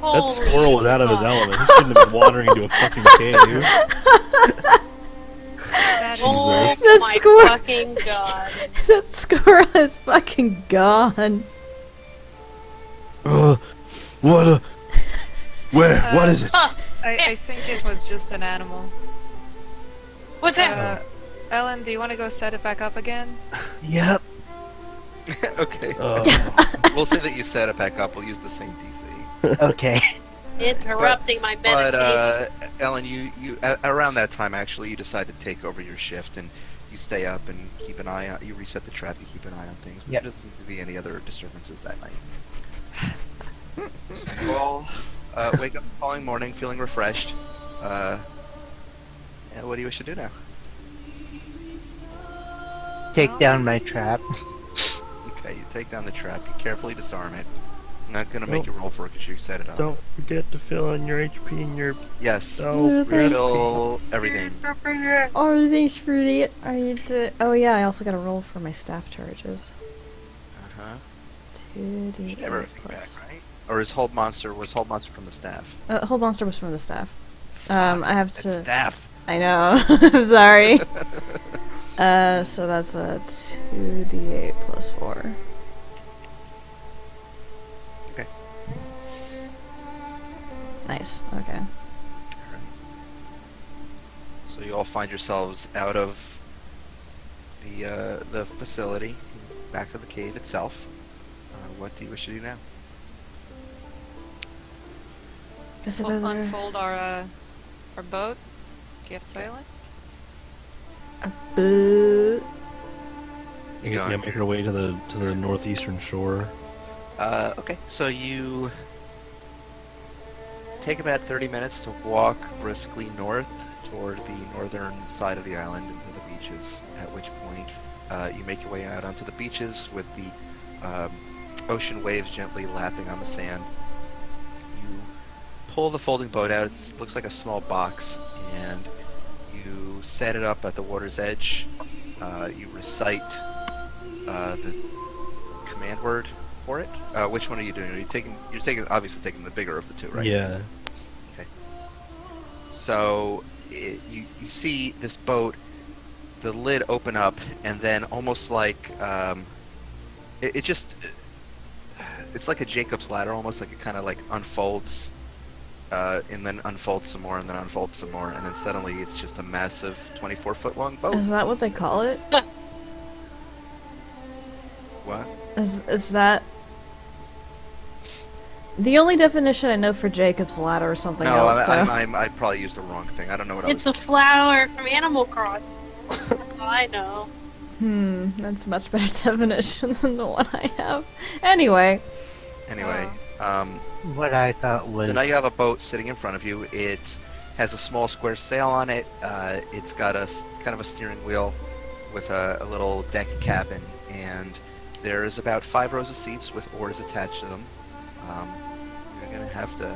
Speaker 2: Holy
Speaker 4: squirrel was out of his
Speaker 2: fuck.
Speaker 4: element. He shouldn't have been wandering into a fucking cave.
Speaker 6: That
Speaker 2: Oh
Speaker 4: Jesus.
Speaker 3: The
Speaker 2: my
Speaker 3: squirrel-
Speaker 2: fucking god.
Speaker 3: That squirrel is fucking gone.
Speaker 4: What? Where? What is it?
Speaker 2: Huh.
Speaker 6: I think it was just an animal.
Speaker 2: What's that?
Speaker 6: Ellen, do you want to go set it back up again?
Speaker 5: Yep.
Speaker 1: Okay. We'll say that you set it back up. We'll use the same DC.
Speaker 5: Okay.
Speaker 2: Interrupting my
Speaker 1: But
Speaker 2: meditation.
Speaker 1: Ellen, you around that time actually you decide to take over your shift and you stay up and keep an eye on. You reset the trap. You keep an eye on things. But
Speaker 5: Yep.
Speaker 1: there doesn't seem to be any other disturbances that night. So you all wake up the following morning feeling refreshed. And what do you wish to do now?
Speaker 5: Take down my trap.
Speaker 1: Okay, you take down the trap. You carefully disarm it. I'm not gonna make you roll for it because you set it up.
Speaker 4: Don't forget to fill in your HP and your.
Speaker 1: Yes.
Speaker 4: Oh,
Speaker 3: thanks.
Speaker 1: Refill everything.
Speaker 3: Oh, thanks for the. Oh yeah, I also got a roll for my staff charges.
Speaker 1: Uh-huh.
Speaker 3: 2d8
Speaker 1: Never everything
Speaker 3: plus.
Speaker 1: back, right? Or was Hold Monster from the staff?
Speaker 3: Whole monster was from the staff. I have
Speaker 1: It's
Speaker 3: to.
Speaker 1: staff.
Speaker 3: I know. I'm sorry. So that's a 2d8 plus 4.
Speaker 1: Okay.
Speaker 3: Nice. Okay.
Speaker 1: So you all find yourselves out of the facility, back to the cave itself. What do you wish to do now?
Speaker 3: Guess I
Speaker 6: We'll
Speaker 3: better.
Speaker 6: unfold our boat. Do you have sailing?
Speaker 3: Boo.
Speaker 1: You
Speaker 4: Yeah,
Speaker 1: going?
Speaker 4: make her way to the northeastern shore.
Speaker 1: Okay, so you take about 30 minutes to walk briskly north toward the northern side of the island into the beaches, at which point you make your way out onto the beaches with the ocean waves gently lapping on the sand. You pull the folding boat out. It looks like a small box, and you set it up at the water's edge. You recite the command word for it. Which one are you doing? Are you taking? Obviously taking the bigger of the two, right?
Speaker 4: Yeah.
Speaker 1: So you see this boat, the lid open up, and then almost like it's like a Jacob's ladder, almost like it kind of like unfolds, and then unfolds some more, and then unfolds some more, and then suddenly it's just a massive 24-foot long boat.
Speaker 3: Is that what they call it?
Speaker 1: What?
Speaker 3: Is that the only definition I know for Jacob's ladder or something
Speaker 1: No,
Speaker 3: else? So.
Speaker 1: I probably used the wrong thing. I don't know what
Speaker 2: It's
Speaker 1: I
Speaker 2: a
Speaker 1: was.
Speaker 2: flower from Animal Crossing. That's all I know.
Speaker 3: That's a much better definition than the one I have. Anyway,
Speaker 1: Anyway,
Speaker 5: What I thought was.
Speaker 1: so now you have a boat sitting in front of you. It has a small square sail on it. It's got kind of a steering wheel with a little deck cabin, and there's about 5 rows of seats with oars attached to them. You're gonna have to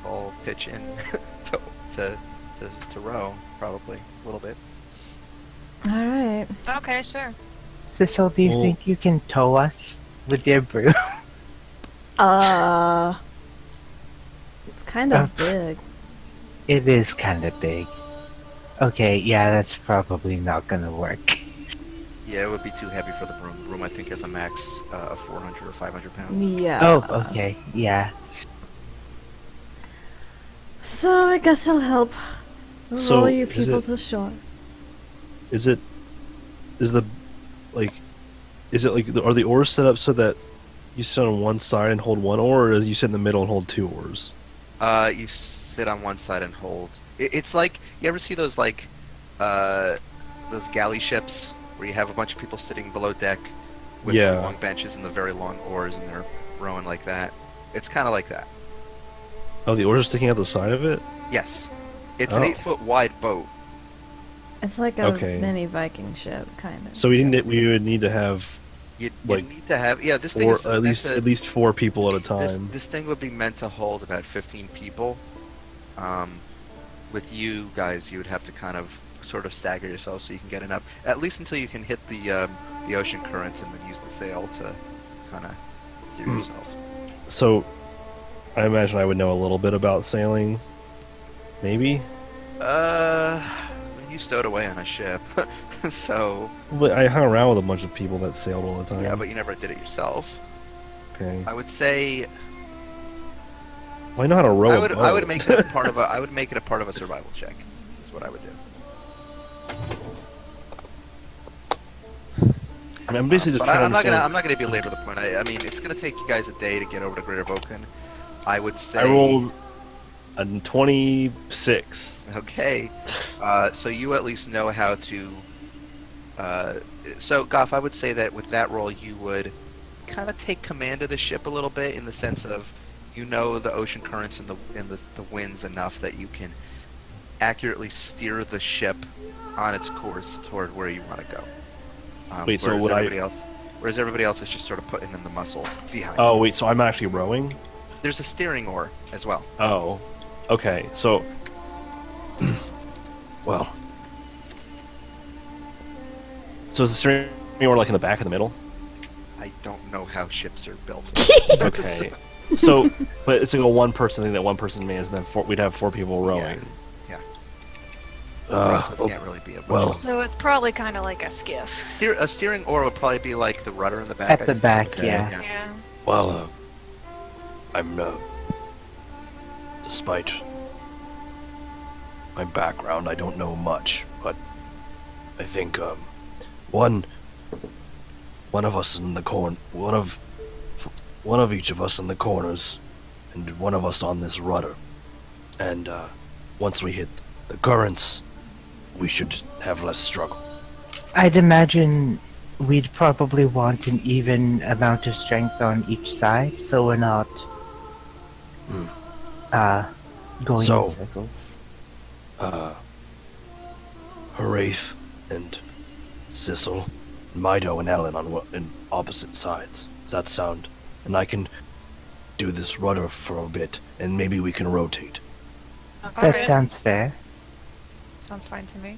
Speaker 1: all pitch in to row, probably a little bit.
Speaker 3: all right.
Speaker 6: Okay, sure.
Speaker 5: Cecil, do you
Speaker 4: Well-
Speaker 5: think you can tow us with your broom?
Speaker 3: It's kind of big.
Speaker 5: It is kind of big. Okay, yeah, that's probably not gonna work.
Speaker 1: Yeah, it would be too heavy for the broom. The broom, I think, has a max of 400 or 500 pounds.
Speaker 3: Yeah.
Speaker 5: Oh, okay, yeah.
Speaker 3: So I guess I'll help
Speaker 4: So,
Speaker 3: roll you
Speaker 4: is
Speaker 3: people
Speaker 4: it-
Speaker 3: to shore.
Speaker 4: Is it? Is the like? Is it like? Are the oars set up so that you sit on one side and hold one oar, or is you sit in the middle and hold 2 oars?
Speaker 1: You sit on one side and hold. It's like, you ever see those like those galley ships where you have a bunch of people sitting below deck with
Speaker 4: Yeah.
Speaker 1: the long benches and the very long oars, and they're rowing like that. It's kind of like that.
Speaker 4: Oh, the oars are sticking out the side of it.
Speaker 1: Yes, it's an
Speaker 4: Oh.
Speaker 1: 8-foot wide boat.
Speaker 3: It's like a
Speaker 4: Okay.
Speaker 3: mini Viking ship, kind of.
Speaker 4: So we would need to have,
Speaker 1: You
Speaker 4: Like,
Speaker 1: need to have, yeah. This thing
Speaker 4: or
Speaker 1: is
Speaker 4: at
Speaker 1: meant to-
Speaker 4: least 4 people at a
Speaker 1: This,
Speaker 4: time.
Speaker 1: this thing would be meant to hold about 15 people. With you guys, you would have to kind of sort of stagger yourself so you can get enough, at least until you can hit the ocean currents and then use the sail to kind of steer
Speaker 4: Hmm.
Speaker 1: yourself.
Speaker 4: So, I imagine I would know a little bit about sailing. Maybe.
Speaker 1: You stowed away on a ship, so
Speaker 4: But I hung around with a bunch of people that sailed all the time.
Speaker 1: yeah, but you never did it yourself.
Speaker 4: Okay.
Speaker 1: I would say
Speaker 4: Well, I know how to row
Speaker 1: I
Speaker 4: a
Speaker 1: would
Speaker 4: boat.
Speaker 1: make it a part of I would make it a part of a survival check. Is what I would do.
Speaker 4: I'm basically just
Speaker 1: But
Speaker 4: trying to
Speaker 1: I'm not
Speaker 4: understand.
Speaker 1: gonna belabor the point. I mean, it's gonna take you guys a day to get over to Greater Vulcan. I would say.
Speaker 4: I rolled a 26.
Speaker 1: Okay. So you at least know how to. So Goff, I would say that with that role, you would kind of take command of the ship a little bit in the sense of you know the ocean currents and the winds enough that you can accurately steer the ship on its course toward where you want to go.
Speaker 4: Wait, so
Speaker 1: whereas
Speaker 4: would I-
Speaker 1: everybody else, whereas everybody else is just sort of putting in the muscle behind.
Speaker 4: Oh wait, so I'm actually rowing?
Speaker 1: There's a steering oar as well.
Speaker 4: Oh, okay. So, well, so is the steering wheel like in the back or the middle?
Speaker 1: I don't know how ships are built.
Speaker 4: Okay. So, but it's like a one-person thing that one person manages, and then we'd have 4 people rowing.
Speaker 1: Yeah.
Speaker 4: Uh,
Speaker 1: It can't really be a
Speaker 4: well,
Speaker 6: So it's probably kind of like a skiff.
Speaker 1: A steering oar would probably be like the rudder in the back.
Speaker 5: At the
Speaker 1: I'd say.
Speaker 5: back,
Speaker 4: Okay.
Speaker 5: yeah.
Speaker 6: Yeah.
Speaker 4: well, I'm despite my background, I don't know much, but I think one of us in the one of each of us in the corners, and one of us on this rudder, and once we hit the currents, we should have less struggle.
Speaker 5: I'd imagine we'd probably want an even amount of strength on each side, so we're not going
Speaker 4: So-
Speaker 5: in circles.
Speaker 4: Horaith and Sissel, Mido and Ellen in opposite sides. Does that sound? And I can do this rudder for a bit, and maybe we can rotate.
Speaker 5: That
Speaker 6: Alright.
Speaker 5: sounds fair.
Speaker 6: Sounds fine to me.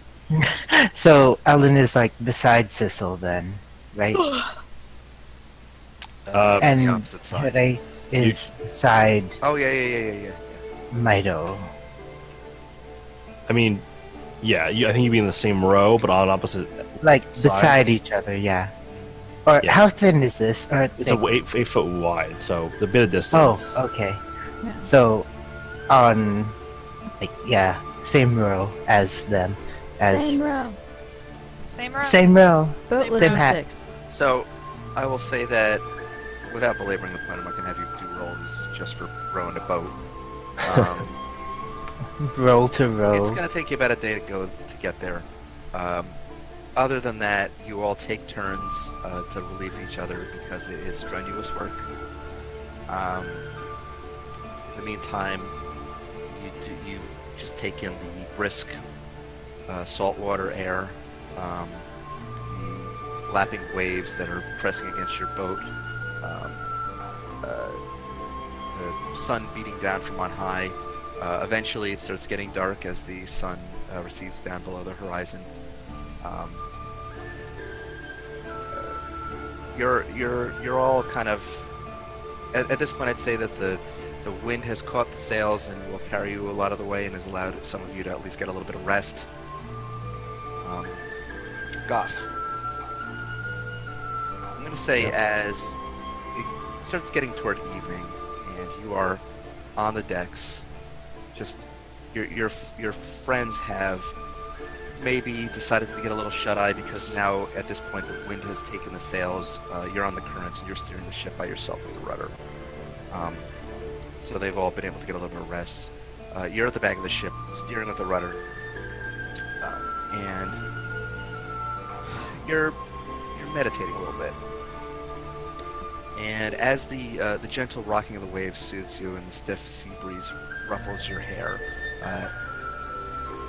Speaker 5: So Ellen is like beside Sissel then, right? And
Speaker 1: the opposite side.
Speaker 5: Hooray is beside
Speaker 1: Oh yeah.
Speaker 5: Mido.
Speaker 4: I mean, yeah, I think you'd be in the same row, but on opposite.
Speaker 5: Like beside
Speaker 4: Sides?
Speaker 5: each other, yeah. Or
Speaker 4: Yeah.
Speaker 5: how thin is this? Or
Speaker 4: It's a
Speaker 5: thick?
Speaker 4: 8 foot wide, so the bit of
Speaker 5: Oh,
Speaker 4: distance.
Speaker 5: okay.
Speaker 3: Yeah.
Speaker 5: So on like yeah, same row as them. As
Speaker 3: Same row.
Speaker 6: Same row.
Speaker 5: same row.
Speaker 3: Boat
Speaker 6: Same
Speaker 5: hat.
Speaker 3: logistics.
Speaker 1: So, I will say that without belaboring the point, I'm not gonna have you do rolls just for rowing a boat. Um,
Speaker 5: Row to row.
Speaker 1: It's gonna take you about a day to get there. Other than that, you all take turns to relieve each other because it is strenuous work. In the meantime, you just take in the brisk saltwater air, the lapping waves that are pressing against your boat, the sun beating down from on high. Eventually, it starts getting dark as the sun recedes down below the horizon. You're all kind of at this point. I'd say that the wind has caught the sails and will carry you a lot of the way, and has allowed some of you to at least get a little bit of rest. Goff, I'm gonna say as it starts getting toward evening, and you are on the decks. Just your friends have maybe decided to get a little shut-eye because now at this point the wind has taken the sails. You're on the currents and you're steering the ship by yourself with the rudder. So they've all been able to get a little bit of rest. You're at the back of the ship, steering with the rudder, and you're meditating a little bit. And as the gentle rocking of the waves soothes you and the stiff sea breeze ruffles your hair,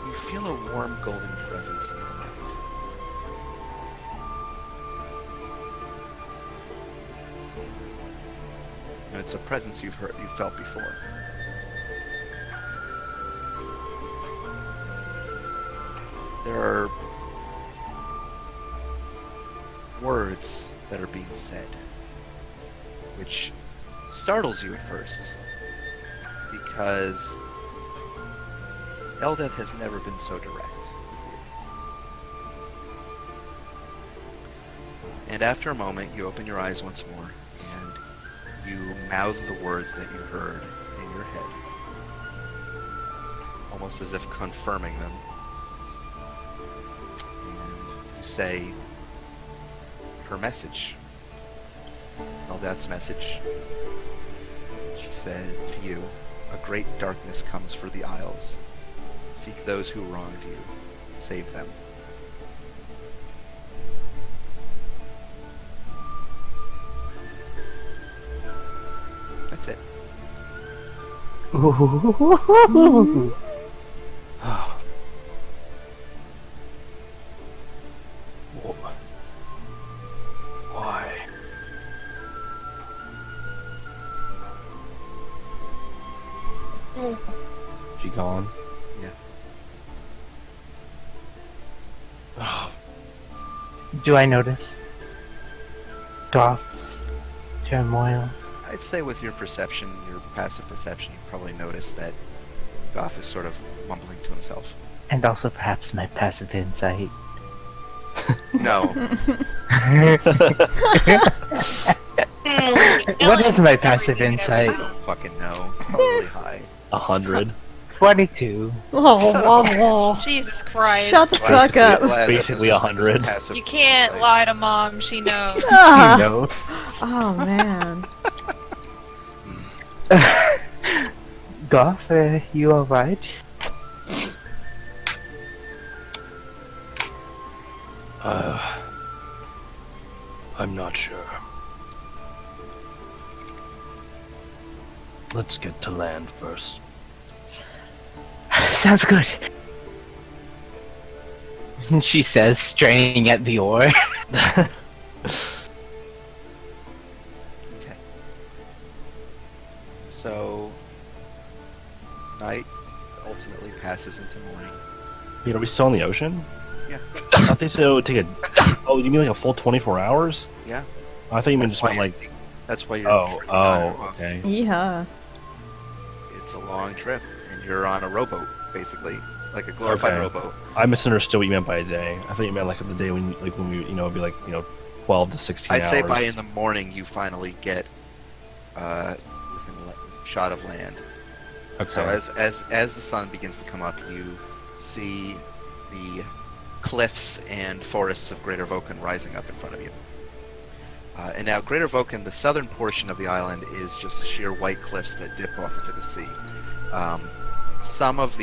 Speaker 1: you feel a warm golden presence in your mind. And it's a presence you've felt before. There are words that are being said, which startles you at first, because Eldeth has never been so direct with you. And after a moment, you open your eyes once more, and you mouth the words that you heard in your head, almost as if confirming them. And you say, her message. Eldath's message. She said to you, "A great darkness comes for the Isles. Seek those who wronged you. Save them." That's it.
Speaker 5: Ooh.
Speaker 4: Why? She gone?
Speaker 1: Yeah.
Speaker 4: Oh,
Speaker 5: Do I notice Goth's turmoil?
Speaker 1: I'd say with your perception, your passive perception, you probably notice that Goff is sort of mumbling to himself.
Speaker 5: And also perhaps my passive insight.
Speaker 1: No.
Speaker 5: What is my
Speaker 2: Everything
Speaker 5: passive
Speaker 2: ever-
Speaker 1: I
Speaker 5: insight?
Speaker 1: don't fucking know. Probably high.
Speaker 4: 100.
Speaker 5: 22.
Speaker 3: Oh,
Speaker 6: Jesus Christ.
Speaker 3: Shut the fuck up.
Speaker 4: Basically 100.
Speaker 6: You can't lie to mom, she knows.
Speaker 3: Ah.
Speaker 5: You know.
Speaker 3: Oh man.
Speaker 5: Goth, you alright?
Speaker 4: I'm not sure. Let's get to land first.
Speaker 5: Sounds good. She says, straining at the oar.
Speaker 1: Okay. So, night ultimately passes into morning.
Speaker 4: Wait, are we still in the ocean?
Speaker 1: Yeah.
Speaker 4: I thought they said it would take a. Oh, you mean like a full 24 hours?
Speaker 1: Yeah.
Speaker 4: I thought you meant
Speaker 1: That's
Speaker 4: just
Speaker 1: why
Speaker 4: went
Speaker 1: you're-
Speaker 4: like.
Speaker 1: That's why you're.
Speaker 4: Oh,
Speaker 1: trading time
Speaker 4: oh,
Speaker 1: off.
Speaker 4: okay.
Speaker 3: Yeah.
Speaker 1: It's a long trip, and you're on a rowboat, basically, like a glorified
Speaker 4: Okay.
Speaker 1: rowboat.
Speaker 4: I misunderstood what you meant by a day. I thought you meant like the day when, when we, it'd be like 12 to 16
Speaker 1: I'd
Speaker 4: hours.
Speaker 1: say by in the morning you finally get within shot of land.
Speaker 4: Okay.
Speaker 1: So as the sun begins to come up, you see the cliffs and forests of Greater Voken rising up in front of you. And now Greater Voken, the southern portion of the island, is just sheer white cliffs that dip off into the sea. Some of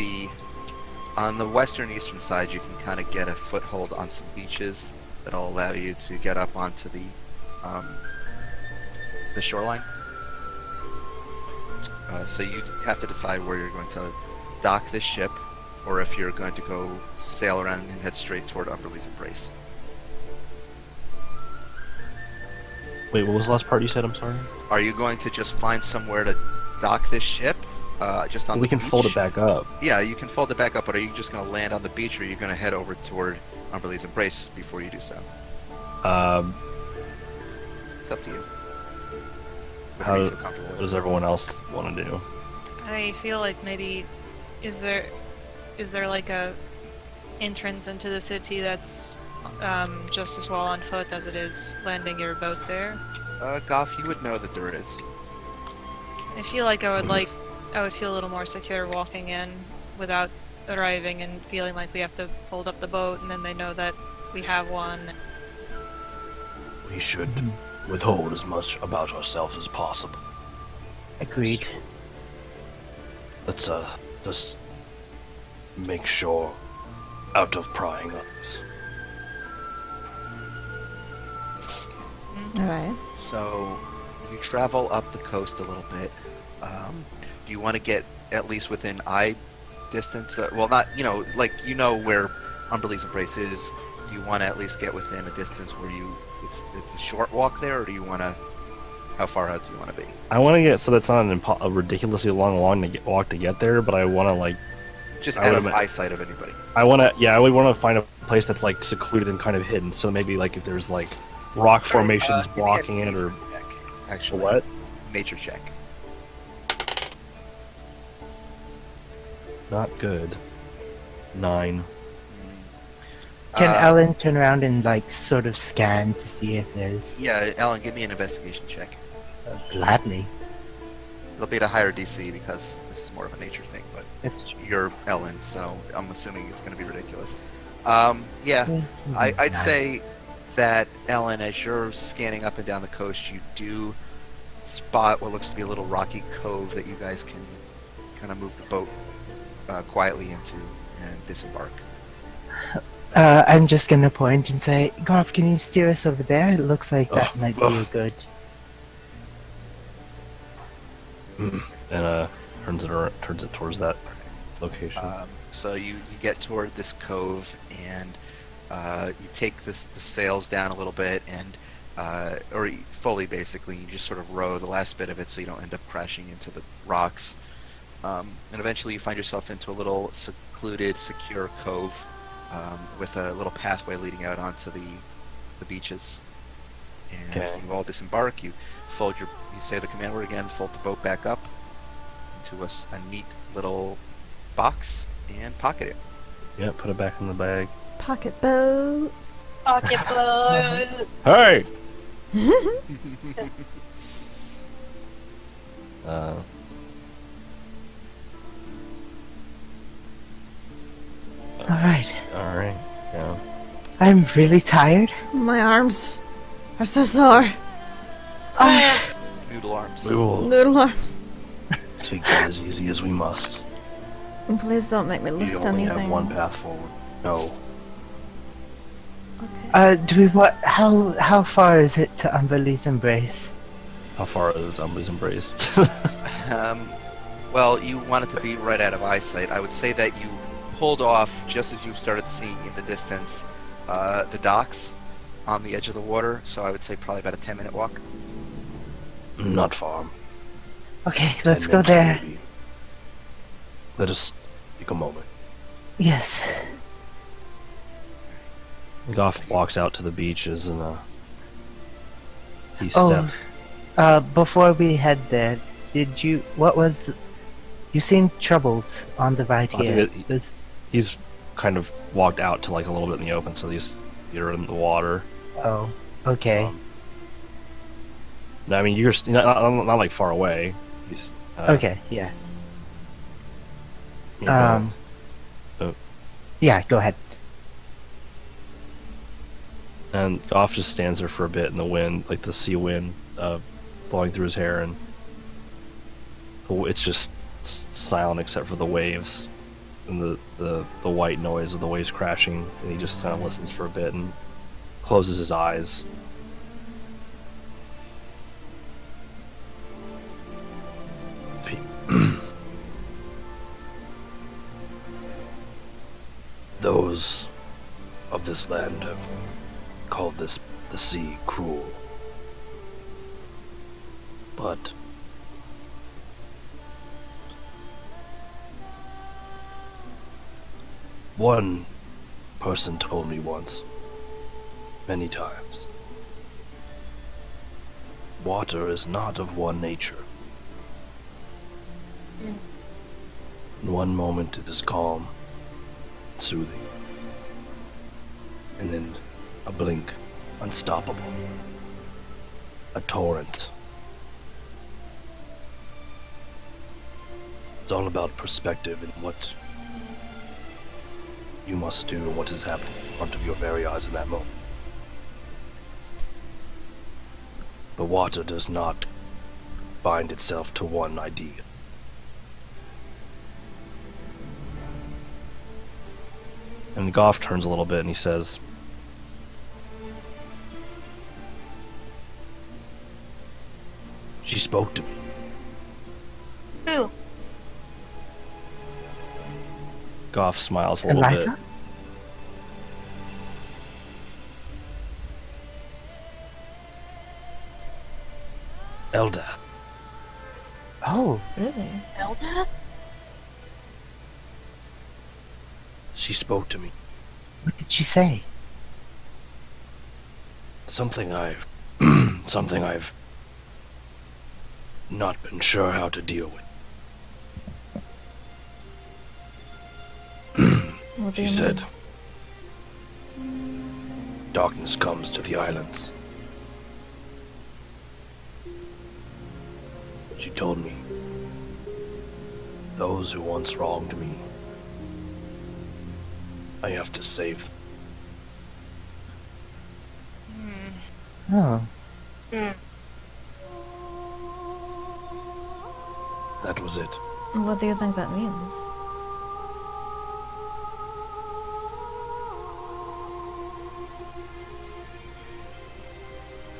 Speaker 1: on the western eastern side, you can kind of get a foothold on some beaches that'll allow you to get up onto the shoreline. So you have to decide where you're going to dock this ship, or if you're going to go sail around and head straight toward Umberlee's Embrace.
Speaker 4: Wait, what was the last part you said? I'm sorry.
Speaker 1: Are you going to just find somewhere to dock this ship? Just on
Speaker 4: We
Speaker 1: the
Speaker 4: can fold it
Speaker 1: beach?
Speaker 4: back up.
Speaker 1: Yeah, you can fold it back up, but are you just going to land on the beach, or are you going to head over toward Umberlee's Embrace before you do so? It's up to you. Whatever you feel comfortable
Speaker 4: What
Speaker 1: with.
Speaker 4: does everyone else want to do?
Speaker 6: I feel like maybe is there like a entrance into the city that's just as well on foot as it is landing your boat there?
Speaker 1: Goff, you would know that there is.
Speaker 6: I feel like I would feel a little more secure walking in without arriving and feeling like we have to hold up the boat and then they know that we have one.
Speaker 4: We should withhold as much about ourselves as possible.
Speaker 5: Agreed.
Speaker 4: Let's just make sure out of prying eyes.
Speaker 3: Alright.
Speaker 1: So you travel up the coast a little bit. Do you want to get at least within eye distance? Well, not where Umberlee's Embrace is. Do you want to at least get within a distance where it's a short walk there, or do you want to? How far out do you want to be?
Speaker 4: I want to get so that's not a ridiculously long walk to get there, but I want to like
Speaker 1: Just
Speaker 4: I
Speaker 1: out
Speaker 4: would
Speaker 1: of
Speaker 4: admit-
Speaker 1: eyesight of anybody.
Speaker 4: I would want to find a place that's like secluded and kind of hidden. So maybe like if there's like rock formations
Speaker 1: Give me a
Speaker 4: blocking it or
Speaker 1: nature check, actually.
Speaker 4: what?
Speaker 1: Nature check.
Speaker 4: Not good. 9.
Speaker 5: Can
Speaker 1: Uh,
Speaker 5: Ellen turn around and like sort of scan to see if there's
Speaker 1: Yeah, Ellen, give me an investigation check.
Speaker 5: gladly.
Speaker 1: It'll be at a higher DC because this is more of a nature thing, but
Speaker 5: It's
Speaker 1: you're Ellen, so I'm assuming it's going to be ridiculous. Yeah, I'd say that, Ellen, as you're scanning up and down the coast, you do spot what looks to be a little rocky cove that you guys can kind of move the boat quietly into and disembark.
Speaker 5: I'm just gonna point and say, Garth, can you steer us over there? It looks like that might be a good.
Speaker 4: And turns it towards that location.
Speaker 1: So you get toward this cove, and you take the sails down a little bit, and or fully basically, you just sort of row the last bit of it so you don't end up crashing into the rocks. And eventually you find yourself into a little secluded, secure cove with a little pathway leading out onto the beaches. And you all disembark. You say the command word again, fold the boat back up into a neat little box and pocket it.
Speaker 4: Yeah, put it back in the bag.
Speaker 3: Pocket boat.
Speaker 2: Pocket boat.
Speaker 4: Hey! uh,
Speaker 5: Alright.
Speaker 4: Alright, yeah.
Speaker 5: I'm really tired.
Speaker 3: My arms are so sore.
Speaker 1: Noodle arms.
Speaker 4: We will
Speaker 3: Noodle arms.
Speaker 4: take it as easy as we must.
Speaker 3: And please don't make me
Speaker 4: We
Speaker 3: lift
Speaker 4: only
Speaker 3: anything.
Speaker 4: have one path forward. No.
Speaker 3: Okay.
Speaker 5: Do we what? How far is it to Umberlee's Embrace?
Speaker 4: How far is Umbly's Embrace?
Speaker 1: Well, you want it to be right out of eyesight. I would say that you pulled off just as you started seeing in the distance the docks on the edge of the water, so I would say probably about a 10-minute walk.
Speaker 4: Not far.
Speaker 5: Okay,
Speaker 4: 10
Speaker 5: let's go
Speaker 4: minutes
Speaker 5: there.
Speaker 4: maybe. Let us take a moment.
Speaker 5: Yes.
Speaker 4: Goff walks out to the beaches and he
Speaker 5: Oh.
Speaker 4: steps.
Speaker 5: Before we head there, you seemed troubled on the ride
Speaker 4: I
Speaker 5: here.
Speaker 4: think he's kind of walked out to like a little bit in the open, so you're in the water.
Speaker 5: Oh, okay.
Speaker 4: No, I mean you're not like far away. He's
Speaker 5: Okay, yeah.
Speaker 4: you know,
Speaker 5: Yeah, go ahead.
Speaker 4: and Goff just stands there for a bit in the wind, like the sea wind blowing through his hair, and it's just silent except for the waves and the white noise of the waves crashing, and he just kind of listens for a bit and closes his eyes. Those of this land have called the sea cruel, but one person told me once, many times, water is not of one nature. In one moment it is calm, soothing, and in a blink, unstoppable. A torrent. It's all about perspective and what you must do and what is happening in front of your very eyes in that moment. The water does not bind itself to one idea. And Goff turns a little bit and he says, "She spoke to me."
Speaker 2: Who?
Speaker 4: Goff smiles a little
Speaker 5: Eliza?
Speaker 4: bit. Elda.
Speaker 5: Oh,
Speaker 3: Really?
Speaker 2: Elda?
Speaker 4: She spoke to me.
Speaker 5: what did she say?
Speaker 4: Something I've not been sure how to deal with.
Speaker 3: What do
Speaker 4: She
Speaker 3: you
Speaker 4: said,
Speaker 3: mean?
Speaker 4: darkness comes to the islands. She told me, those who once wronged me, I have to save them.
Speaker 5: Oh,
Speaker 2: Hmm.
Speaker 4: That was it.
Speaker 3: What do you think that means?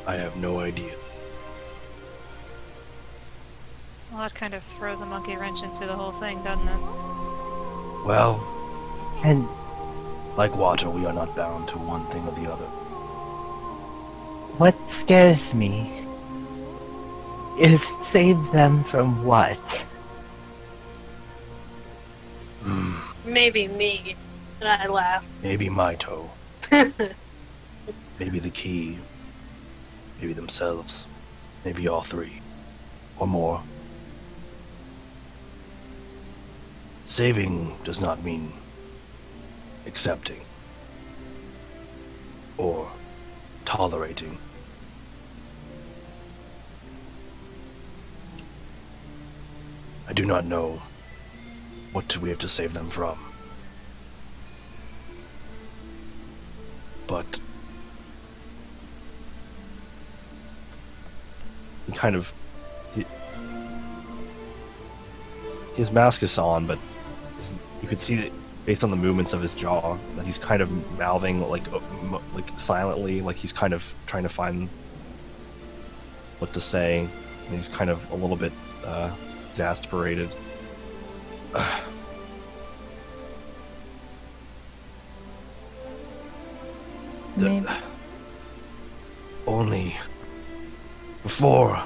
Speaker 4: I have no idea.
Speaker 6: Well, that kind of throws a monkey wrench into the whole thing, doesn't it?
Speaker 4: Well,
Speaker 5: and
Speaker 4: like water, we are not bound to one thing or the other.
Speaker 5: what scares me is save them from what?
Speaker 4: Hmm,
Speaker 2: Maybe me. And I laugh.
Speaker 4: maybe my toe. Maybe the key. Maybe themselves. Maybe all three. Or more. Saving does not mean accepting. Or tolerating. I do not know what we have to save them from. But he kind of his mask is on, but you could see that based on the movements of his jaw that he's kind of mouthing like silently, like he's kind of trying to find what to say, and he's kind of a little bit exasperated.
Speaker 3: Maybe.
Speaker 4: Only before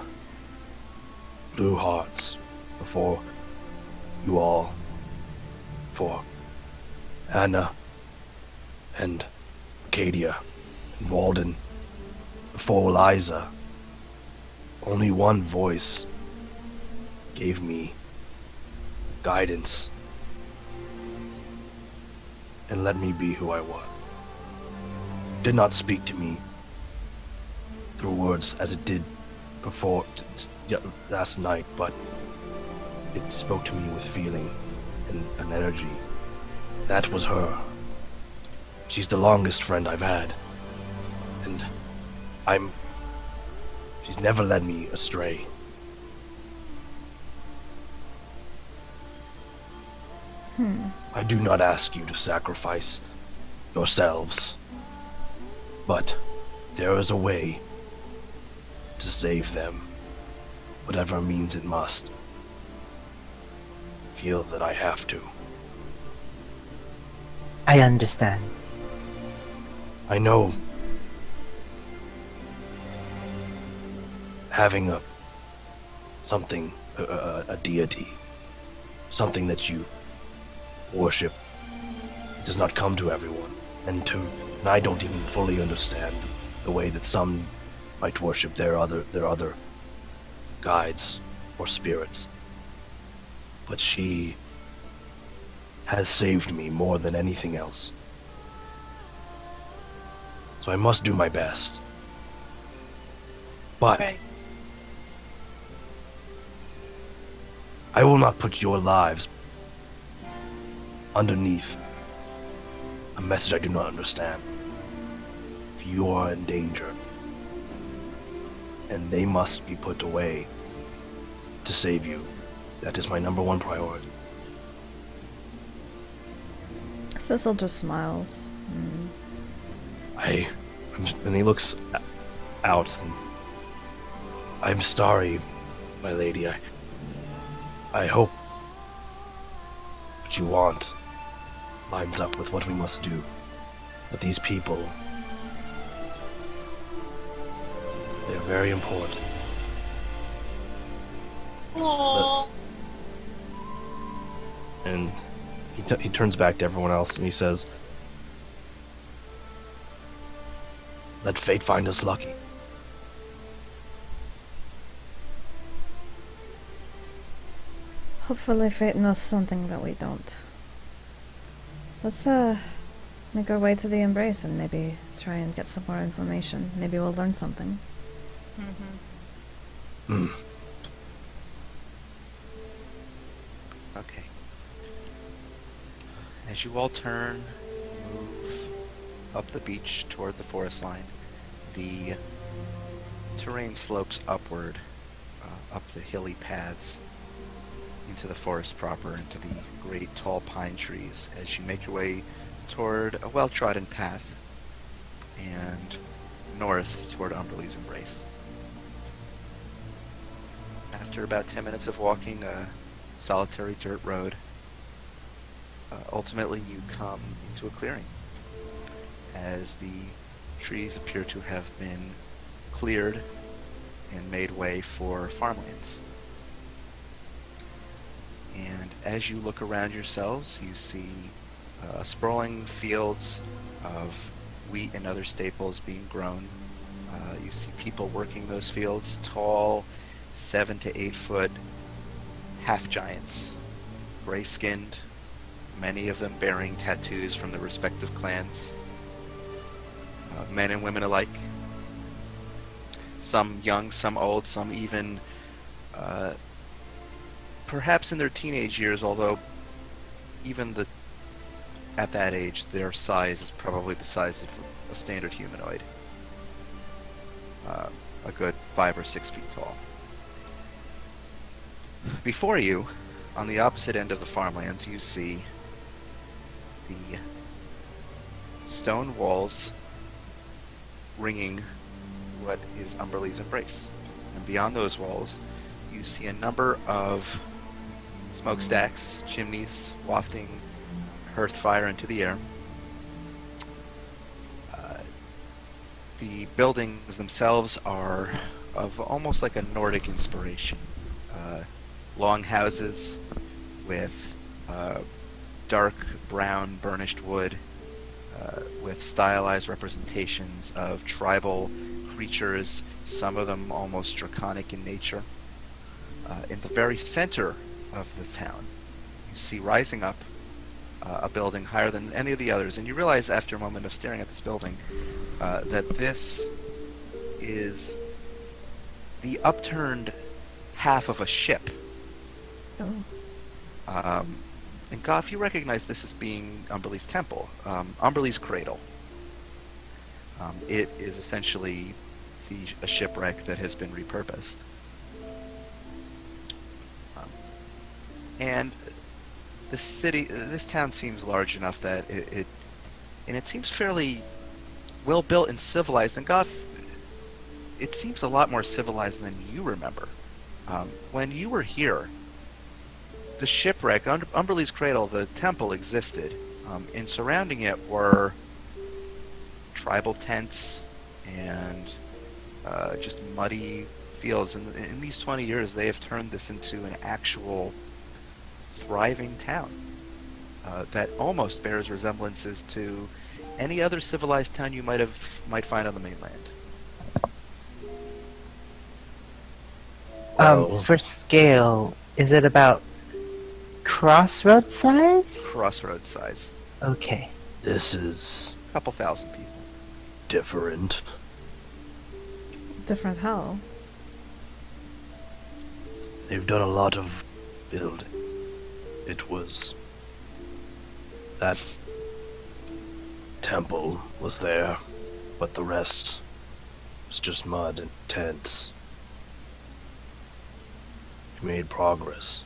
Speaker 4: Blue Hearts, before you all, for Anna and Arcadia and Walden, before Eliza, only one voice gave me guidance and let me be who I was. Did not speak to me through words as it did before last night, but it spoke to me with feeling and an energy. That was her. She's the longest friend I've had, and she's never led me astray. I do not ask you to sacrifice yourselves, but there is a way to save them, whatever means it must. Feel that I have to.
Speaker 5: I understand.
Speaker 4: I know having a deity, something that you worship, does not come to everyone, and I don't even fully understand the way that some might worship their other guides or spirits. But she has saved me more than anything else. So I must do my best. But
Speaker 2: Right.
Speaker 4: I will not put your lives underneath a message I do not understand. If you are in danger, and they must be put away to save you, that is my number one priority.
Speaker 3: Cecil just smiles.
Speaker 4: And he looks out, and I'm sorry, my lady. I hope what you want lines up with what we must do. But these people, they're very important.
Speaker 2: Aww.
Speaker 4: And he turns back to everyone else and he says, "Let fate find us lucky."
Speaker 3: Hopefully fate knows something that we don't. Let's make our way to the Embrace and maybe try and get some more information. Maybe we'll learn something.
Speaker 4: Hmm.
Speaker 1: Okay. As you all turn, move up the beach toward the forest line, the terrain slopes upward, up the hilly paths, into the forest proper, into the great tall pine trees, as you make your way toward a well-trodden path and north toward Umberlee's Embrace. After about 10 minutes of walking a solitary dirt road, ultimately you come into a clearing, as the trees appear to have been cleared and made way for farmlands. And as you look around yourselves, you see sprawling fields of wheat and other staples being grown. You see people working those fields, tall, 7 to 8 foot half giants, gray-skinned, many of them bearing tattoos from their respective clans, men and women alike. Some young, some old, some even perhaps in their teenage years, although even at that age, their size is probably the size of a standard humanoid. A good 5 or 6 feet tall. Before you, on the opposite end of the farmlands, you see the stone walls ringing what is Umberlee's Embrace. And beyond those walls, you see a number of smokestacks, chimneys, wafting hearth fire into the air. The buildings themselves are of almost like a Nordic inspiration. Long houses with dark brown burnished wood, with stylized representations of tribal creatures, some of them almost draconic in nature. In the very center of the town, you see rising up a building higher than any of the others, and you realize after a moment of staring at this building that this is the upturned half of a ship.
Speaker 3: Oh.
Speaker 1: And Goff, you recognize this as being Umberlee's temple, Umberlee's cradle. It is essentially a shipwreck that has been repurposed. And this town seems large enough that it seems fairly well built and civilized. And Goff, it seems a lot more civilized than you remember. When you were here, the shipwreck, Umberlee's Cradle, the temple existed, and surrounding it were tribal tents and just muddy fields. And in these 20 years, they have turned this into an actual thriving town that almost bears resemblances to any other civilized town you might find on the mainland.
Speaker 5: For scale, is it about crossroad size?
Speaker 1: Crossroad size.
Speaker 5: Okay.
Speaker 4: This is
Speaker 1: A couple thousand people.
Speaker 4: different.
Speaker 3: Different how?
Speaker 4: They've done a lot of building. It was... that temple was there, but the rest was just mud and tents. We made progress.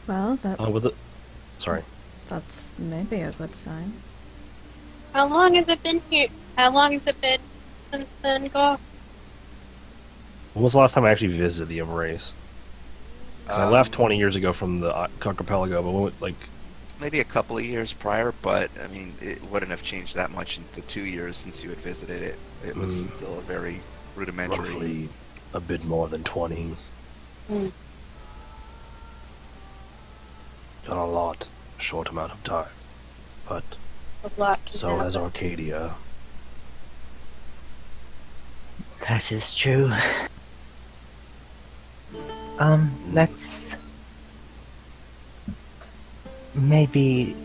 Speaker 3: Well,
Speaker 4: With it... Sorry.
Speaker 3: that's maybe a good sign.
Speaker 2: How long has it been here? How long has it been since then, Goff?
Speaker 4: When was the last time I actually visited the Embrace? 'Cause I left 20 years ago from the archipelago, but when, like...
Speaker 1: Maybe a couple of years prior, but I mean, it wouldn't have changed that much in the 2 years since you had visited it. It was still a very rudimentary.
Speaker 4: roughly a bit more than 20.
Speaker 2: Mm.
Speaker 4: Done a lot, a short amount of time. But
Speaker 2: A lot. can
Speaker 4: so has
Speaker 2: happen.
Speaker 4: Arcadia.
Speaker 5: That is true. Let's maybe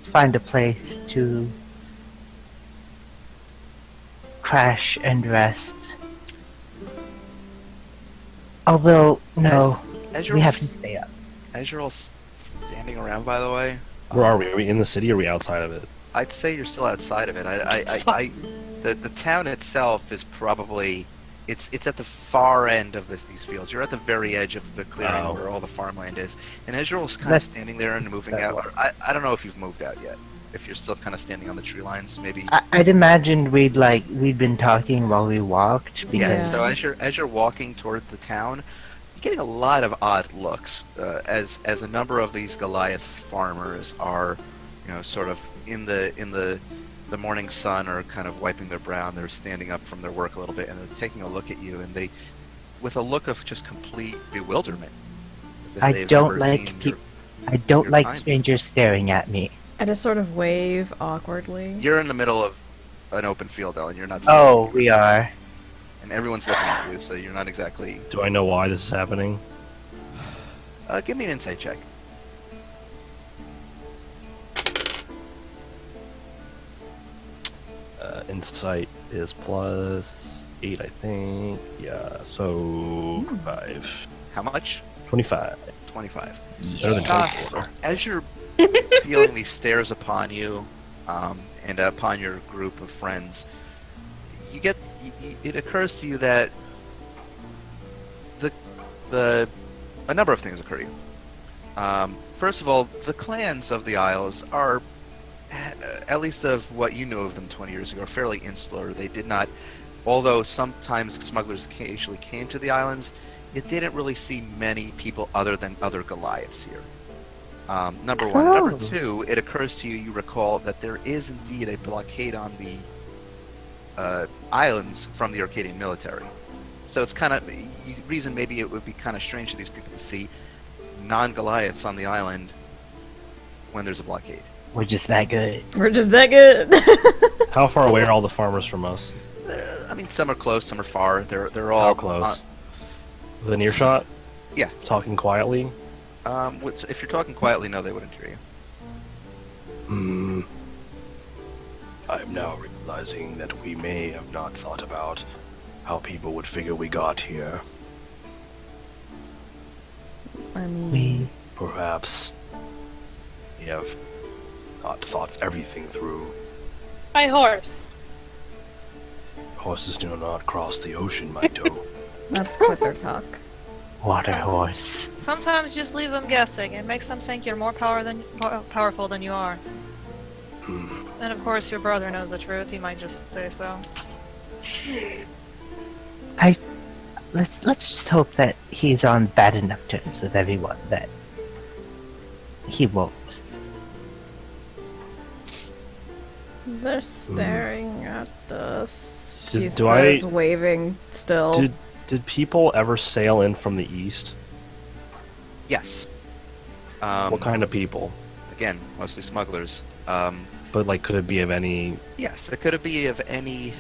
Speaker 5: find a place to crash and rest. Although, no,
Speaker 1: As you're
Speaker 5: we
Speaker 1: all
Speaker 5: have to stay up.
Speaker 1: As you're all standing around, by the way,
Speaker 4: Where are we? Are we in the city or are we outside of it?
Speaker 1: I'd say you're still outside of it. The town itself is probably it's at the far end of these fields. You're at the very edge of the clearing
Speaker 4: Oh.
Speaker 1: where all the farmland is. And as you're all kind of
Speaker 5: That's-
Speaker 1: standing there and
Speaker 5: that's
Speaker 1: moving
Speaker 5: that
Speaker 1: out,
Speaker 5: one.
Speaker 1: or I don't know if you've moved out yet. If you're still kind of standing on the tree lines, maybe.
Speaker 5: I'd imagined we'd been talking while we walked
Speaker 1: Yeah.
Speaker 5: because
Speaker 1: So as you're walking toward the town, you're getting a lot of odd looks as a number of these Goliath farmers are, sort of in the morning sun or kind of wiping their brow, and they're standing up from their work a little bit and they're taking a look at you, and they, with a look of just complete bewilderment. As if
Speaker 5: I
Speaker 1: they've
Speaker 5: don't
Speaker 1: never
Speaker 5: like
Speaker 1: seen
Speaker 5: peop- I don't
Speaker 1: your
Speaker 5: like
Speaker 1: kind.
Speaker 5: strangers staring at me.
Speaker 3: I just sort of wave awkwardly.
Speaker 1: You're in the middle of an open field, though, and you're not. Standing
Speaker 5: Oh,
Speaker 1: anywhere.
Speaker 5: we are.
Speaker 1: And everyone's looking at you, so you're not exactly.
Speaker 4: Do I know why this is happening?
Speaker 1: Give me an insight check.
Speaker 4: Insight is +8, I think. Yeah, so 5.
Speaker 1: How much?
Speaker 4: 25.
Speaker 1: 25.
Speaker 4: Better than
Speaker 1: Goth,
Speaker 4: 24.
Speaker 1: as you're feeling these stares upon you, and upon your group of friends, it occurs to you that a number of things occur to you. First of all, the clans of the Isles are, at least of what you know of them 20 years ago, are fairly insular. They did not, although sometimes smugglers occasionally came to the islands, it didn't really see many people other than other Goliaths here. Number one.
Speaker 5: Oh.
Speaker 1: Number two, it occurs to you, you recall that there is indeed a blockade on the islands from the Arcadian military. So it's kind of, reason maybe it would be kind of strange to these people to see non-Goliaths on the island when there's a blockade.
Speaker 5: We're just that good.
Speaker 3: We're just that good.
Speaker 4: How far away are all the farmers from us?
Speaker 1: I mean, some are close, some are far. They're all
Speaker 4: How close? Within earshot?
Speaker 1: Yeah.
Speaker 4: Talking quietly?
Speaker 1: If you're talking quietly, no, they wouldn't hear you.
Speaker 4: Hmm. I'm now realizing that we may have not thought about how people would figure we got here.
Speaker 3: I mean,
Speaker 5: We
Speaker 4: Perhaps we have not thought everything through.
Speaker 2: My horse.
Speaker 4: Horses do not cross the ocean, my toe.
Speaker 3: that's quicker talk.
Speaker 5: water horse.
Speaker 6: Sometimes just leave them guessing. It makes them think you're more powerful than you are.
Speaker 4: Hmm.
Speaker 6: And of course, your brother knows the truth. He might just say so.
Speaker 5: Let's just hope that he's on bad enough terms with everyone that he won't.
Speaker 3: They're staring at us. She
Speaker 4: Do I-
Speaker 3: says, waving still.
Speaker 4: Did people ever sail in from the east?
Speaker 1: Yes.
Speaker 4: What kind of people?
Speaker 1: Again, mostly smugglers.
Speaker 4: But like, could it be of any?
Speaker 1: Yes, it could be of any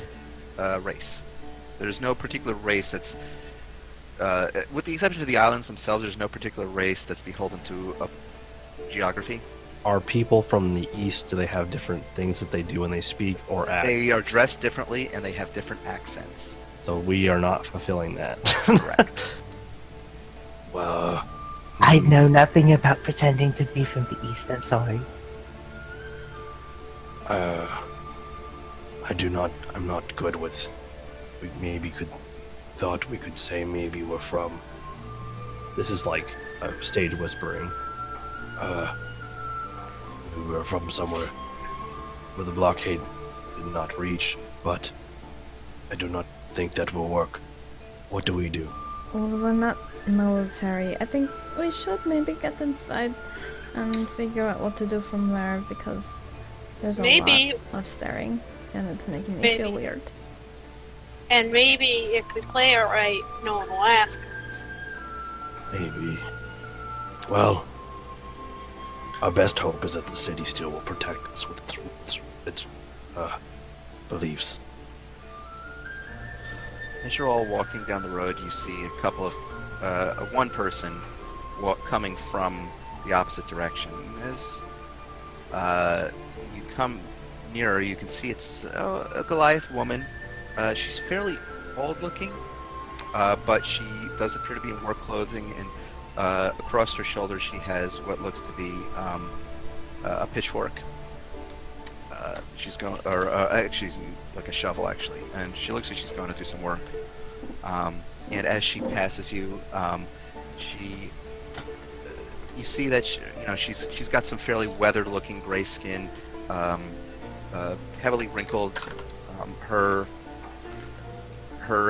Speaker 1: race. There's no particular race that's, with the exception of the islands themselves, there's no particular race that's beholden to a geography.
Speaker 4: Are people from the east? Do they have different things that they do when they speak or act?
Speaker 1: They are dressed differently and they have different accents.
Speaker 4: So we are not fulfilling that.
Speaker 1: Correct.
Speaker 4: Well,
Speaker 5: I know nothing about pretending to be from the east. I'm sorry.
Speaker 4: I do not. I'm not good with. We maybe thought we could say maybe we're from. This is like a stage whispering. We were from somewhere where the blockade did not reach, but I do not think that will work. What do we do?
Speaker 3: Well, we're not military. I think we should maybe get inside and figure out what to do from there because there's a
Speaker 2: Maybe.
Speaker 3: lot of staring and it's making me
Speaker 2: Maybe.
Speaker 3: feel weird.
Speaker 2: And maybe if we play it right, no one will ask us.
Speaker 4: Maybe. Well, our best hope is that the city still will protect us with its beliefs.
Speaker 1: As you're all walking down the road, you see a couple of, one person coming from the opposite direction. As you come nearer, you can see it's a Goliath woman. She's fairly old-looking, but she does appear to be in work clothing, and across her shoulder she has what looks to be a pitchfork. she's going, or she's like a shovel actually, and she looks like she's going to do some work. And as she passes you, she, you see that she's got some fairly weathered-looking gray skin, heavily wrinkled. Her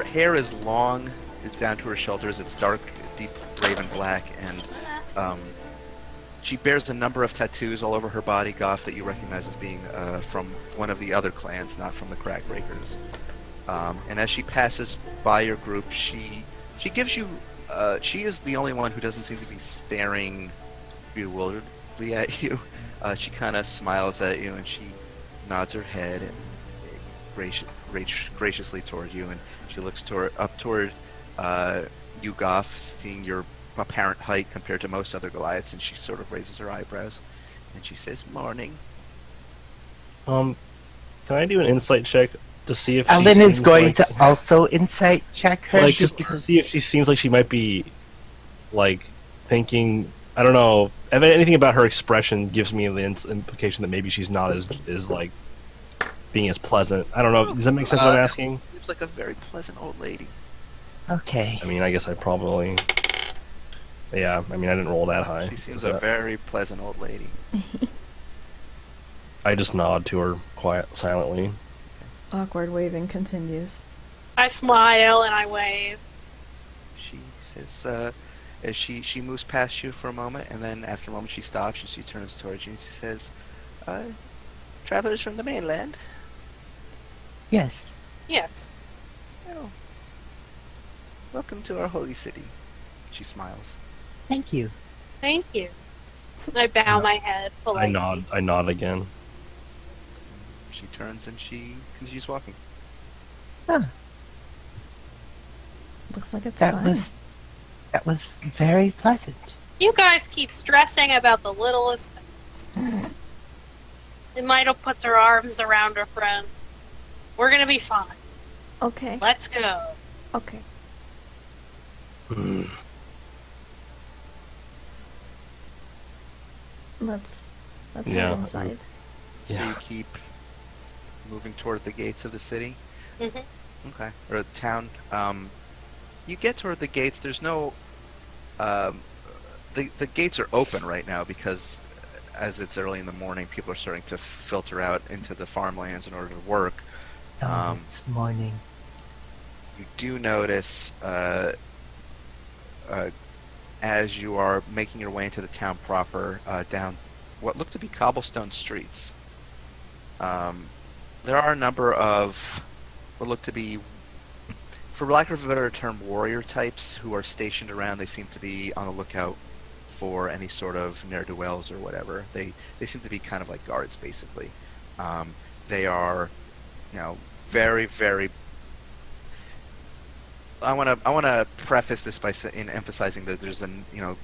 Speaker 1: hair is long, down to her shoulders. It's dark, deep raven black, and she bears a number of tattoos all over her body, Goth, that you recognize as being from one of the other clans, not from the Crackbreakers. And as she passes by your group, she gives you. She is the only one who doesn't seem to be staring bewilderedly at you. She kind of smiles at you and she nods her head and graciously toward you, and she looks up toward you, Goth, seeing your apparent height compared to most other Goliaths, and she sort of raises her eyebrows and she says, "Morning."
Speaker 4: Can I do an insight check to see if
Speaker 5: Alan
Speaker 4: she
Speaker 5: is
Speaker 4: seems
Speaker 5: going
Speaker 4: like,
Speaker 5: to also insight check her.
Speaker 4: like just to see if she seems like she might be like thinking. I don't know. If anything about her expression gives me the implication that maybe she's not as like being as pleasant. I don't know. Does that make sense? What I'm asking?
Speaker 1: Seems like a very pleasant old lady.
Speaker 5: Okay.
Speaker 4: I mean, I guess I probably. Yeah, I mean, I didn't roll that high.
Speaker 1: She seems
Speaker 4: So
Speaker 1: a very pleasant old lady.
Speaker 4: I just nod to her silently.
Speaker 3: Awkward waving continues.
Speaker 2: I smile and I wave.
Speaker 1: She says, as she moves past you for a moment, and then after a moment she stops and she turns towards you and she says, "Travelers from the mainland?"
Speaker 5: Yes.
Speaker 2: Yes.
Speaker 1: "Oh, welcome to our holy city." She smiles.
Speaker 5: Thank you.
Speaker 2: Thank you. I bow my head politely.
Speaker 4: I nod again.
Speaker 1: She turns and she continues walking.
Speaker 5: Huh.
Speaker 3: Looks like it's
Speaker 5: That
Speaker 3: fine.
Speaker 5: was very pleasant.
Speaker 2: You guys keep stressing about the littlest things. Maida puts her arms around her friend. We're gonna be fine.
Speaker 3: Okay.
Speaker 2: Let's go.
Speaker 3: Okay.
Speaker 4: Hmm.
Speaker 3: Let's
Speaker 4: Yeah.
Speaker 3: head inside.
Speaker 1: So
Speaker 4: Yeah.
Speaker 1: you keep moving toward the gates of the city?
Speaker 2: hmm
Speaker 1: Okay. Or the town. You get toward the gates. There's no. The gates are open right now because, as it's early in the morning, people are starting to filter out into the farmlands in order to work.
Speaker 5: Oh, it's morning.
Speaker 1: You do notice, as you are making your way into the town proper, down what look to be cobblestone streets. There are a number of what look to be, for lack of a better term, warrior types who are stationed around. They seem to be on the lookout for any sort of ne'er-do-wells or whatever. They seem to be kind of like guards, basically. They are, very, very. I want to preface this by in emphasizing that there's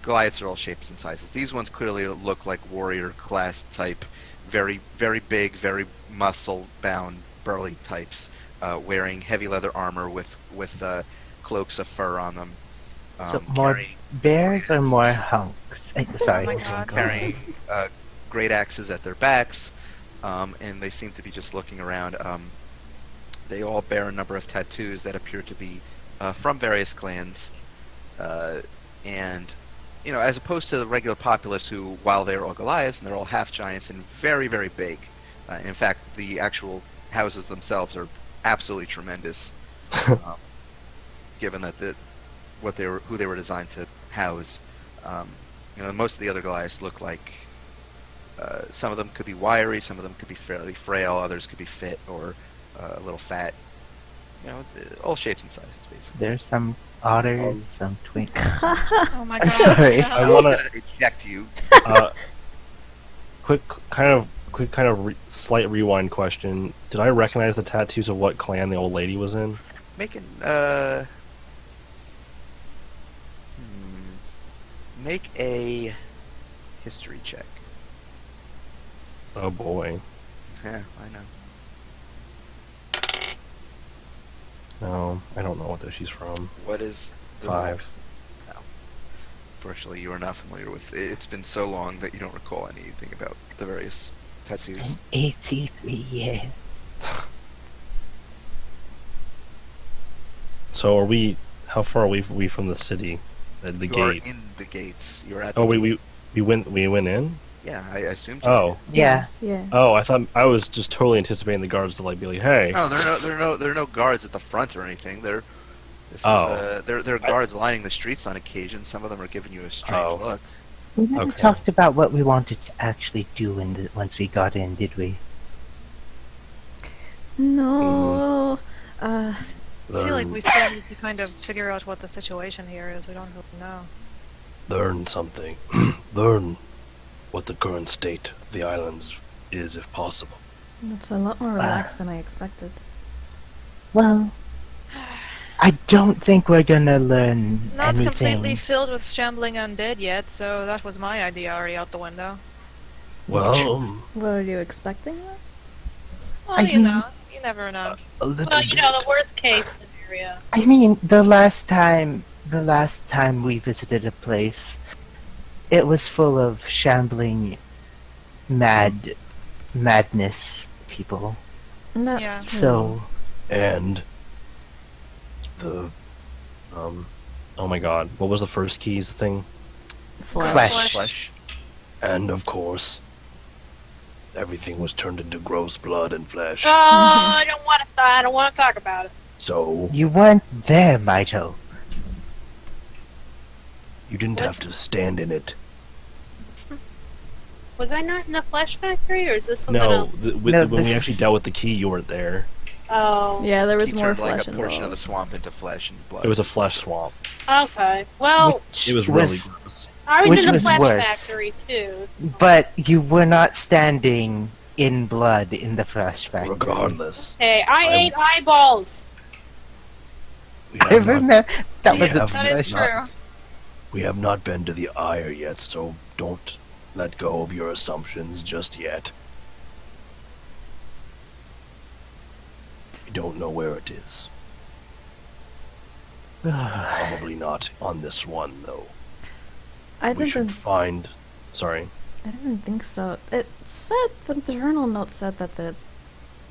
Speaker 1: Goliaths are all shapes and sizes. These ones clearly look like warrior class type, very, very big, very muscle-bound, burly types, wearing heavy leather armor with cloaks of fur on them.
Speaker 5: So more
Speaker 1: carrying
Speaker 5: bears or more hunks? Sorry.
Speaker 6: Oh my God.
Speaker 1: carrying great axes at their backs, and they seem to be just looking around. They all bear a number of tattoos that appear to be from various clans, and as opposed to the regular populace who, while they're all Goliaths and they're all half giants and very, very big. In fact, the actual houses themselves are absolutely tremendous, given that who they were designed to house. Most of the other Goliaths look like some of them could be wiry, some of them could be fairly frail, others could be fit or a little fat. All shapes and sizes, basically.
Speaker 5: There's some otters, some twink.
Speaker 6: Oh my
Speaker 5: I'm
Speaker 6: god.
Speaker 5: sorry.
Speaker 6: no.
Speaker 4: I wanna-
Speaker 1: I'm gonna eject you.
Speaker 4: Quick slight rewind question. Did I recognize the tattoos of what clan the old lady was in?
Speaker 1: Make a history check.
Speaker 4: Oh boy.
Speaker 1: Yeah, I know.
Speaker 4: No, I don't know what she's from.
Speaker 1: What is the
Speaker 4: 5.
Speaker 1: Fortunately, you are not familiar with it. It's been so long that you don't recall anything about the various tattoos.
Speaker 5: 83 years.
Speaker 4: So are we? How far are we from the city? At the
Speaker 1: You are
Speaker 4: gate.
Speaker 1: in the gates. You're at
Speaker 4: Oh,
Speaker 1: the
Speaker 4: we
Speaker 1: gate.
Speaker 4: we went in.
Speaker 1: Yeah, I assumed you
Speaker 4: Oh,
Speaker 5: Yeah.
Speaker 3: Yeah.
Speaker 4: oh, I thought I was just totally anticipating the guards to like be like, hey.
Speaker 1: did. No, there are no guards at the front or anything.
Speaker 4: Oh.
Speaker 1: There are
Speaker 4: I-
Speaker 1: guards lining the streets on occasion. Some of them are giving you a strange
Speaker 4: Oh.
Speaker 1: look.
Speaker 5: We never
Speaker 4: Okay.
Speaker 5: talked about what we wanted to actually do once we got in, did we?
Speaker 3: No.
Speaker 4: Mm-hmm.
Speaker 6: I feel like we still need to kind of figure out what the situation here is. We don't really know.
Speaker 4: Learn something. Learn what the current state of the islands is, if possible.
Speaker 3: That's a lot more relaxed than I expected.
Speaker 5: Well, I don't think we're gonna learn
Speaker 6: Not
Speaker 5: anything.
Speaker 6: completely filled with shambling undead yet, so that was my idea already out the window.
Speaker 4: Well,
Speaker 3: What are you expecting? Then?
Speaker 6: Well,
Speaker 5: I
Speaker 6: you
Speaker 5: mean-
Speaker 6: know, you never know.
Speaker 4: a little
Speaker 2: Well, you know,
Speaker 4: bit.
Speaker 2: the worst case scenario.
Speaker 5: I mean, the last time we visited a place, it was full of shambling, madness people.
Speaker 3: And that's
Speaker 6: Yeah.
Speaker 3: true.
Speaker 5: So,
Speaker 4: And the oh my god, what was the first keys thing?
Speaker 5: Flesh.
Speaker 1: Flesh.
Speaker 4: And of course, everything was turned into gross blood and flesh.
Speaker 2: Oh, I don't want to. I don't want to talk about it.
Speaker 4: So
Speaker 5: you weren't there, Maito.
Speaker 4: you didn't have to stand in it.
Speaker 2: Was I not in the flesh factory, or is this something
Speaker 4: No,
Speaker 2: else?
Speaker 5: No,
Speaker 4: when we
Speaker 5: this-
Speaker 4: actually dealt with the key, you weren't there.
Speaker 2: Oh,
Speaker 3: Yeah, there was
Speaker 1: He
Speaker 3: more
Speaker 1: turned like
Speaker 3: flesh
Speaker 1: a portion of the
Speaker 3: involved.
Speaker 1: swamp into flesh and blood.
Speaker 4: It was a flesh swamp.
Speaker 2: okay. Well,
Speaker 5: Which
Speaker 4: It was really gross.
Speaker 2: I was
Speaker 5: which
Speaker 2: in the
Speaker 5: was
Speaker 2: flesh
Speaker 5: worse?
Speaker 2: factory too.
Speaker 5: But you were not standing in blood in the flesh factory.
Speaker 4: Regardless,
Speaker 2: Hey, I
Speaker 4: I-
Speaker 2: ate eyeballs.
Speaker 4: we
Speaker 5: I
Speaker 4: have, not,
Speaker 5: remember that was
Speaker 4: Yeah,
Speaker 5: a
Speaker 6: That is
Speaker 4: not-
Speaker 6: true.
Speaker 4: we have not been to the Ire yet, so don't let go of your assumptions just yet. We don't know where it is. Probably not on this one, though.
Speaker 3: I
Speaker 4: We should
Speaker 3: didn't.
Speaker 4: find. Sorry.
Speaker 3: I didn't think so. It said the journal note said that the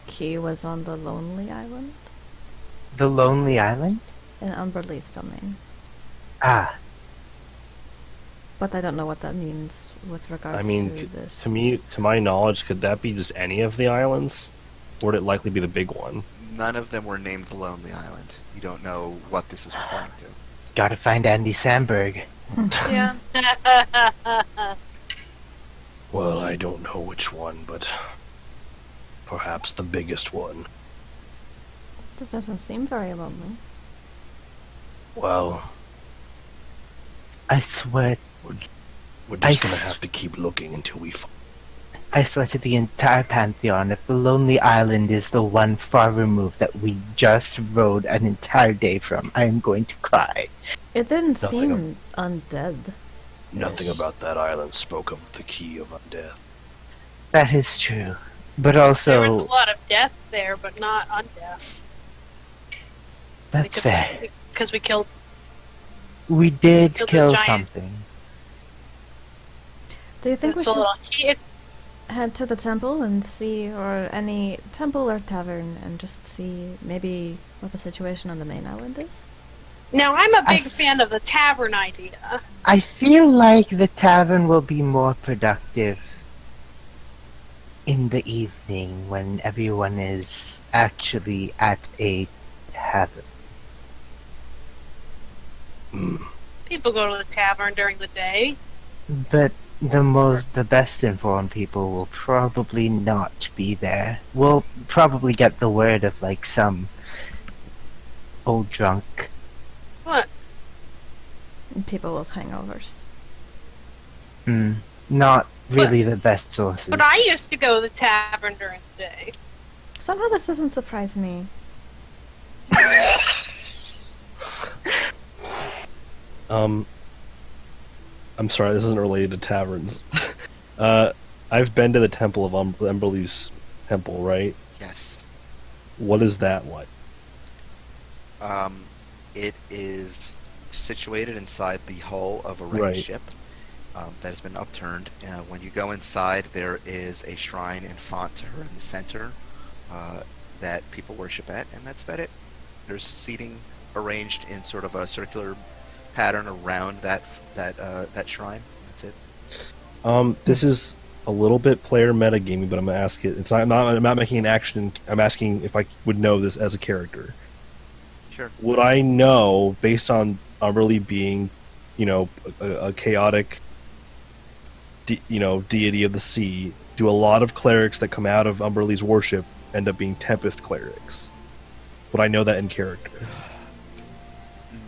Speaker 3: key was on the Lonely Island
Speaker 5: The Lonely Island?
Speaker 3: in Umberlee's domain,
Speaker 5: Ah,
Speaker 3: but I don't know what that means with regards
Speaker 4: I mean,
Speaker 3: to this.
Speaker 4: to me, to my knowledge, could that be just any of the islands, or would it likely be the big one?
Speaker 1: None of them were named the Lonely Island. You don't know what this is referring to.
Speaker 5: gotta find Andy Samberg.
Speaker 6: Yeah.
Speaker 4: Well, I don't know which one, but perhaps the biggest one.
Speaker 3: That doesn't seem very lonely.
Speaker 4: Well,
Speaker 5: I swear,
Speaker 4: we're
Speaker 5: I
Speaker 4: just gonna
Speaker 5: s-
Speaker 4: have to keep looking until we find.
Speaker 5: I swear to the entire Pantheon, if the Lonely Island is the one far removed that we just rode an entire day from, I am going to cry.
Speaker 3: It didn't
Speaker 4: Nothing
Speaker 3: seem undead.
Speaker 4: Nothing
Speaker 3: Yes.
Speaker 4: about that island spoke of the key of undeath.
Speaker 5: That is true. But
Speaker 2: There was
Speaker 5: also,
Speaker 2: a lot of death there, but not undeath.
Speaker 5: that's fair.
Speaker 2: Because we killed.
Speaker 5: We did
Speaker 2: Killed the
Speaker 5: kill
Speaker 2: giant.
Speaker 5: something.
Speaker 3: Do you think we
Speaker 2: That's a
Speaker 3: should
Speaker 2: little key.
Speaker 3: head to the temple and see, or any temple or tavern, and just see maybe what the situation on the main island is?
Speaker 2: Now, I'm a
Speaker 5: I
Speaker 2: big
Speaker 5: f-
Speaker 2: fan of the tavern idea.
Speaker 5: I feel like the tavern will be more productive in the evening when everyone is actually at a tavern.
Speaker 4: Hmm.
Speaker 2: People go to the tavern during the day.
Speaker 5: But the best informed people will probably not be there. We'll probably get the word of like some old drunk.
Speaker 2: What?
Speaker 3: And people with hangovers.
Speaker 5: Not really the best sources.
Speaker 2: But I used to go to the tavern during the day.
Speaker 3: Somehow this doesn't surprise me.
Speaker 4: I'm sorry, this isn't related to taverns. I've been to the temple of Emberly's temple, right?
Speaker 1: Yes.
Speaker 4: What is that like?
Speaker 1: It is situated inside the hull of a wrecked
Speaker 4: Right.
Speaker 1: ship, that has been upturned. When you go inside, there is a shrine and font to her in the center that people worship at, and that's about it. There's seating arranged in sort of a circular pattern around that shrine. That's it.
Speaker 4: This is a little bit player metagaming, but I'm gonna ask it. I'm not making an action. I'm asking if I would know this as a character.
Speaker 1: Sure.
Speaker 4: Would I know, based on really being, a chaotic, deity of the sea? Do a lot of clerics that come out of Umberlee's worship end up being Tempest clerics? Would I know that in character?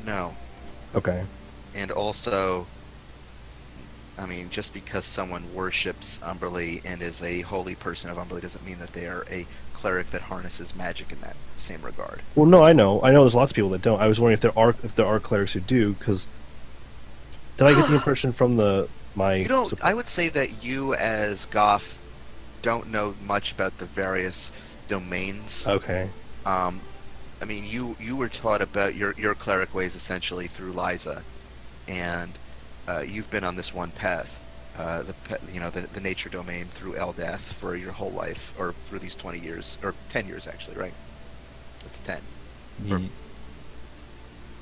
Speaker 1: No.
Speaker 4: Okay.
Speaker 1: And also, I mean, just because someone worships Umberlee and is a holy person of Umberlee doesn't mean that they are a cleric that harnesses magic in that same regard.
Speaker 4: Well, no, I know. There's lots of people that don't. I was wondering if there are clerics who do, because did I get the impression from my?
Speaker 1: You don't. I would say that you, as Goth, don't know much about the various domains.
Speaker 4: Okay.
Speaker 1: I mean, you were taught about your cleric ways essentially through Liza, and you've been on this one path, the nature domain through Eldath for your whole life, or for these 20 years, or 10 years actually, right? It's 10.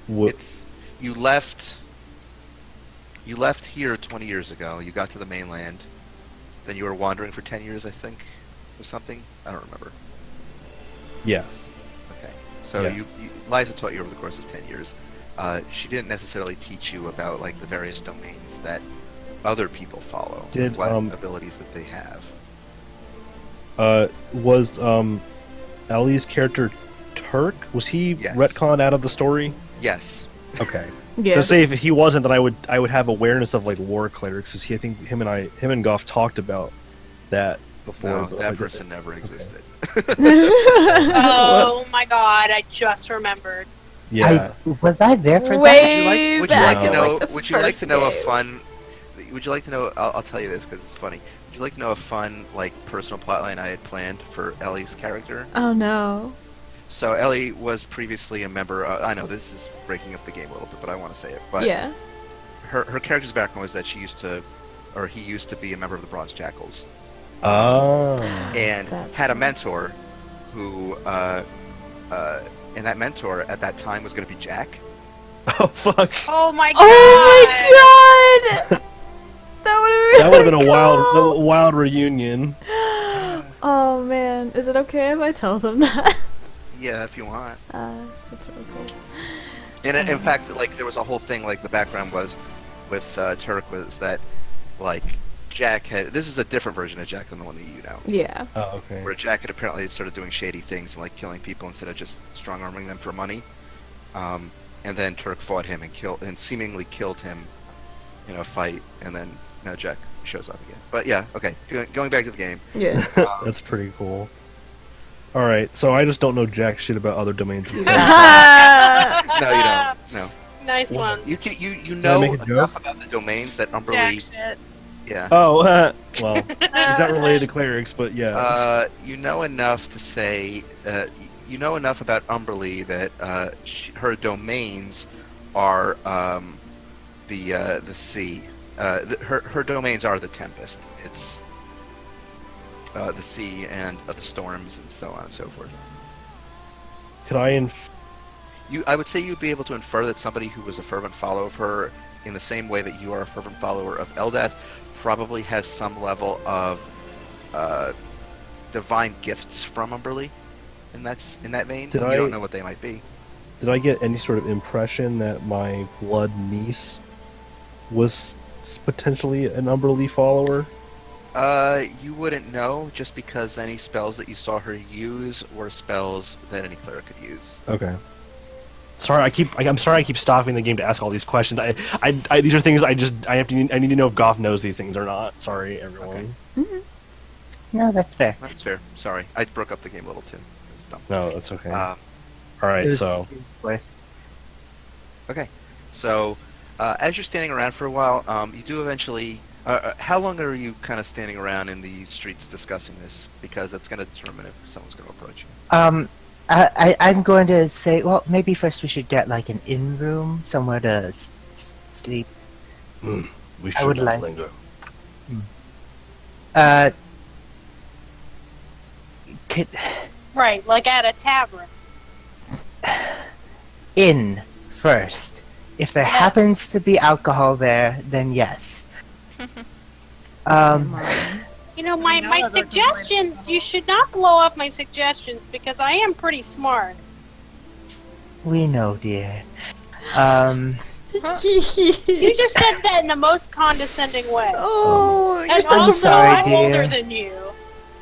Speaker 1: It's you left here 20 years ago. You got to the mainland, then you were wandering for 10 years, I think, or something. I don't remember.
Speaker 4: Yes.
Speaker 1: Okay. So
Speaker 4: Yeah.
Speaker 1: Liza taught you over the course of 10 years. She didn't necessarily teach you about like the various domains that other people follow. What abilities that they have.
Speaker 4: Was Ellie's character Turk? Was he
Speaker 1: Yes.
Speaker 4: retconned out of the story?
Speaker 1: Yes.
Speaker 4: Okay.
Speaker 3: Yeah.
Speaker 4: To say if he wasn't, then I would have awareness of like war clerics, because I think him and Goff talked about that before.
Speaker 1: No,
Speaker 4: but,
Speaker 1: that
Speaker 4: like,
Speaker 1: person never existed.
Speaker 2: Oh
Speaker 3: Whoops.
Speaker 2: my god, I just remembered.
Speaker 4: Yeah.
Speaker 5: Was I there for that?
Speaker 3: Way
Speaker 1: Would you like to
Speaker 3: back in,
Speaker 1: know?
Speaker 3: like, the
Speaker 1: Would you like
Speaker 3: first
Speaker 1: to know a
Speaker 3: game.
Speaker 1: fun? Would you like to know? I'll tell you this because it's funny. Would you like to know a fun, like, personal plotline I had planned for Ellie's character?
Speaker 3: Oh no.
Speaker 1: So Ellie was previously a member. I know this is breaking up the game a little bit, but I want to say it. But
Speaker 3: Yeah.
Speaker 1: her character's background was that he used to be a member of the Bronze Jackals,
Speaker 4: Oh.
Speaker 1: and
Speaker 3: That's
Speaker 1: had a
Speaker 3: right.
Speaker 1: mentor who, and that mentor at that time was going to be Jack.
Speaker 4: Oh fuck.
Speaker 2: Oh my god!
Speaker 3: Oh my god! That would have
Speaker 4: That would have been a
Speaker 3: cool.
Speaker 4: wild reunion.
Speaker 3: Oh man, is it okay if I tell them that?
Speaker 1: Yeah, if you want.
Speaker 3: That's really cool.
Speaker 1: And in fact, like there was a whole thing. Like the background was with Turk was that like Jack had. This is a different version of Jack than the one that you know.
Speaker 3: Yeah.
Speaker 4: Oh, okay.
Speaker 1: Where Jack had apparently started doing shady things and like killing people instead of just strong arming them for money. And then Turk fought him and seemingly killed him in a fight, and then now Jack shows up again. But yeah, okay. Going back to the game.
Speaker 3: Yeah.
Speaker 4: That's pretty cool. All right, so I just don't know jack shit about other domains.
Speaker 1: No, you don't. No.
Speaker 2: Nice one.
Speaker 1: You
Speaker 4: I
Speaker 1: know
Speaker 4: make a joke?
Speaker 1: enough about the domains that
Speaker 6: Jack
Speaker 1: Umberlee.
Speaker 6: shit.
Speaker 1: Yeah.
Speaker 4: Oh, well, he's not related to clerics, but yeah.
Speaker 1: You know enough to say. You know enough about Umberlee that her domains are the sea. Her domains are the Tempest. It's the sea and the storms and so on and so forth.
Speaker 4: Could I
Speaker 1: I would say you'd be able to infer that somebody who was a fervent follower of her, in the same way that you are a fervent follower of Eldath, probably has some level of divine gifts from Umberlee, and that's in that vein.
Speaker 4: Did
Speaker 1: you
Speaker 4: I-
Speaker 1: don't know what they might be.
Speaker 4: Did I get any sort of impression that my blood niece was potentially an Umberlee follower?
Speaker 1: You wouldn't know just because any spells that you saw her use were spells that any cleric could use.
Speaker 4: Okay. Sorry, I'm sorry I keep stopping the game to ask all these questions. These are things I need to know if Goff knows these things or not. Sorry, everyone.
Speaker 1: Okay.
Speaker 5: No, that's fair.
Speaker 1: That's fair. Sorry, I broke up the game a little too. It was dumb.
Speaker 4: No, that's okay.
Speaker 1: Um,
Speaker 4: All right,
Speaker 5: It was
Speaker 4: so
Speaker 5: worth.
Speaker 1: Okay, so as you're standing around for a while, you do eventually. How long are you kind of standing around in the streets discussing this? Because that's going to determine if someone's going to approach you.
Speaker 5: I'm going to say, well, maybe first we should get like an in room somewhere to sleep.
Speaker 4: We
Speaker 5: I
Speaker 4: should
Speaker 5: would
Speaker 4: not
Speaker 5: like-
Speaker 4: linger.
Speaker 5: Uh, could
Speaker 2: Right, like at a tavern.
Speaker 5: inn first. If there
Speaker 2: Yes.
Speaker 5: happens to be alcohol there, then yes.
Speaker 3: Come on.
Speaker 2: You know,
Speaker 6: I mean,
Speaker 2: my
Speaker 6: I'll have a
Speaker 2: suggestions, you should not blow up my suggestions because I am pretty smart.
Speaker 5: We know, dear.
Speaker 2: You just said that in the most condescending way.
Speaker 3: Oh, you're
Speaker 2: And
Speaker 3: such
Speaker 2: also,
Speaker 3: a
Speaker 5: sorry,
Speaker 2: I'm
Speaker 5: dear.
Speaker 2: older than you.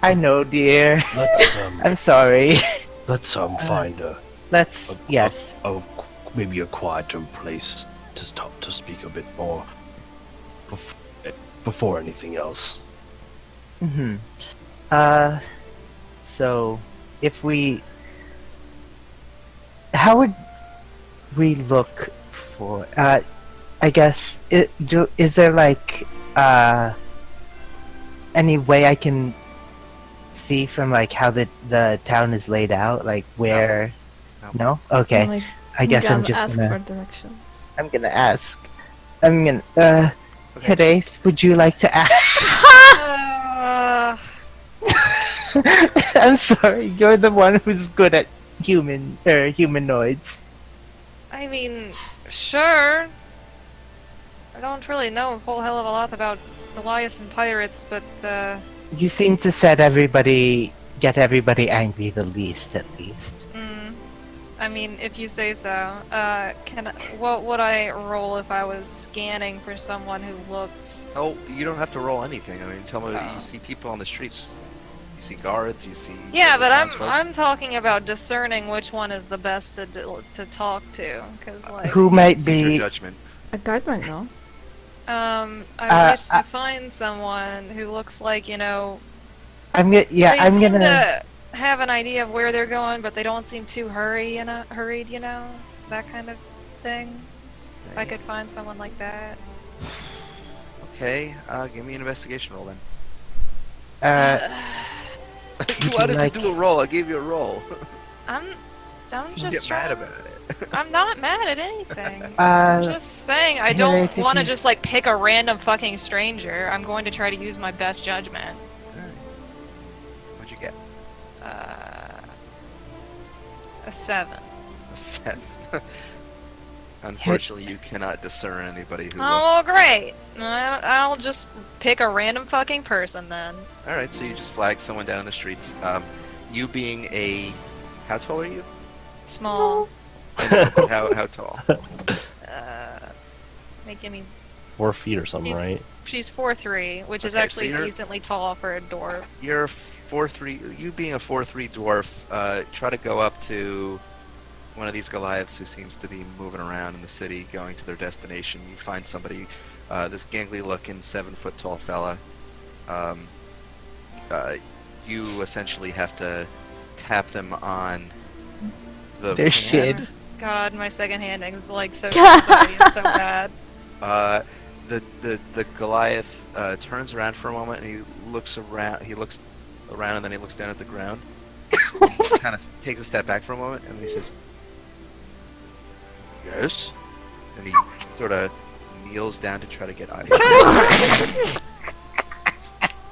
Speaker 5: I know, dear.
Speaker 4: Let's
Speaker 5: I'm sorry.
Speaker 4: find a
Speaker 5: Let's. Yes.
Speaker 4: maybe a quieter place to speak a bit more before anything else.
Speaker 5: Mm-hmm. So, if we... How would we look for... I guess, is there, like, any way I can see from, like, how the town is laid out? Like, where... No? Okay.
Speaker 3: Like,
Speaker 5: I guess I'm
Speaker 3: gotta
Speaker 5: just
Speaker 3: ask
Speaker 5: gonna...
Speaker 3: for directions.
Speaker 5: I'm gonna ask. I'm gonna...
Speaker 1: Okay.
Speaker 5: Hiraeth, would you like to ask?
Speaker 6: Uh,
Speaker 5: I'm sorry, you're the one who's good at humanoids.
Speaker 6: I mean, sure. I don't really know a whole hell of a lot about Elias and pirates, but
Speaker 5: You seem to get everybody angry the least, at least.
Speaker 6: I mean, if you say so. What would I roll if I was scanning for someone who looked?
Speaker 1: Oh, you don't have to roll anything. I mean, tell me,
Speaker 6: Oh.
Speaker 1: you see people on the streets. You see guards, you see...
Speaker 6: Yeah, but
Speaker 1: townsfolk.
Speaker 6: I'm talking about discerning which one is the best to talk to, because like
Speaker 5: Who might
Speaker 1: Use
Speaker 5: be...
Speaker 1: your judgment.
Speaker 3: A guard might know.
Speaker 6: I wish to find someone who looks like, you know,
Speaker 5: I'm gonna... Yeah,
Speaker 6: they
Speaker 5: I'm
Speaker 6: seem
Speaker 5: gonna...
Speaker 6: to have an idea of where they're going, but they don't seem too hurried, you know, that kind of thing. If I could find someone like that.
Speaker 1: Okay, give me an investigation roll then.
Speaker 5: Would
Speaker 1: You
Speaker 5: you
Speaker 1: wanted
Speaker 5: like-
Speaker 1: to do a roll, I gave you a roll.
Speaker 6: I'm
Speaker 1: You
Speaker 6: just
Speaker 1: get mad
Speaker 6: trying.
Speaker 1: about it.
Speaker 6: I'm not mad at anything. I'm just saying I
Speaker 5: Hiraeth,
Speaker 6: don't
Speaker 5: if
Speaker 6: want to
Speaker 5: you-
Speaker 6: just like pick a random fucking stranger. I'm going to try to use my best judgment.
Speaker 1: What'd you get?
Speaker 6: A 7.
Speaker 1: A 7. Unfortunately, you cannot discern anybody who...
Speaker 6: Oh, great. I'll just pick a random fucking person then.
Speaker 1: Alright, so you just flag someone down in the streets. You being a... How tall are you?
Speaker 6: Small.
Speaker 1: How tall?
Speaker 6: Give me.
Speaker 4: 4 feet or something,
Speaker 6: He's-
Speaker 4: right?
Speaker 6: She's 4'3", which is
Speaker 1: Okay, so
Speaker 6: actually
Speaker 1: you're-
Speaker 6: decently tall for a dwarf.
Speaker 1: You're 4'3". You being a 4'3" dwarf, try to go up to one of these Goliaths who seems to be moving around in the city, going to their destination. You find somebody, this gangly-looking 7-foot tall fella. You essentially have to tap them on the
Speaker 5: Their shit.
Speaker 6: God, my second handing is like so so bad.
Speaker 1: The Goliath turns around for a moment and he looks around. He looks around and then he looks down at the ground. Kind of takes a step back for a moment and he says, "Yes," and he sort of kneels down to try to get eyes.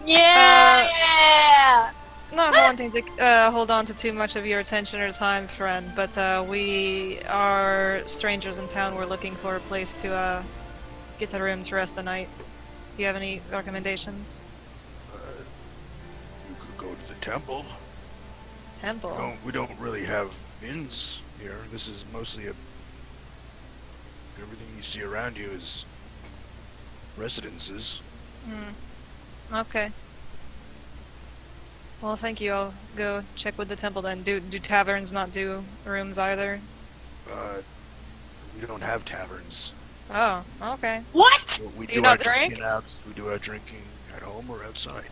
Speaker 2: Yeah!
Speaker 6: Not wanting to hold on to too much of your attention or time, friend, but we are strangers in town. We're looking for a place to get the rooms for rest of the night. Do you have any recommendations?
Speaker 7: You could go to the temple.
Speaker 6: Temple.
Speaker 7: We don't really have inns here. This is mostly everything you see around you is residences.
Speaker 6: Okay. Well, thank you. I'll go check with the temple then. Do taverns not do rooms either?
Speaker 7: We don't have taverns.
Speaker 6: Oh, okay.
Speaker 2: What?
Speaker 7: We
Speaker 6: Do you
Speaker 7: do our
Speaker 6: not drink?
Speaker 7: drinking out. We do our drinking at home or outside.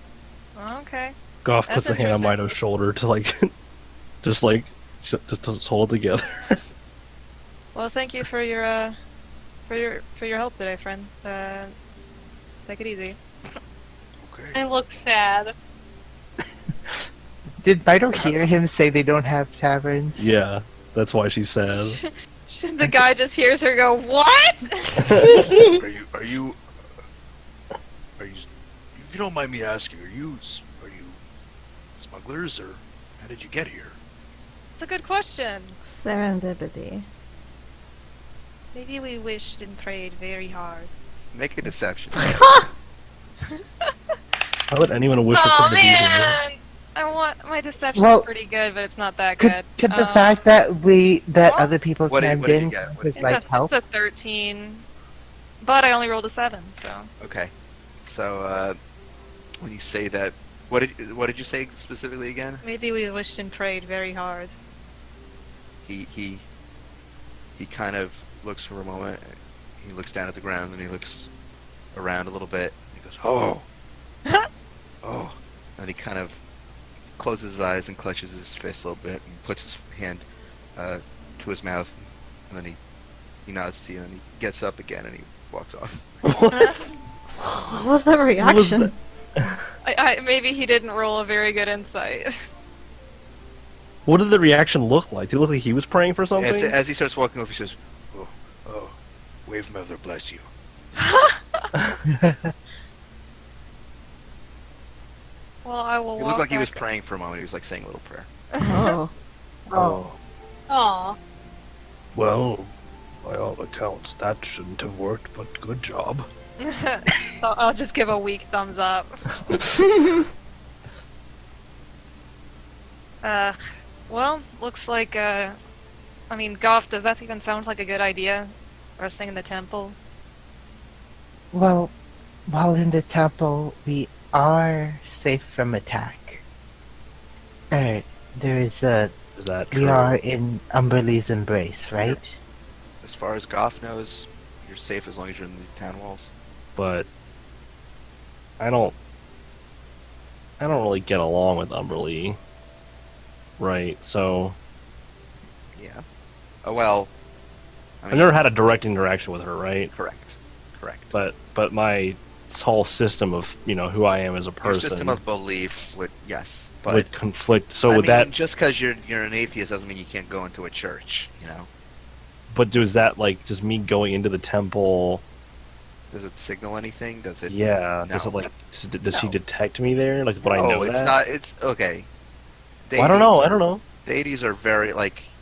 Speaker 6: Okay.
Speaker 4: Goff
Speaker 6: That's
Speaker 4: puts a hand on
Speaker 6: interesting.
Speaker 4: Mito's shoulder to just to hold it together.
Speaker 6: Well, thank you for your help today, friend. Take it easy.
Speaker 7: Okay.
Speaker 2: I look sad.
Speaker 5: Did Mito hear him say they don't have taverns?
Speaker 4: Yeah, that's why she's sad.
Speaker 6: The guy just hears her go, "What?"
Speaker 7: Are you you don't mind me asking, are you smugglers, or how did you get here?
Speaker 6: It's a good question.
Speaker 3: Serendipity.
Speaker 6: Maybe we wished and prayed very hard.
Speaker 1: Make a deception.
Speaker 4: Why would anyone wish for
Speaker 6: Oh
Speaker 4: something to be here?
Speaker 6: man! I want my deception's
Speaker 5: Well,
Speaker 6: pretty good, but it's not that
Speaker 5: Could
Speaker 6: good.
Speaker 5: could the fact that
Speaker 6: what?
Speaker 5: other people
Speaker 1: What did-
Speaker 5: chimed
Speaker 1: what did you
Speaker 5: in
Speaker 1: get? What
Speaker 5: was
Speaker 1: did you
Speaker 5: like
Speaker 6: it's
Speaker 5: help?
Speaker 6: a 13, but I only rolled a 7, so.
Speaker 1: Okay. So when you say that, what did you say specifically again?
Speaker 6: Maybe we wished and prayed very hard.
Speaker 1: He kind of looks for a moment. He looks down at the ground and he looks around a little bit. He goes, "Oh, oh," and he kind of closes his eyes and clutches his fist a little bit and puts his hand to his mouth, and then he nods to you and he gets up again and he walks off.
Speaker 3: What was that reaction?
Speaker 6: Maybe he didn't roll a very good insight.
Speaker 4: What did the reaction look like? Did it look like he was praying for something?
Speaker 1: As he starts walking off, he says,
Speaker 7: Oh, Wave Mother bless you.
Speaker 6: Well, I will
Speaker 1: He
Speaker 6: walk
Speaker 1: looked like he was
Speaker 6: back-
Speaker 1: praying for a moment. He was like saying a little prayer.
Speaker 3: Oh.
Speaker 4: Oh.
Speaker 2: Aw.
Speaker 4: Well, by all accounts, that shouldn't have worked, but good job.
Speaker 6: So I'll just give a weak thumbs up. Well, looks like, I mean, Goff, does that even sound like a good idea? Resting in the temple?
Speaker 5: Well, while in the temple, we are safe from attack. There is a.
Speaker 4: Is that true?
Speaker 5: We are in Umberlee's embrace, right?
Speaker 1: As far as Goff knows, you're safe as long as you're in these town walls.
Speaker 4: But I don't really get along with Umberlee. Right, so
Speaker 1: Yeah. Oh well. I
Speaker 4: I've never had a direct interaction with her, right?
Speaker 1: Correct. Correct.
Speaker 4: But my whole system of, who I am as a
Speaker 1: Your
Speaker 4: person
Speaker 1: system of belief would yes, but
Speaker 4: would conflict. So
Speaker 1: I
Speaker 4: with
Speaker 1: mean,
Speaker 4: that,
Speaker 1: just because you're an atheist doesn't mean you can't go into a church.
Speaker 4: but does that does me going into the temple?
Speaker 1: Does it signal anything? Does it?
Speaker 4: Yeah.
Speaker 1: No.
Speaker 4: Does it does she
Speaker 1: No.
Speaker 4: detect me there? Like, would I know
Speaker 1: it's
Speaker 4: that?
Speaker 1: not. It's okay.
Speaker 4: Well, I don't know. I don't know.
Speaker 1: Deities are very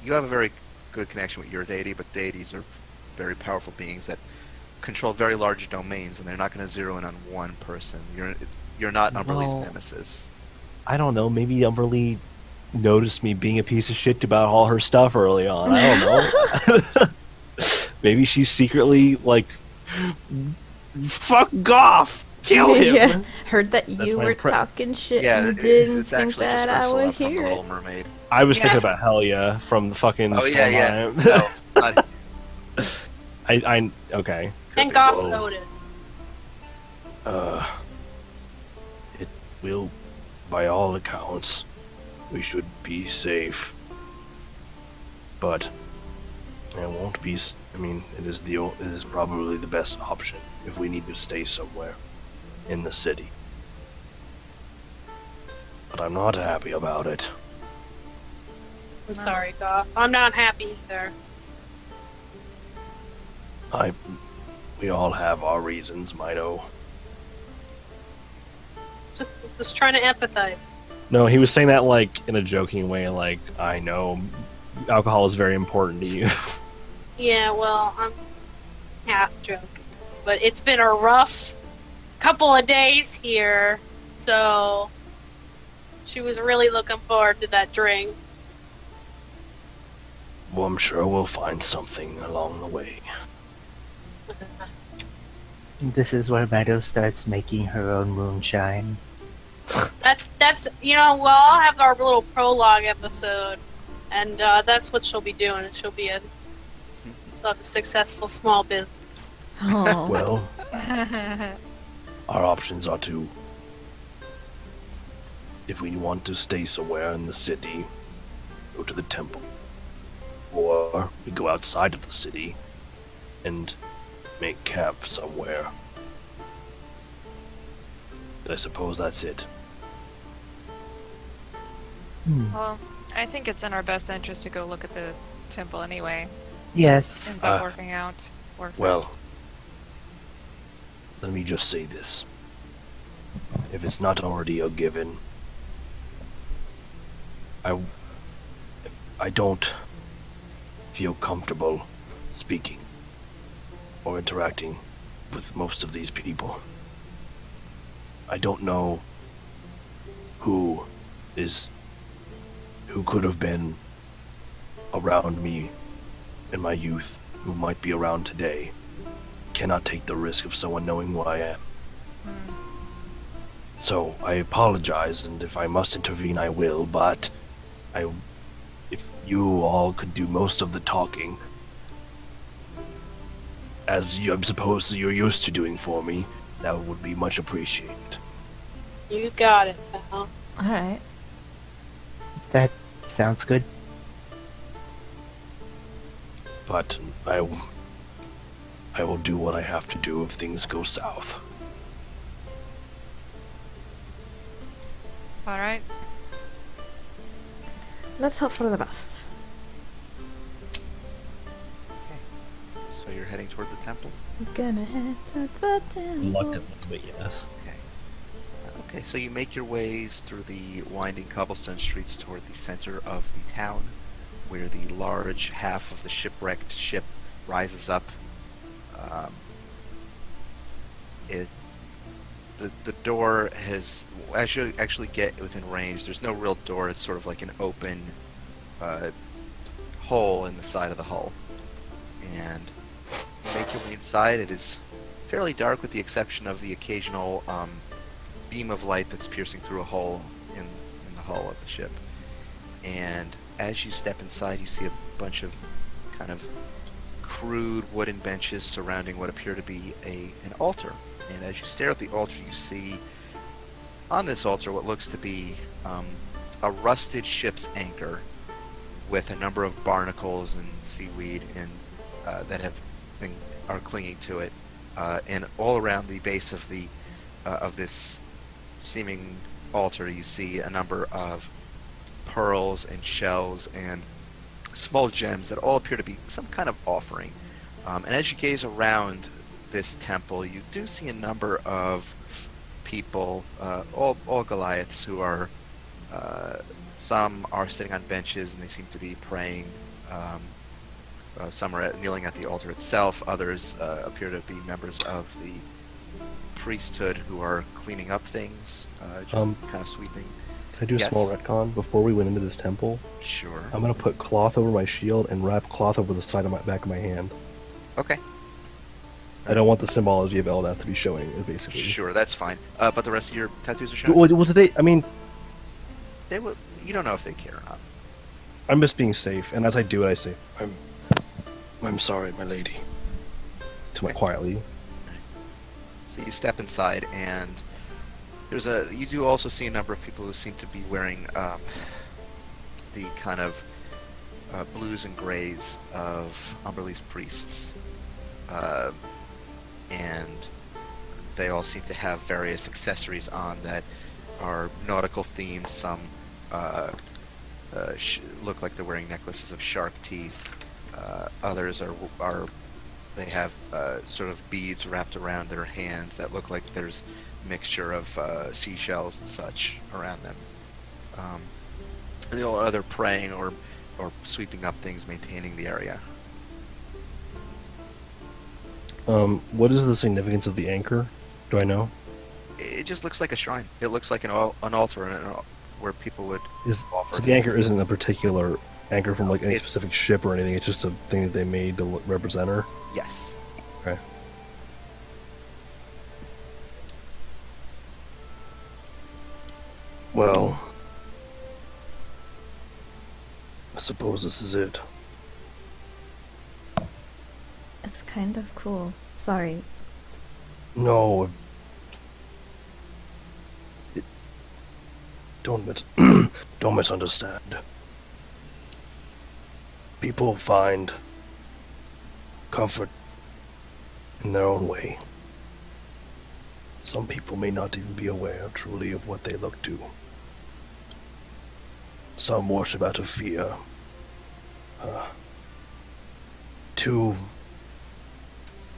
Speaker 1: you have a very good connection with your deity, but deities are very powerful beings that control very large domains, and they're not going to zero in on one person. You're not Umberlee's
Speaker 4: Well-
Speaker 1: nemesis.
Speaker 4: I don't know. Maybe Umberlee noticed me being a piece of shit about all her stuff early on. I don't know. Maybe she's secretly fuck Goff, kill him.
Speaker 3: Yeah. Heard that
Speaker 4: That's
Speaker 3: you
Speaker 4: my
Speaker 3: were
Speaker 4: impre-
Speaker 3: talking shit
Speaker 1: Yeah,
Speaker 3: and didn't
Speaker 1: it's
Speaker 3: think
Speaker 1: actually
Speaker 3: that
Speaker 1: just
Speaker 3: I
Speaker 1: Ursula
Speaker 3: would
Speaker 1: from The
Speaker 3: hear
Speaker 1: Little
Speaker 3: it.
Speaker 1: Mermaid.
Speaker 4: I was
Speaker 6: Yeah.
Speaker 4: thinking about Helya from the fucking
Speaker 1: Oh yeah, yeah.
Speaker 4: Stormheim.
Speaker 1: No, not,
Speaker 4: I okay.
Speaker 2: And Goff's
Speaker 4: Whoa.
Speaker 2: Odin.
Speaker 4: It will, by all accounts, we should be safe. But it won't be. I mean, it is probably the best option if we need to stay somewhere in the city. But I'm not happy about it.
Speaker 2: I'm sorry, Goff. I'm not happy either.
Speaker 4: We all have our reasons, Mido.
Speaker 2: Just trying to empathize.
Speaker 4: No, he was saying that in a joking way, I know alcohol is very important to you.
Speaker 2: Yeah, well, I'm half joking. But it's been a rough couple of days here, so she was really looking forward to that drink.
Speaker 4: Well, I'm sure we'll find something along the way.
Speaker 5: This is where Meadow starts making her own moonshine.
Speaker 2: That's I'll have our little prologue episode, and that's what she'll be doing. She'll be a successful small business.
Speaker 3: Oh.
Speaker 4: Well, our options are to, if we want to stay somewhere in the city, go to the temple. Or we go outside of the city and make camp somewhere. I suppose that's it.
Speaker 6: Well, I think it's in our best interest to go look at the temple anyway.
Speaker 5: Yes.
Speaker 6: Ends up working out. Works out.
Speaker 4: Well, let me just say this. if it's not already a given, I don't feel comfortable speaking or interacting with most of these people. I don't know who could have been around me in my youth, who might be around today. Cannot take the risk of someone knowing who I am. So I apologize, and if I must intervene, I will, but if you all could do most of the talking, as I'm supposed you're used to doing for me, that would be much appreciated.
Speaker 2: You got it, pal.
Speaker 3: Alright.
Speaker 5: That sounds good.
Speaker 4: But I will do what I have to do if things go south.
Speaker 6: Alright.
Speaker 3: Let's hope for the best.
Speaker 1: So you're heading toward the temple?
Speaker 3: We're gonna head to the temple.
Speaker 4: Reluctantly, but yes.
Speaker 1: Okay, so you make your ways through the winding cobblestone streets toward the center of the town, where the large half of the shipwrecked ship rises up. The door has, as you actually get within range, there's no real door. It's sort of like an open hole in the side of the hull. And you make your way inside. It is fairly dark, with the exception of the occasional beam of light that's piercing through a hole in the hull of the ship. And as you step inside, you see a bunch of kind of crude wooden benches surrounding what appear to be an altar. And as you stare at the altar, you see on this altar what looks to be a rusted ship's anchor with a number of barnacles and seaweed that are clinging to it. And all around the base of this seeming altar, you see a number of pearls and shells and small gems that all appear to be some kind of offering. And as you gaze around this temple, you do see a number of people, all Goliaths, who are some are sitting on benches and they seem to be praying. Some are kneeling at the altar itself. Others appear to be members of the priesthood who are cleaning up things, just kind of sweeping.
Speaker 4: Can I do a
Speaker 1: Yes.
Speaker 4: small retcon before we went into this temple?
Speaker 1: Sure.
Speaker 4: I'm gonna put cloth over my shield and wrap cloth over the side of my back of my hand.
Speaker 1: Okay.
Speaker 4: I don't want the symbology of Eldath to be showing, basically.
Speaker 1: Sure, that's fine. But the rest of your tattoos are shown?
Speaker 4: Well, do they? I mean,
Speaker 1: They will. You don't know if they care or not.
Speaker 4: I'm just being safe, and as I do it, I say, "I'm sorry, my lady," quietly.
Speaker 1: So you step inside, and you do also see a number of people who seem to be wearing the kind of blues and grays of Umberlee's priests, and they all seem to have various accessories on that are nautical themed. Some look like they're wearing necklaces of shark teeth. Others they have sort of beads wrapped around their hands that look like there's a mixture of seashells and such around them. And they're all either praying or sweeping up things, maintaining the area.
Speaker 4: What is the significance of the anchor? Do I know?
Speaker 1: It just looks like a shrine. It looks like an altar where people would offer
Speaker 4: So the anchor
Speaker 1: things.
Speaker 4: isn't a particular anchor from like any
Speaker 1: It's-
Speaker 4: specific ship or anything. It's just a thing that they made to represent her.
Speaker 1: Yes.
Speaker 4: Okay. Well, I suppose this is it.
Speaker 3: It's kind of cool. Sorry.
Speaker 4: No. Don't misunderstand. People find comfort in their own way. Some people may not even be aware truly of what they look to. Some worship out of fear.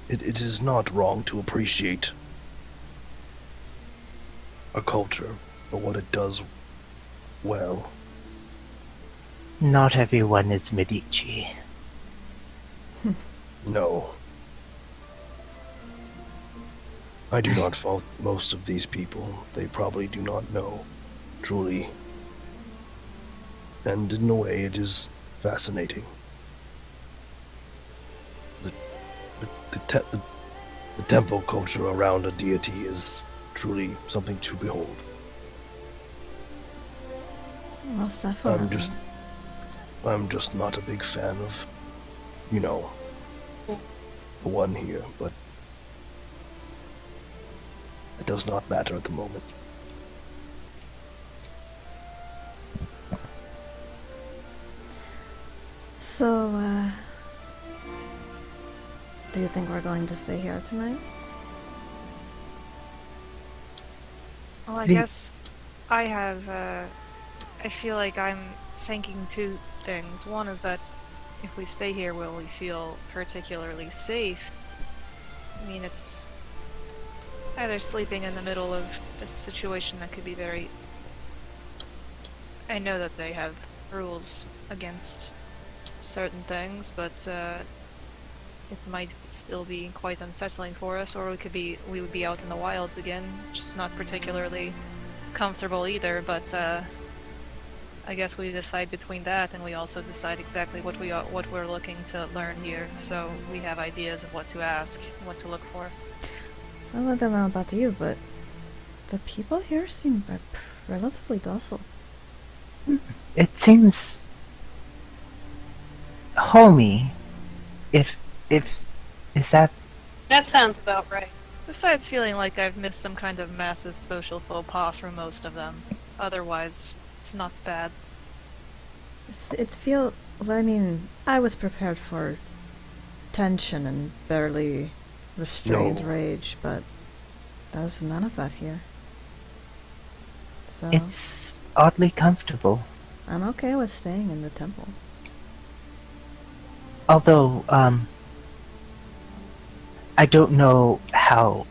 Speaker 4: It is not wrong to appreciate a culture or what it does well.
Speaker 5: Not everyone is Medici.
Speaker 4: No. I do not fault most of these people. They probably do not know, truly. And in a way, it is fascinating. The temple culture around a deity is truly something to behold.
Speaker 3: Most definitely.
Speaker 4: I'm just not a big fan of, the one here, but it does not matter at the moment.
Speaker 3: So, do you think we're going to stay here tonight?
Speaker 6: Well, I
Speaker 5: The-
Speaker 6: guess I have, I feel like I'm thinking two things. One is that if we stay here, will we feel particularly safe? I mean, it's either sleeping in the middle of a situation that could be very... I know that they have rules against certain things, but it might still be quite unsettling for us, or we would be out in the wilds again, which is not particularly comfortable either, but I guess we decide between that, and we also decide exactly what we're looking to learn here, so we have ideas of what to ask, what to look for.
Speaker 3: Well, I don't know about you, but the people here seem relatively docile.
Speaker 5: It seems homey. If is that
Speaker 2: That sounds about right.
Speaker 6: Besides feeling like I've missed some kind of massive social faux pas for most of them, otherwise it's not bad.
Speaker 3: Well, I mean, I was prepared for tension and barely restrained
Speaker 4: No.
Speaker 3: rage, but there's none of that here. So,
Speaker 5: it's oddly comfortable?
Speaker 3: I'm okay with staying in the temple.
Speaker 5: Although, I don't know how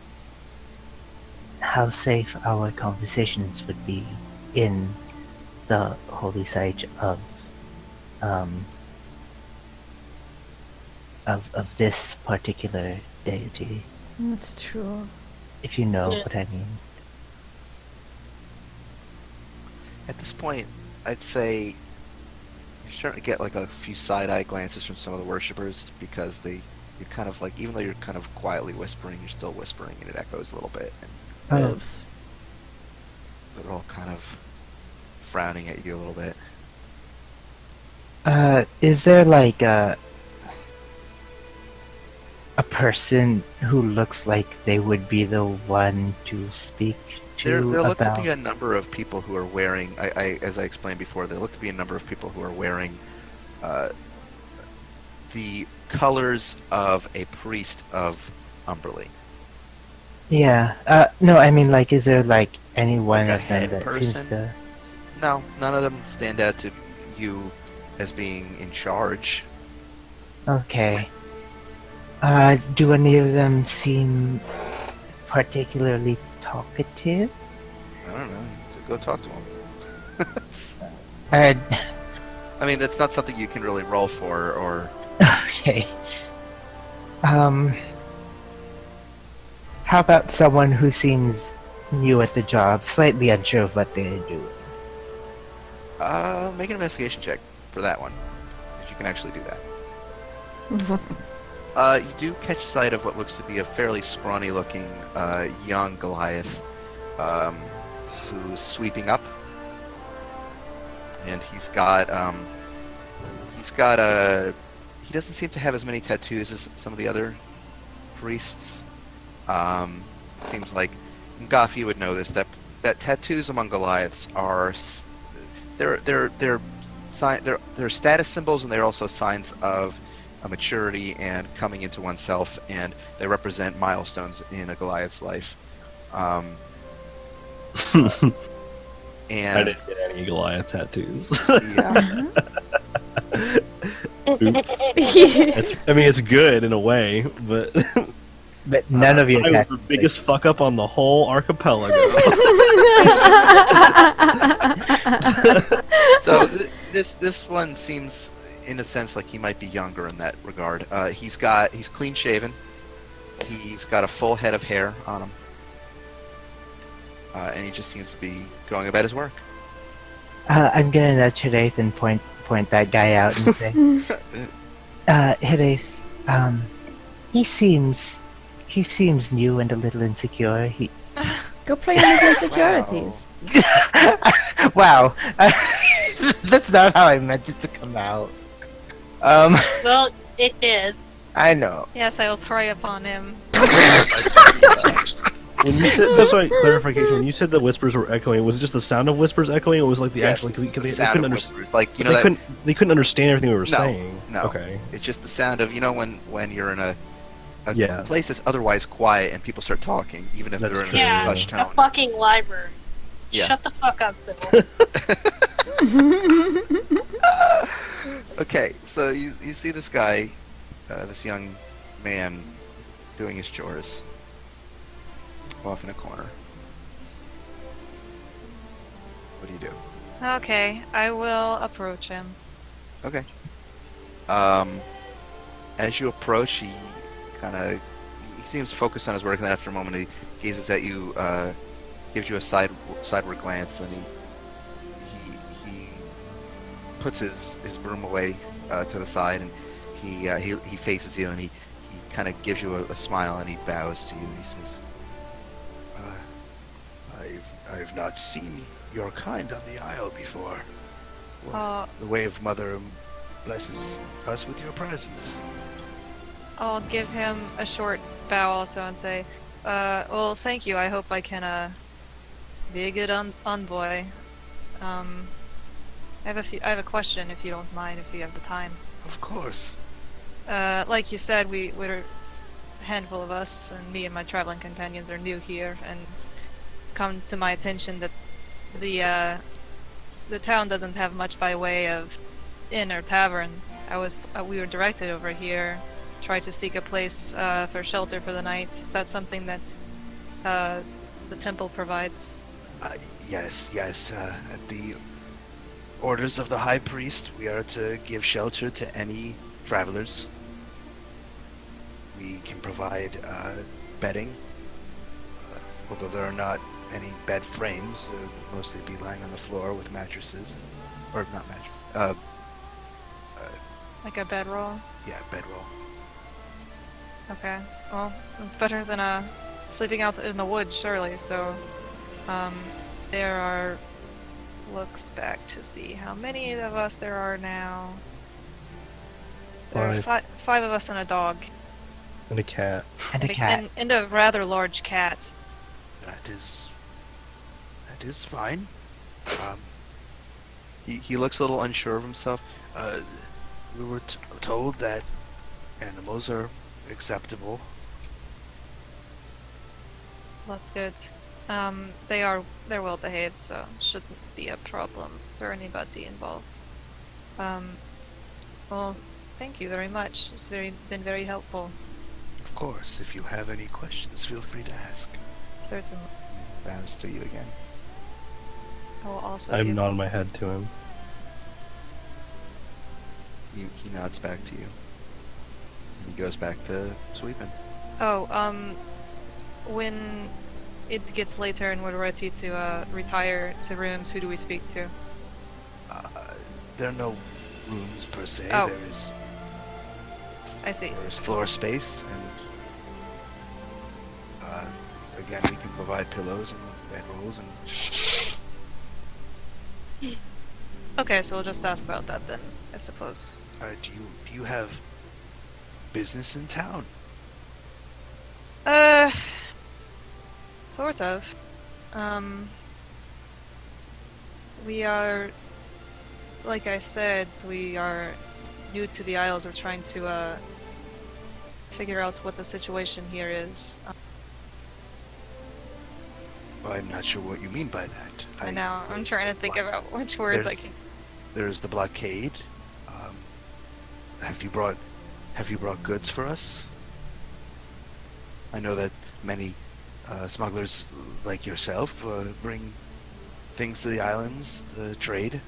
Speaker 5: safe our conversations would be in the holy site of this particular deity,
Speaker 3: That's true.
Speaker 5: if you know
Speaker 2: Yeah.
Speaker 5: what I mean.
Speaker 1: At this point, I'd say you're starting to get like a few side-eye glances from some of the worshippers because you're kind of like, even though you're kind of quietly whispering, you're still whispering and it echoes a little bit. And
Speaker 3: Oops.
Speaker 1: they're all kind of frowning at you a little bit.
Speaker 5: Is there like a person who looks like they would be the one to speak to
Speaker 1: There look to
Speaker 5: about?
Speaker 1: be a number of people who are wearing, as I explained before, there look to be a number of people who are wearing the colors of a priest of Umberly.
Speaker 5: Yeah. No, I mean, like, is there like any one
Speaker 1: Like a
Speaker 5: of them
Speaker 1: head
Speaker 5: that seems
Speaker 1: person?
Speaker 5: to?
Speaker 1: No, none of them stand out to you as being in charge.
Speaker 5: Okay. Do any of them seem particularly talkative?
Speaker 1: I don't know. So go talk to them.
Speaker 5: Uh,
Speaker 1: I mean, that's not something you can really roll for, or
Speaker 5: okay. How about someone who seems new at the job, slightly unsure of what they're doing?
Speaker 1: make an investigation check for that one, if you can actually do that. You do catch sight of what looks to be a fairly scrawny-looking young Goliath who's sweeping up, and he doesn't seem to have as many tattoos as some of the other priests. Seems like Goff, you would know this, that tattoos among Goliaths are they're status symbols, and they're also signs of a maturity and coming into oneself, and they represent milestones in a Goliath's life.
Speaker 4: I
Speaker 1: And
Speaker 4: didn't get any Goliath tattoos.
Speaker 1: yeah,
Speaker 4: Oops. It's good in a way, but
Speaker 5: But none of your
Speaker 4: I was
Speaker 5: attacks.
Speaker 4: the biggest fuck up on the whole archipelago.
Speaker 1: So this one seems, in a sense, like he might be younger in that regard. He's clean shaven. He's got a full head of hair on him, and he just seems to be going about his work.
Speaker 5: I'm gonna nudge Hiraeth and point that guy out and say, Hiraeth, he seems new and a little insecure. He
Speaker 3: Go play on his insecurities.
Speaker 5: wow, that's not how I meant it to come out.
Speaker 2: Well, it did.
Speaker 5: I know.
Speaker 6: Yes, I will prey upon him.
Speaker 4: When you said, just like clarification, when you said the whispers were echoing, was it just the sound of whispers echoing, or was it like the
Speaker 1: Yes,
Speaker 4: actual? Because
Speaker 1: the
Speaker 4: they
Speaker 1: sound
Speaker 4: couldn't
Speaker 1: of
Speaker 4: understand.
Speaker 1: whispers, like
Speaker 4: They couldn't understand everything we were
Speaker 1: No,
Speaker 4: saying.
Speaker 1: no.
Speaker 4: Okay.
Speaker 1: It's just the sound of when you're in a
Speaker 4: Yeah.
Speaker 1: place that's otherwise quiet and people start talking, even if
Speaker 4: That's
Speaker 1: they're in
Speaker 4: true,
Speaker 1: a
Speaker 2: Yeah,
Speaker 1: hushed
Speaker 2: a
Speaker 1: tone.
Speaker 2: fucking library.
Speaker 1: Yeah.
Speaker 2: Shut the fuck up, Bill.
Speaker 1: Okay, so you see this guy, this young man, doing his chores off in a corner. What do you do?
Speaker 6: Okay, I will approach him.
Speaker 1: Okay. As you approach, he seems focused on his work, and then after a moment he gazes at you, gives you a sideward glance, and he puts his broom away to the side, and he faces you, and he kind of gives you a smile, and he bows to you, and he says,
Speaker 7: I've not seen your kind on the Isle before.
Speaker 6: Uh,
Speaker 7: The Wave Mother blesses us with your presence.
Speaker 6: I'll give him a short bow also and say, well, thank you. I hope I can be a good envoy. I have a question, if you don't mind, if you have the time.
Speaker 7: Of course.
Speaker 6: Like you said, we're a handful of us, and me and my traveling companions are new here, and it's come to my attention that the town doesn't have much by way of inn or tavern. We were directed over here, tried to seek a place for shelter for the night. Is that something that the temple provides?
Speaker 7: Yes. At the orders of the High Priest, we are to give shelter to any travelers. We can provide bedding, although there are not any bed frames. Mostly be lying on the floor with mattresses, or not mattresses.
Speaker 6: Like a bedroll?
Speaker 7: Yeah, bedroll.
Speaker 6: Okay. Well, it's better than sleeping out in the woods, surely. So, there are looks back to see how many of us there are now. There are five of us and a dog.
Speaker 4: And a cat.
Speaker 5: And a cat.
Speaker 6: And a rather large cat.
Speaker 7: That is fine.
Speaker 1: he looks a little unsure of himself.
Speaker 7: We were told that animals are acceptable.
Speaker 6: That's good. They're well behaved, so shouldn't be a problem for anybody involved. Well, thank you very much. It's been very helpful.
Speaker 7: Of course, if you have any questions, feel free to ask.
Speaker 6: Certainly.
Speaker 1: Bows to you again.
Speaker 6: I will also
Speaker 4: I'm
Speaker 6: give...
Speaker 4: nodding my head to him.
Speaker 1: He nods back to you. He goes back to sweeping.
Speaker 6: Oh, when it gets later and we're ready to retire to rooms, who do we speak to?
Speaker 7: There are no rooms per se.
Speaker 6: Oh. I see.
Speaker 7: There is floor space, and again, we can provide pillows and bedrolls and.
Speaker 6: Okay, so we'll just ask about that then, I suppose.
Speaker 7: Do you have business in town?
Speaker 6: Sort of. We are, like I said, we are new to the Isles. We're trying to figure out what the situation here is.
Speaker 7: I'm not sure what you mean by that.
Speaker 6: I know. I'm trying to think about which words I can.
Speaker 7: There's the blockade. Have you brought goods for us? I know that many smugglers like yourself bring things to the islands to trade.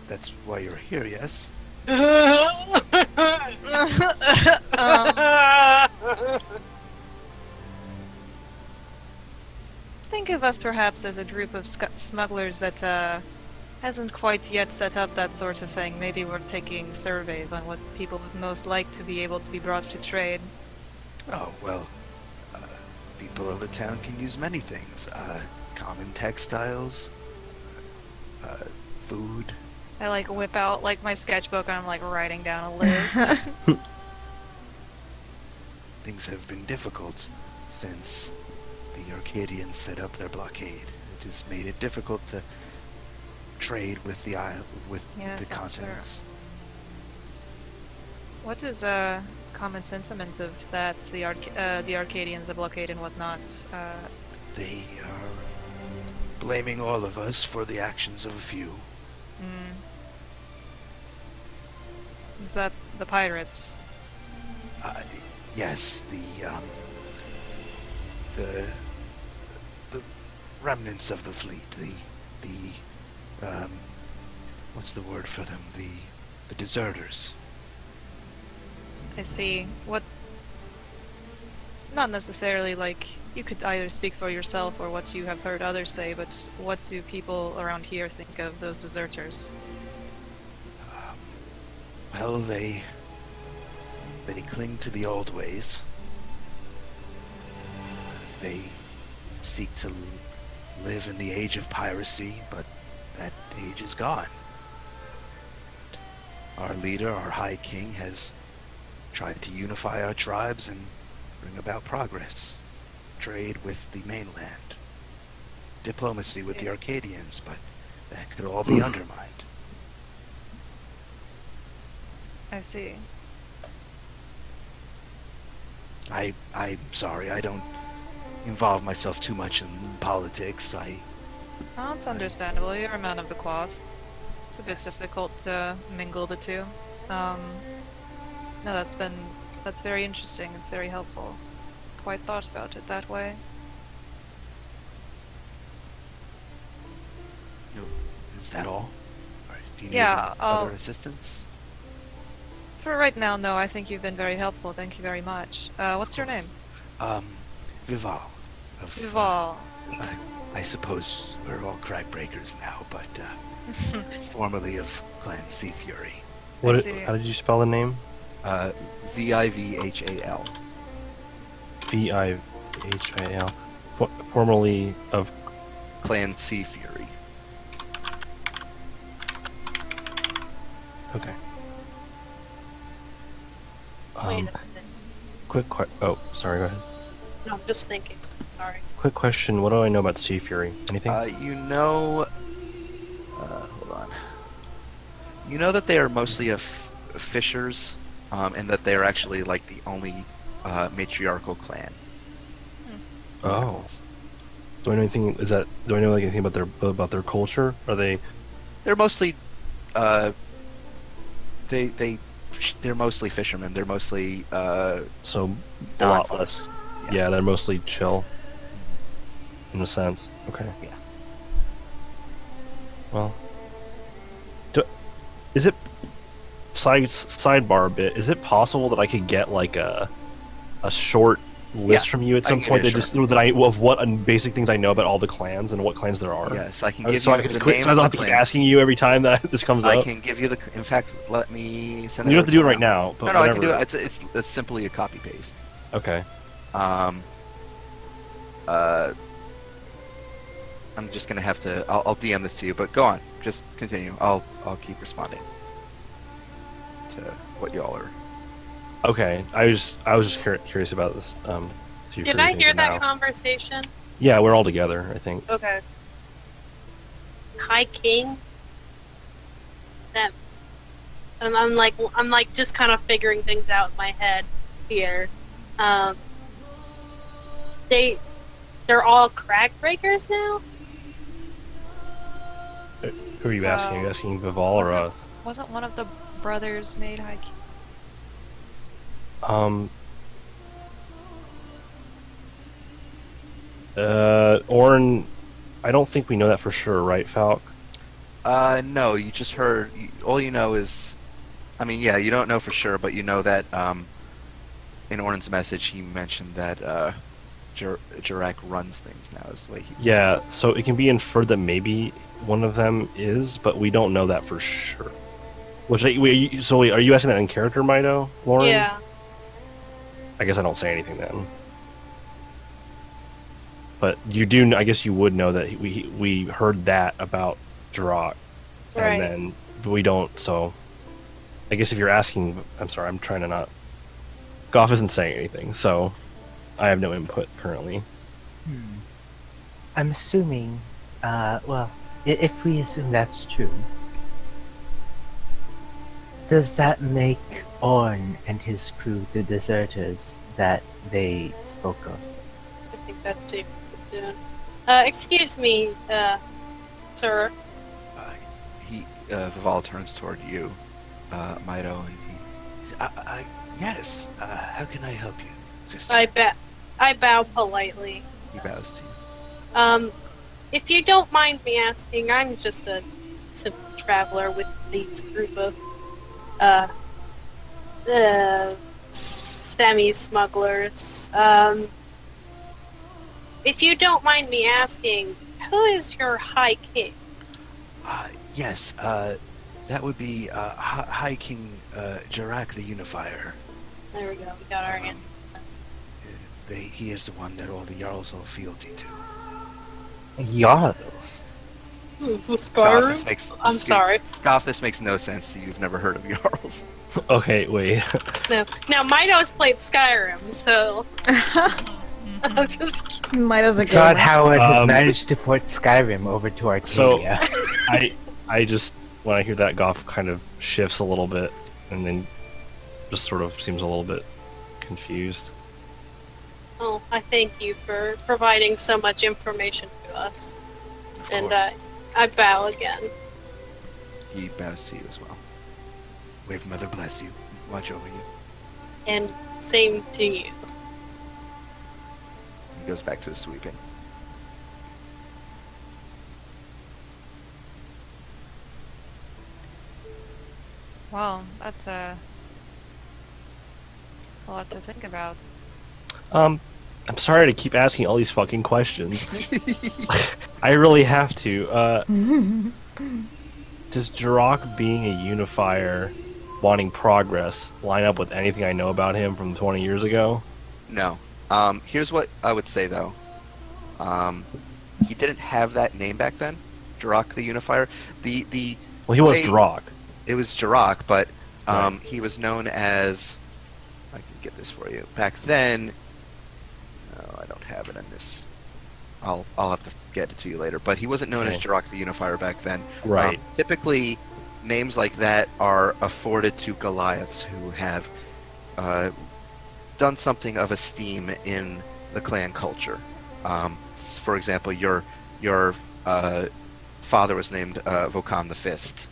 Speaker 7: That's why you're here, yes?
Speaker 6: Think of us perhaps as a group of smugglers that hasn't quite yet set up that sort of thing. Maybe we're taking surveys on what people would most like to be able to be brought to trade.
Speaker 7: Oh, well, uh, people of the town can use many things. Common textiles, food.
Speaker 6: I like whip out like my sketchbook and I'm like writing down a list.
Speaker 7: Things have been difficult since the Arcadians set up their blockade. It has made it difficult to trade with the
Speaker 6: Yes,
Speaker 7: the
Speaker 6: I'm sure.
Speaker 7: continents.
Speaker 6: What is common sentiment of that? The Arcadians, the blockade and whatnot.
Speaker 7: They are blaming all of us for the actions of a few.
Speaker 6: Mm. Is that the pirates?
Speaker 7: Yes, the remnants of the fleet, what's the word for them? The deserters.
Speaker 6: I see. What? Not necessarily like you could either speak for yourself or what you have heard others say, but what do people around here think of those deserters?
Speaker 7: Well, they cling to the old ways. They seek to live in the age of piracy, but that age is gone. Our leader, our High King, has tried to unify our tribes and bring about progress. Trade with the mainland. Diplomacy with the Arcadians, but that could all be undermined.
Speaker 6: I see.
Speaker 7: I'm sorry, I don't involve myself too much in politics.
Speaker 6: Oh, it's understandable. You're a man of the cloth. It's a bit
Speaker 7: Yes.
Speaker 6: difficult to mingle the two. No, that's very interesting. It's very helpful. Quite thought about it that way.
Speaker 7: Is that all? Or do you need
Speaker 6: Yeah,
Speaker 7: other assistance?
Speaker 6: For right now, no. I think you've been very helpful. Thank you very much. What's your name?
Speaker 7: Vival.
Speaker 6: Duval.
Speaker 7: I suppose we're all crag breakers now, but formerly of Clan Sea Fury.
Speaker 6: see.
Speaker 4: How did you spell the name?
Speaker 1: Vivhal.
Speaker 4: Vivhal. Formerly of.
Speaker 1: Clan Sea Fury.
Speaker 4: Okay.
Speaker 2: Wait a
Speaker 4: Um,
Speaker 2: minute.
Speaker 4: Oh, sorry. Go ahead.
Speaker 2: No, I'm just thinking. Sorry.
Speaker 4: Quick question. What do I know about Sea Fury? Anything?
Speaker 1: You know... hold on. You know that they are mostly fishers, and that they are actually like the only matriarchal clan.
Speaker 4: Oh. Do I know anything? Do I know like anything about their culture? Are they?
Speaker 1: They're mostly... they're mostly fishermen. They're mostly...
Speaker 4: So a
Speaker 1: Not
Speaker 4: lot
Speaker 1: fun.
Speaker 4: less.
Speaker 1: Yeah.
Speaker 4: Yeah, they're mostly chill. In a sense. Okay.
Speaker 1: Yeah.
Speaker 4: Well. Is it sidebar a bit? Is it possible that I could get like a short list
Speaker 1: Yeah,
Speaker 4: from you at
Speaker 1: I
Speaker 4: some
Speaker 1: can give
Speaker 4: point
Speaker 1: you
Speaker 4: that
Speaker 1: a
Speaker 4: just that of what basic things I know about all the clans and what clans there are?
Speaker 1: Yes, I can
Speaker 4: Oh,
Speaker 1: give
Speaker 4: so
Speaker 1: you
Speaker 4: I could
Speaker 1: the
Speaker 4: quit.
Speaker 1: names
Speaker 4: So I
Speaker 1: of
Speaker 4: don't
Speaker 1: the
Speaker 4: have to keep
Speaker 1: clans.
Speaker 4: asking you every time that this comes
Speaker 1: I
Speaker 4: up.
Speaker 1: can give you the... In fact, let me send
Speaker 4: You don't have to do it right
Speaker 1: now.
Speaker 4: now. But
Speaker 1: No, no, I can
Speaker 4: whenever.
Speaker 1: do it. It's simply a copy paste.
Speaker 4: Okay.
Speaker 1: I'm just gonna have to. I'll DM this to you, but go on. Just continue. I'll keep responding to what y'all are.
Speaker 4: Okay. I was just curious about this. Sea
Speaker 2: Did
Speaker 4: Fury
Speaker 2: I
Speaker 4: thing
Speaker 2: hear
Speaker 4: for
Speaker 2: that
Speaker 4: now.
Speaker 2: conversation?
Speaker 4: Yeah, we're all together. I think.
Speaker 2: Okay. High King? That... I'm like just kind of figuring things out in my head here. They're all crag breakers now?
Speaker 4: Who are you asking? Are you asking Vival or us?
Speaker 6: Wasn't one of the brothers made High King?
Speaker 4: Um. Orin, I don't think we know that for sure, right, Falk?
Speaker 1: No, you just heard. All you know is, I mean, yeah, you don't know for sure, but you know that in Orn's message he mentioned that Jarek runs things now. Is the way he.
Speaker 4: Yeah, so it can be inferred that maybe one of them is, but we don't know that for sure. Which, so wait, are you asking that in character, Mido, Lauren?
Speaker 2: Yeah.
Speaker 4: I guess I don't say anything then. But you do. I guess you would know that we heard that about Jirok,
Speaker 2: Right.
Speaker 4: and then we don't. So, I guess if you're asking, I'm sorry, I'm trying to not. Goff isn't saying anything, so I have no input currently.
Speaker 5: I'm assuming, well, if we assume that's true, does that make Orn and his crew the deserters that they spoke of?
Speaker 2: I think that's safe to assume. Excuse me, sir.
Speaker 1: Vival turns toward you, Mido, and
Speaker 7: yes. How can I help you, sister?
Speaker 2: I bow politely.
Speaker 1: he bows to you.
Speaker 2: If you don't mind me asking, I'm just a simple traveler with these group of semi-smugglers. If you don't mind me asking, who is your High King?
Speaker 7: Yes. That would be High King Jarak the Unifier.
Speaker 2: There we go. We got our answer.
Speaker 7: He is the one that all the Jarls owe fealty to.
Speaker 5: Jarls?
Speaker 2: Is this
Speaker 1: Goth, this
Speaker 2: I'm sorry.
Speaker 1: Goth, this makes no sense to you. You've never heard of Jarls.
Speaker 4: Okay, wait.
Speaker 2: No. Now, Mido's played Skyrim, so I'm just kidding.
Speaker 3: Mido's a
Speaker 5: God,
Speaker 3: gamer.
Speaker 5: Howard has managed to port Skyrim over to Arcadia.
Speaker 4: I just when I hear that, Goff kind of shifts a little bit, and then just sort of seems a little bit confused.
Speaker 2: Oh, I thank you for providing so much information to us.
Speaker 7: Of
Speaker 2: And
Speaker 7: course.
Speaker 2: I bow again.
Speaker 1: He bows to you as well.
Speaker 7: Wave Mother bless you. Watch over you.
Speaker 2: And same to you.
Speaker 1: He goes back to his sweeping.
Speaker 6: Well, that's a lot to think about.
Speaker 4: I'm sorry to keep asking all these fucking questions. I really have to. Does Jirok being a unifier, wanting progress, line up with anything I know about him from 20 years ago?
Speaker 1: No. Here's what I would say though. He didn't have that name back then, Jirok the Unifier.
Speaker 4: Well, he was
Speaker 1: way-
Speaker 4: Jirok.
Speaker 1: It was Jirok, but
Speaker 4: Right.
Speaker 1: he was known as. I can get this for you. Back then, no, I don't have it in this. I'll have to get it to you later. But he wasn't known as
Speaker 4: Okay.
Speaker 1: Jirok the Unifier back then.
Speaker 4: Right.
Speaker 1: Typically, names like that are afforded to Goliaths who have done something of esteem in the clan culture. For example, your father was named Vokam the Fist.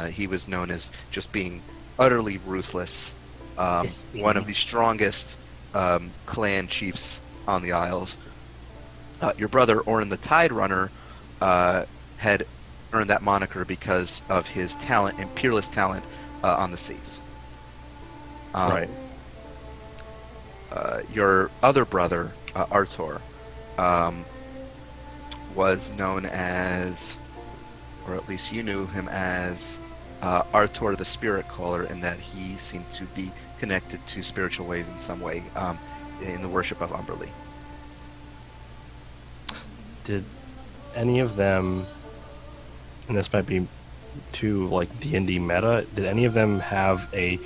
Speaker 1: He was known as just being utterly ruthless. One of the strongest clan chiefs on the Isles. Your brother Orin the Tide Runner had earned that moniker because of his talent and peerless talent on the seas.
Speaker 4: Right.
Speaker 1: Your other brother, Artor, was known as, or at least you knew him as, Artor the Spirit Caller, in that he seemed to be connected to spiritual ways in some way in the worship of Umberlee.
Speaker 4: Did any of them, and this might be too like D&D meta, did any of them have a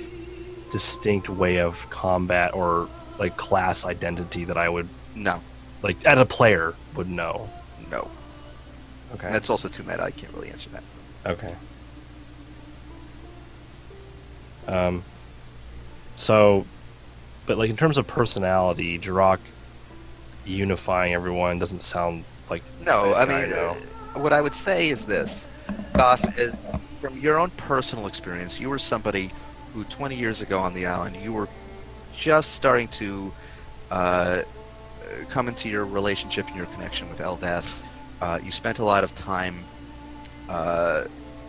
Speaker 4: distinct way of combat or like class identity that I would,
Speaker 1: No,
Speaker 4: like as a player, would know?
Speaker 1: no.
Speaker 4: Okay.
Speaker 1: That's also too meta. I can't really answer that.
Speaker 4: Okay. So, but like in terms of personality, Jirok unifying everyone doesn't sound like
Speaker 1: No,
Speaker 4: the
Speaker 1: I
Speaker 4: guy
Speaker 1: mean,
Speaker 4: know.
Speaker 1: what I would say is this. Goth, is from your own personal experience, you were somebody who 20 years ago on the island, you were just starting to uh, come into your relationship and your connection with Eldath. You spent a lot of time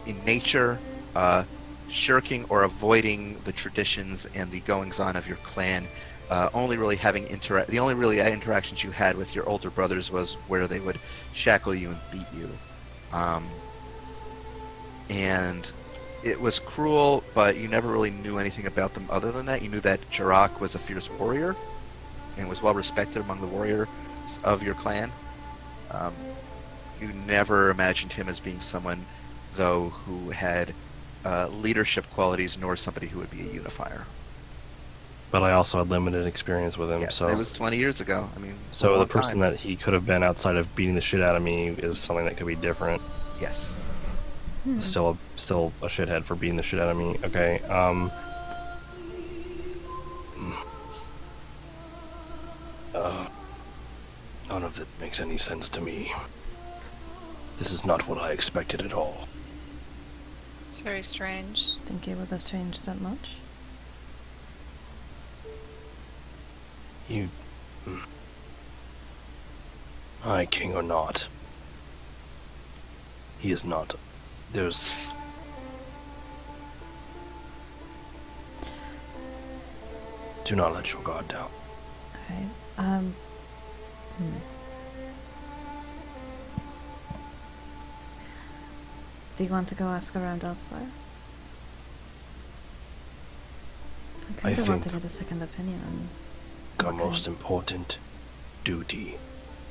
Speaker 1: in nature, shirking or avoiding the traditions and the goings-on of your clan. Only really having the only really interactions you had with your older brothers was where they would shackle you and beat you, and it was cruel. But you never really knew anything about them other than that. You knew that Jirok was a fierce warrior and was well respected among the warriors of your clan. Um, you never imagined him as being someone, though, who had leadership qualities, nor somebody who would be a unifier.
Speaker 4: But I also had limited experience with him,
Speaker 1: Yes,
Speaker 4: so
Speaker 1: it was 20 years ago. I mean, it's a
Speaker 4: so the
Speaker 1: long
Speaker 4: person
Speaker 1: time.
Speaker 4: that he could have been outside of beating the shit out of me is something that could be different.
Speaker 1: Yes.
Speaker 4: Still a shithead for beating the shit out of me. Okay. None of it makes any sense to me. This is not what I expected at all.
Speaker 6: It's very strange.
Speaker 3: Think it would have changed that much?
Speaker 4: You... High King or not. He is not. There's... Do not let your guard down.
Speaker 3: Alright. Do you want to go ask around outside? I kind of want to
Speaker 4: think-
Speaker 3: get a second opinion on
Speaker 4: Our
Speaker 3: what kind-
Speaker 4: most important duty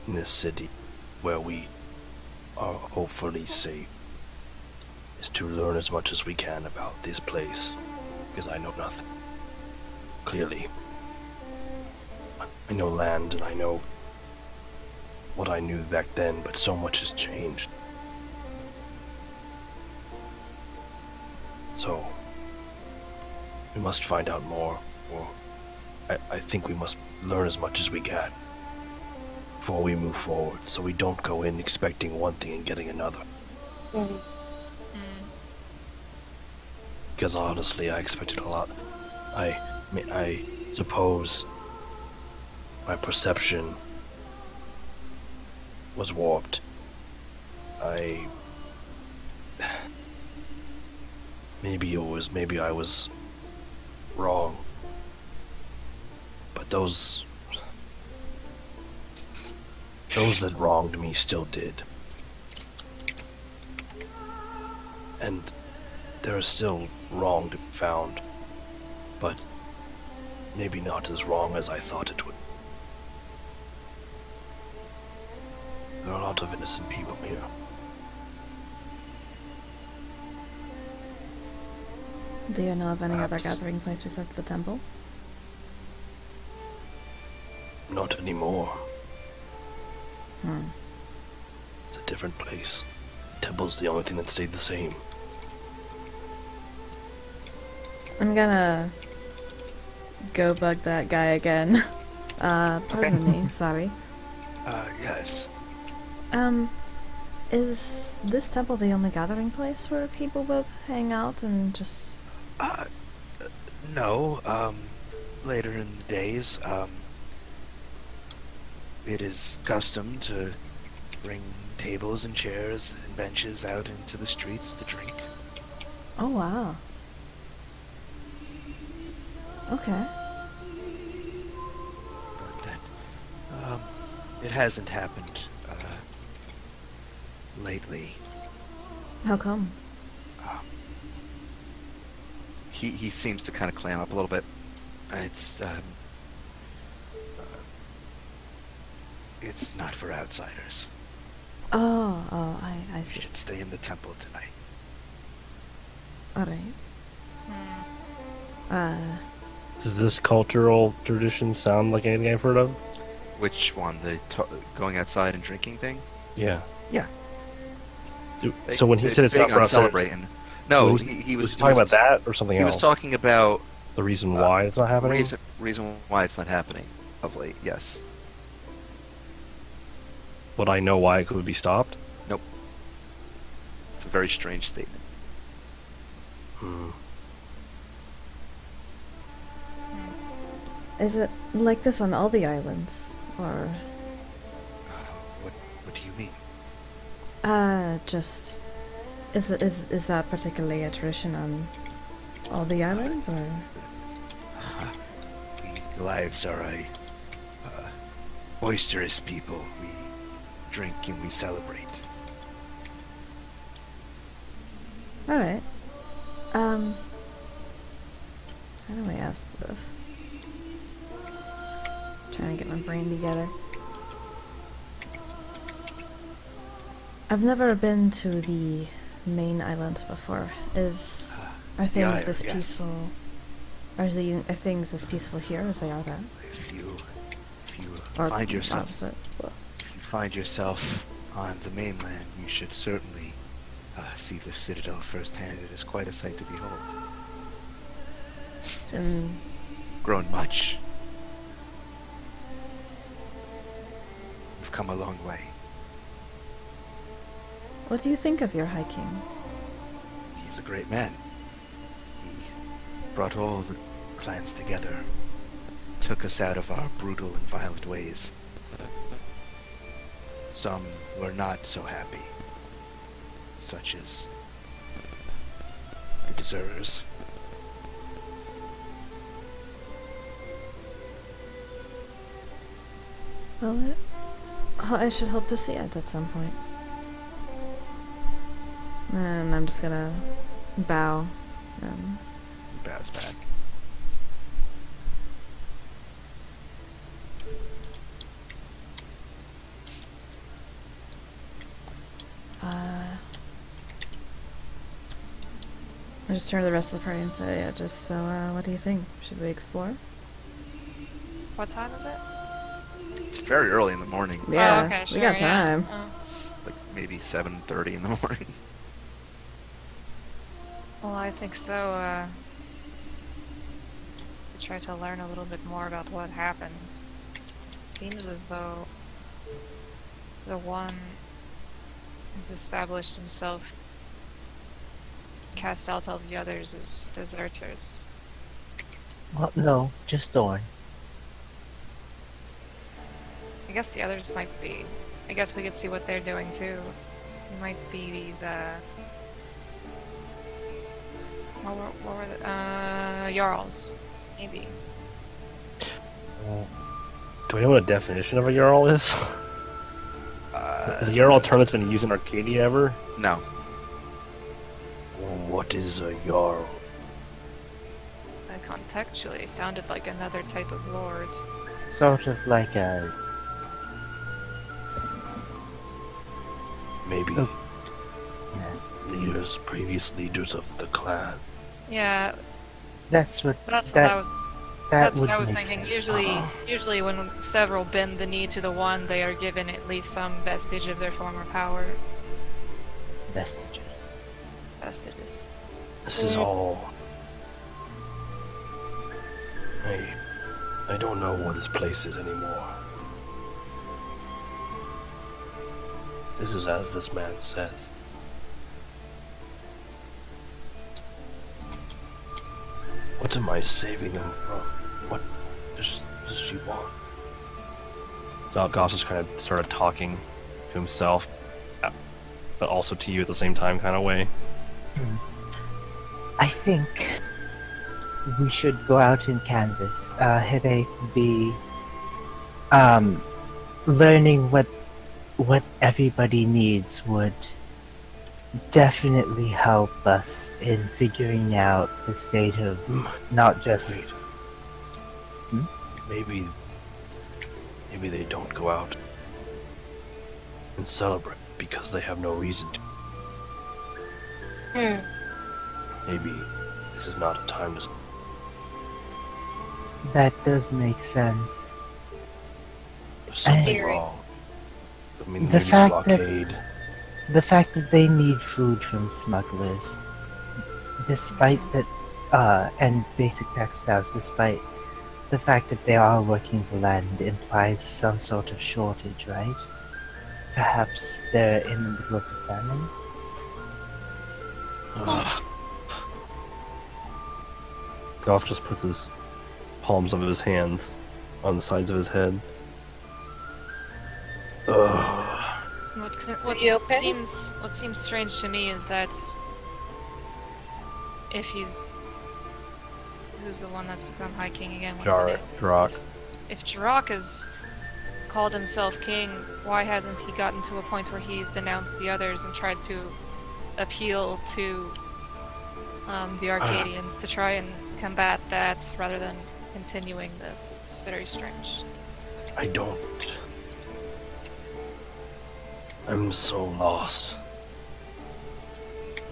Speaker 4: in this city, where we are hopefully safe, is to learn as much as we can about this place, because I know nothing. Clearly. I know land and I know what I knew back then, but so much has changed. So, we must find out more, or I think we must learn as much as we can before we move forward, so we don't go in expecting one thing and getting another. Because honestly, I expected a lot. I suppose my perception was warped. Maybe I was wrong. But those that wronged me still did. And there is still wrong to be found, but maybe not as wrong as I thought it would. There are a lot of innocent people here.
Speaker 3: Do you know of any other
Speaker 1: Perhaps.
Speaker 3: gathering place besides the temple?
Speaker 4: Not anymore.
Speaker 3: Hmm.
Speaker 4: It's a different place. Temple's the only thing that stayed the same.
Speaker 3: I'm gonna go bug that guy again. Pardon me, sorry.
Speaker 7: Yes.
Speaker 3: Is this temple the only gathering place where people would hang out and just...
Speaker 7: No, later in the days, it is custom to bring tables and chairs and benches out into the streets to drink.
Speaker 3: Oh, wow. Okay.
Speaker 7: But that, it hasn't happened, lately.
Speaker 3: How come?
Speaker 1: He seems to kind of clam up a little bit.
Speaker 7: It's not for outsiders.
Speaker 3: Oh, I
Speaker 7: You
Speaker 3: see.
Speaker 7: should stay in the temple tonight.
Speaker 3: Alright.
Speaker 4: Does this cultural tradition sound like anything I've heard of?
Speaker 1: Which one? The going outside and drinking thing?
Speaker 4: Yeah.
Speaker 1: Yeah.
Speaker 4: So when he said it's
Speaker 1: big
Speaker 4: not for
Speaker 1: on
Speaker 4: outsiders,
Speaker 1: celebrating. No,
Speaker 4: was
Speaker 1: he
Speaker 4: was he talking about that or something
Speaker 1: He
Speaker 4: else?
Speaker 1: was talking about
Speaker 4: The reason why it's not happening?
Speaker 1: reason why it's not happening of late. Yes.
Speaker 4: Would I know why it could be stopped?
Speaker 1: Nope. It's a very strange statement.
Speaker 3: Is it like this on all the islands? Or,
Speaker 7: What do you mean?
Speaker 3: just... Is that particularly a tradition on all the islands, or...?
Speaker 7: The Goliaths are a boisterous people. We drink and we celebrate.
Speaker 3: Alright. How do I ask this? Trying to get my brain together. I've never been to the main island before. Are things
Speaker 7: Isle,
Speaker 3: this
Speaker 7: yes.
Speaker 3: peaceful? Are things as peaceful here as they are there?
Speaker 7: If you
Speaker 3: Or
Speaker 7: find yourself
Speaker 3: opposite?
Speaker 7: if you find yourself on the mainland, you should certainly see the citadel firsthand. It is quite a sight to behold.
Speaker 3: And
Speaker 7: Grown much. We've come a long way.
Speaker 3: what do you think of your High King?
Speaker 7: He's a great man. He brought all the clans together, took us out of our brutal and violent ways. Some were not so happy, such as the deserters.
Speaker 3: Well, I should hope to see it at some point. And I'm just gonna bow.
Speaker 7: He bows back.
Speaker 3: I just turn to the rest of the party and say, yeah, what do you think? Should we explore?
Speaker 6: What time is it?
Speaker 1: It's very early in the morning.
Speaker 3: Yeah,
Speaker 6: Oh, okay,
Speaker 3: we
Speaker 6: sure,
Speaker 3: got
Speaker 6: yeah.
Speaker 3: time.
Speaker 6: Oh.
Speaker 1: It's like maybe 7:30 in the morning.
Speaker 6: Well, I think so. Try to learn a little bit more about what happens. It seems as though the one has established himself, cast out all the others as deserters.
Speaker 5: Well, no, just Dorn.
Speaker 6: I guess the others might be. I guess we could see what they're doing too. It might be these, what were the, Jarls. Maybe.
Speaker 4: Do we know what a definition of a Jarl is? Has a Jarl term that's been used in Arcadia ever?
Speaker 1: No.
Speaker 4: What is a Jarl?
Speaker 6: Contextually, it sounded like another type of lord.
Speaker 5: Sort of like a...
Speaker 4: Maybe
Speaker 5: Oh. Yeah.
Speaker 4: previous leaders of the clan.
Speaker 6: Yeah,
Speaker 5: That's what...
Speaker 6: that's what
Speaker 5: that,
Speaker 6: I was.
Speaker 5: that
Speaker 6: That's
Speaker 5: would
Speaker 6: what I was
Speaker 5: make
Speaker 6: thinking.
Speaker 5: sense.
Speaker 6: Usually when several bend the knee to the one, they are given at least some vestige of their former power.
Speaker 5: Vestiges.
Speaker 6: Vestiges.
Speaker 4: This is all. I don't know where this place is anymore. This is as this man says. What am I saving him from? What does she want? So Goss just kind of started talking to himself, but also to you at the same time, kind of way.
Speaker 5: I think we should go out and canvas. Headache be learning what everybody needs would definitely help us in figuring out the state of not just
Speaker 4: Wait.
Speaker 5: Hmm?
Speaker 4: Maybe they don't go out and celebrate because they have no reason to. Maybe this is not a time to.
Speaker 5: that does make sense.
Speaker 4: There's something
Speaker 6: Theory.
Speaker 4: wrong. I mean,
Speaker 5: The
Speaker 4: maybe
Speaker 5: fact that-
Speaker 4: blockade.
Speaker 5: The fact that they need food from smugglers, despite that, and basic textiles, despite the fact that they are working the land, implies some sort of shortage, right? Perhaps they're in the middle of a famine?
Speaker 4: Goff just puts his palms of his hands on the sides of his head. Ugh.
Speaker 6: What
Speaker 2: you okay?
Speaker 6: seems strange to me is that if who's the one that's become High King again? What's the name?
Speaker 4: Jarok.
Speaker 6: If Jarok has called himself king, why hasn't he gotten to a point where he's denounced the others and tried to appeal to the Arcadians to try and combat that rather than continuing this? It's very strange.
Speaker 4: I don't. I'm so lost.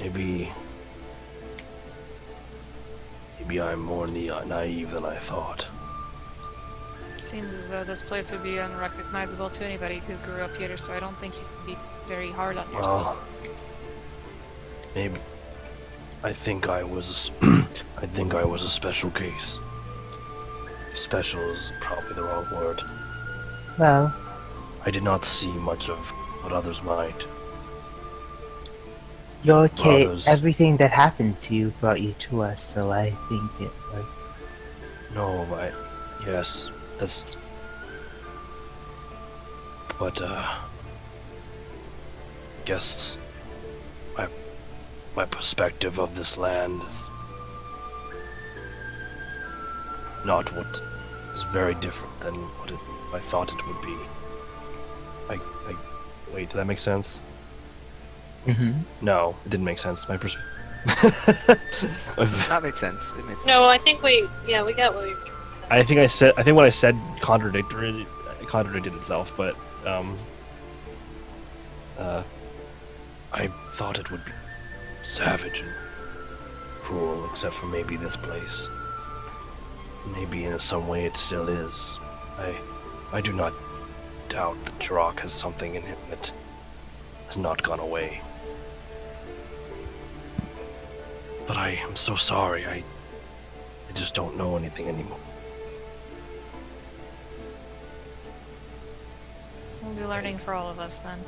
Speaker 4: Maybe I'm more naive than I thought.
Speaker 6: Seems as though this place would be unrecognizable to anybody who grew up here, so I don't think you can be very hard on yourself.
Speaker 4: Well, maybe I think I was I think I was a special case. Special is probably the wrong word.
Speaker 5: Well,
Speaker 4: I did not see much of what others might.
Speaker 5: your case,
Speaker 4: Brothers.
Speaker 5: everything that happened to you brought you to us, so I think it was.
Speaker 4: No, yes, that's. But guess my perspective of this land is not what is very different than what I thought it would be. Wait, did that make sense?
Speaker 5: Mm-hmm.
Speaker 4: No, it didn't make sense. My
Speaker 1: That made sense. It made sense.
Speaker 2: No, I think we got what you were trying to say.
Speaker 4: I think what I said contradicted itself, but I thought it would be savage and cruel, except for maybe this place. Maybe in some way it still is. I do not doubt that Jarok has something in him that has not gone away. But I am so sorry, I just don't know anything anymore.
Speaker 6: We'll be learning for all of us then.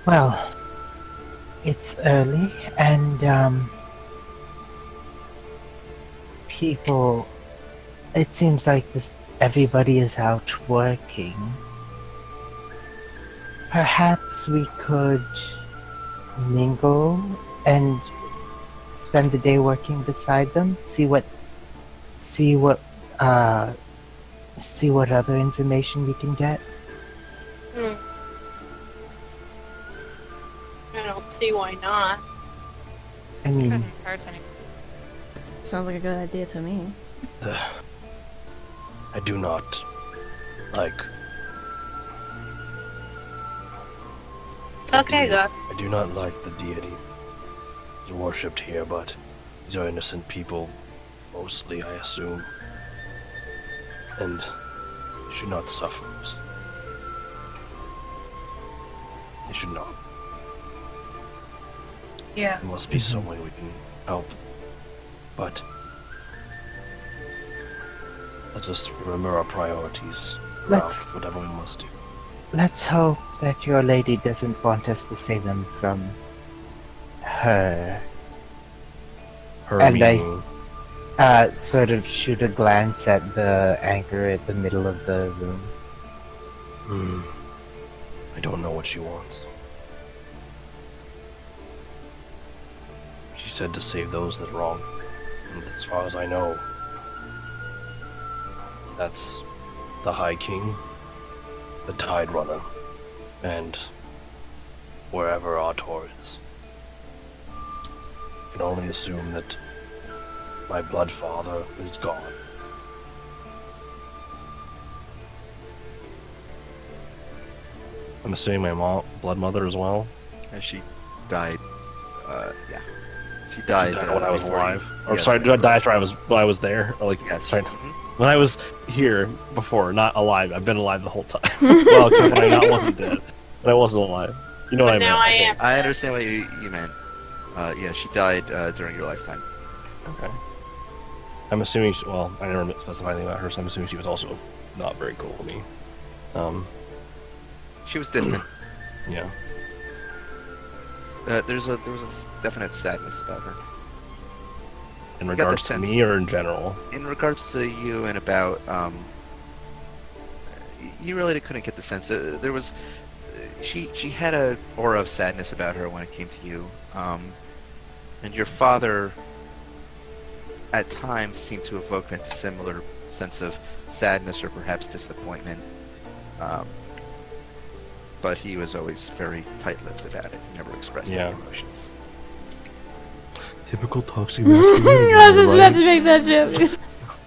Speaker 5: Well, it's early, and people. It seems like everybody is out working. Perhaps we could mingle and spend the day working beside them. See what other information we can get.
Speaker 2: I don't see why not.
Speaker 5: I mean,
Speaker 6: Couldn't hurt any.
Speaker 3: Sounds like a good idea to me.
Speaker 4: I do not like.
Speaker 2: It's okay, God.
Speaker 4: I do not like the deity is worshipped here, but these are innocent people, mostly, I assume, and they should not suffer. They should not.
Speaker 2: Yeah.
Speaker 4: There must be some way we can help, but let us remember our priorities.
Speaker 5: Let's-
Speaker 4: Whatever we must do.
Speaker 5: let's hope that your lady doesn't want us to save them from her.
Speaker 4: Her
Speaker 5: And I-
Speaker 4: meaning,
Speaker 5: Sort of shoot a glance at the anchor at the middle of the room.
Speaker 4: I don't know what she wants. She said to save those that wrong. And as far as I know, that's the High King, the Tide Runner, and wherever Artor is. I can only assume that my blood father is gone. I'm assuming my blood mother as well.
Speaker 1: And she died. Yeah. She died
Speaker 4: When I was
Speaker 1: before
Speaker 4: alive.
Speaker 1: you-
Speaker 4: Or
Speaker 1: yes.
Speaker 4: sorry, did I die after when I was there? Or like,
Speaker 1: Yes.
Speaker 4: sorry,
Speaker 1: Mhm.
Speaker 4: when I was here before, not alive. I've been alive the whole time. Well, except when I wasn't dead. When I wasn't alive. You know what I
Speaker 2: But now
Speaker 4: meant?
Speaker 2: I am.
Speaker 1: I understand what you meant. Yeah, she died during your lifetime.
Speaker 4: Okay. I'm assuming, well, I never specified anything about her, so I'm assuming she was also not very cool with me.
Speaker 1: She was distant.
Speaker 4: Yeah.
Speaker 1: There was a definite sadness about her.
Speaker 4: In
Speaker 1: You got the
Speaker 4: regards to
Speaker 1: sense-
Speaker 4: me or in general?
Speaker 1: In regards to you and about, you really couldn't get the sense. There was, she had a aura of sadness about her when it came to you, and your father, at times, seemed to evoke that similar sense of sadness or perhaps disappointment. But he was always very tight-lipped about it. He never expressed
Speaker 4: Yeah.
Speaker 1: any emotions.
Speaker 4: Typical toxic masculinity.
Speaker 3: I was just about to make that joke.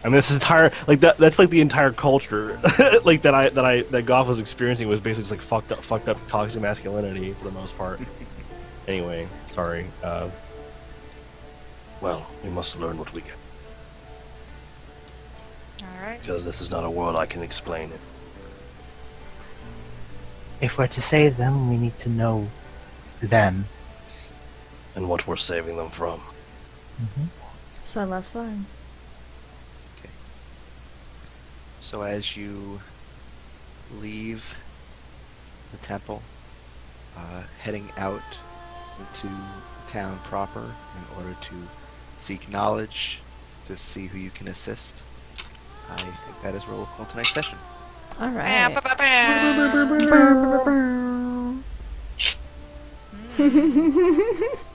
Speaker 4: I mean, this entire like that's like the entire culture like that Goff was experiencing was basically just like fucked up toxic masculinity for the most part. Anyway, sorry. Well, we must learn what we get
Speaker 6: Alright.
Speaker 4: because this is not a world I can explain.
Speaker 5: If we're to save them, we need to know them.
Speaker 4: And what we're saving them from.
Speaker 3: So let's learn.
Speaker 1: So as you leave the temple, heading out into the town proper in order to seek knowledge, to see who you can assist, I think that is where we'll call tonight's session.
Speaker 3: All right.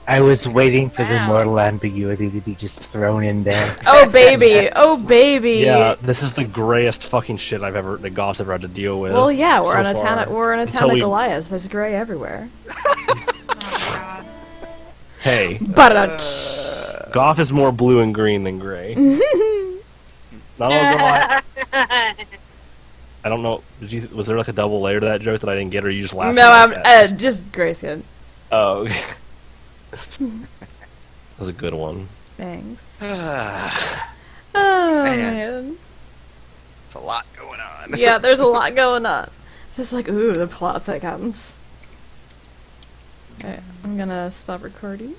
Speaker 5: I was waiting for the mortal ambiguity to be just thrown in there.
Speaker 3: Oh baby, oh baby.
Speaker 4: Yeah, this is the grayest fucking shit that Goff's ever had to deal with.
Speaker 3: Well, yeah, we're
Speaker 4: so
Speaker 3: in a town.
Speaker 4: far.
Speaker 3: We're in a
Speaker 4: Until
Speaker 3: town of
Speaker 4: we-
Speaker 3: Goliath. There's gray everywhere.
Speaker 6: Oh god.
Speaker 4: Hey,
Speaker 3: But
Speaker 4: Goff is more blue and green than gray. Not all Goliath. I don't know. Was there like a double layer to that joke that I didn't get, or you just laughed?
Speaker 3: no,
Speaker 4: at
Speaker 3: I'm
Speaker 4: that?
Speaker 3: just gray skin.
Speaker 4: Oh, okay. That was a good one.
Speaker 3: Thanks.
Speaker 1: There's
Speaker 3: Oh
Speaker 1: Man.
Speaker 3: man.
Speaker 1: a lot going on.
Speaker 3: Yeah, there's a lot going on. It's just like, ooh, the plot thickens. Okay, I'm gonna stop recording.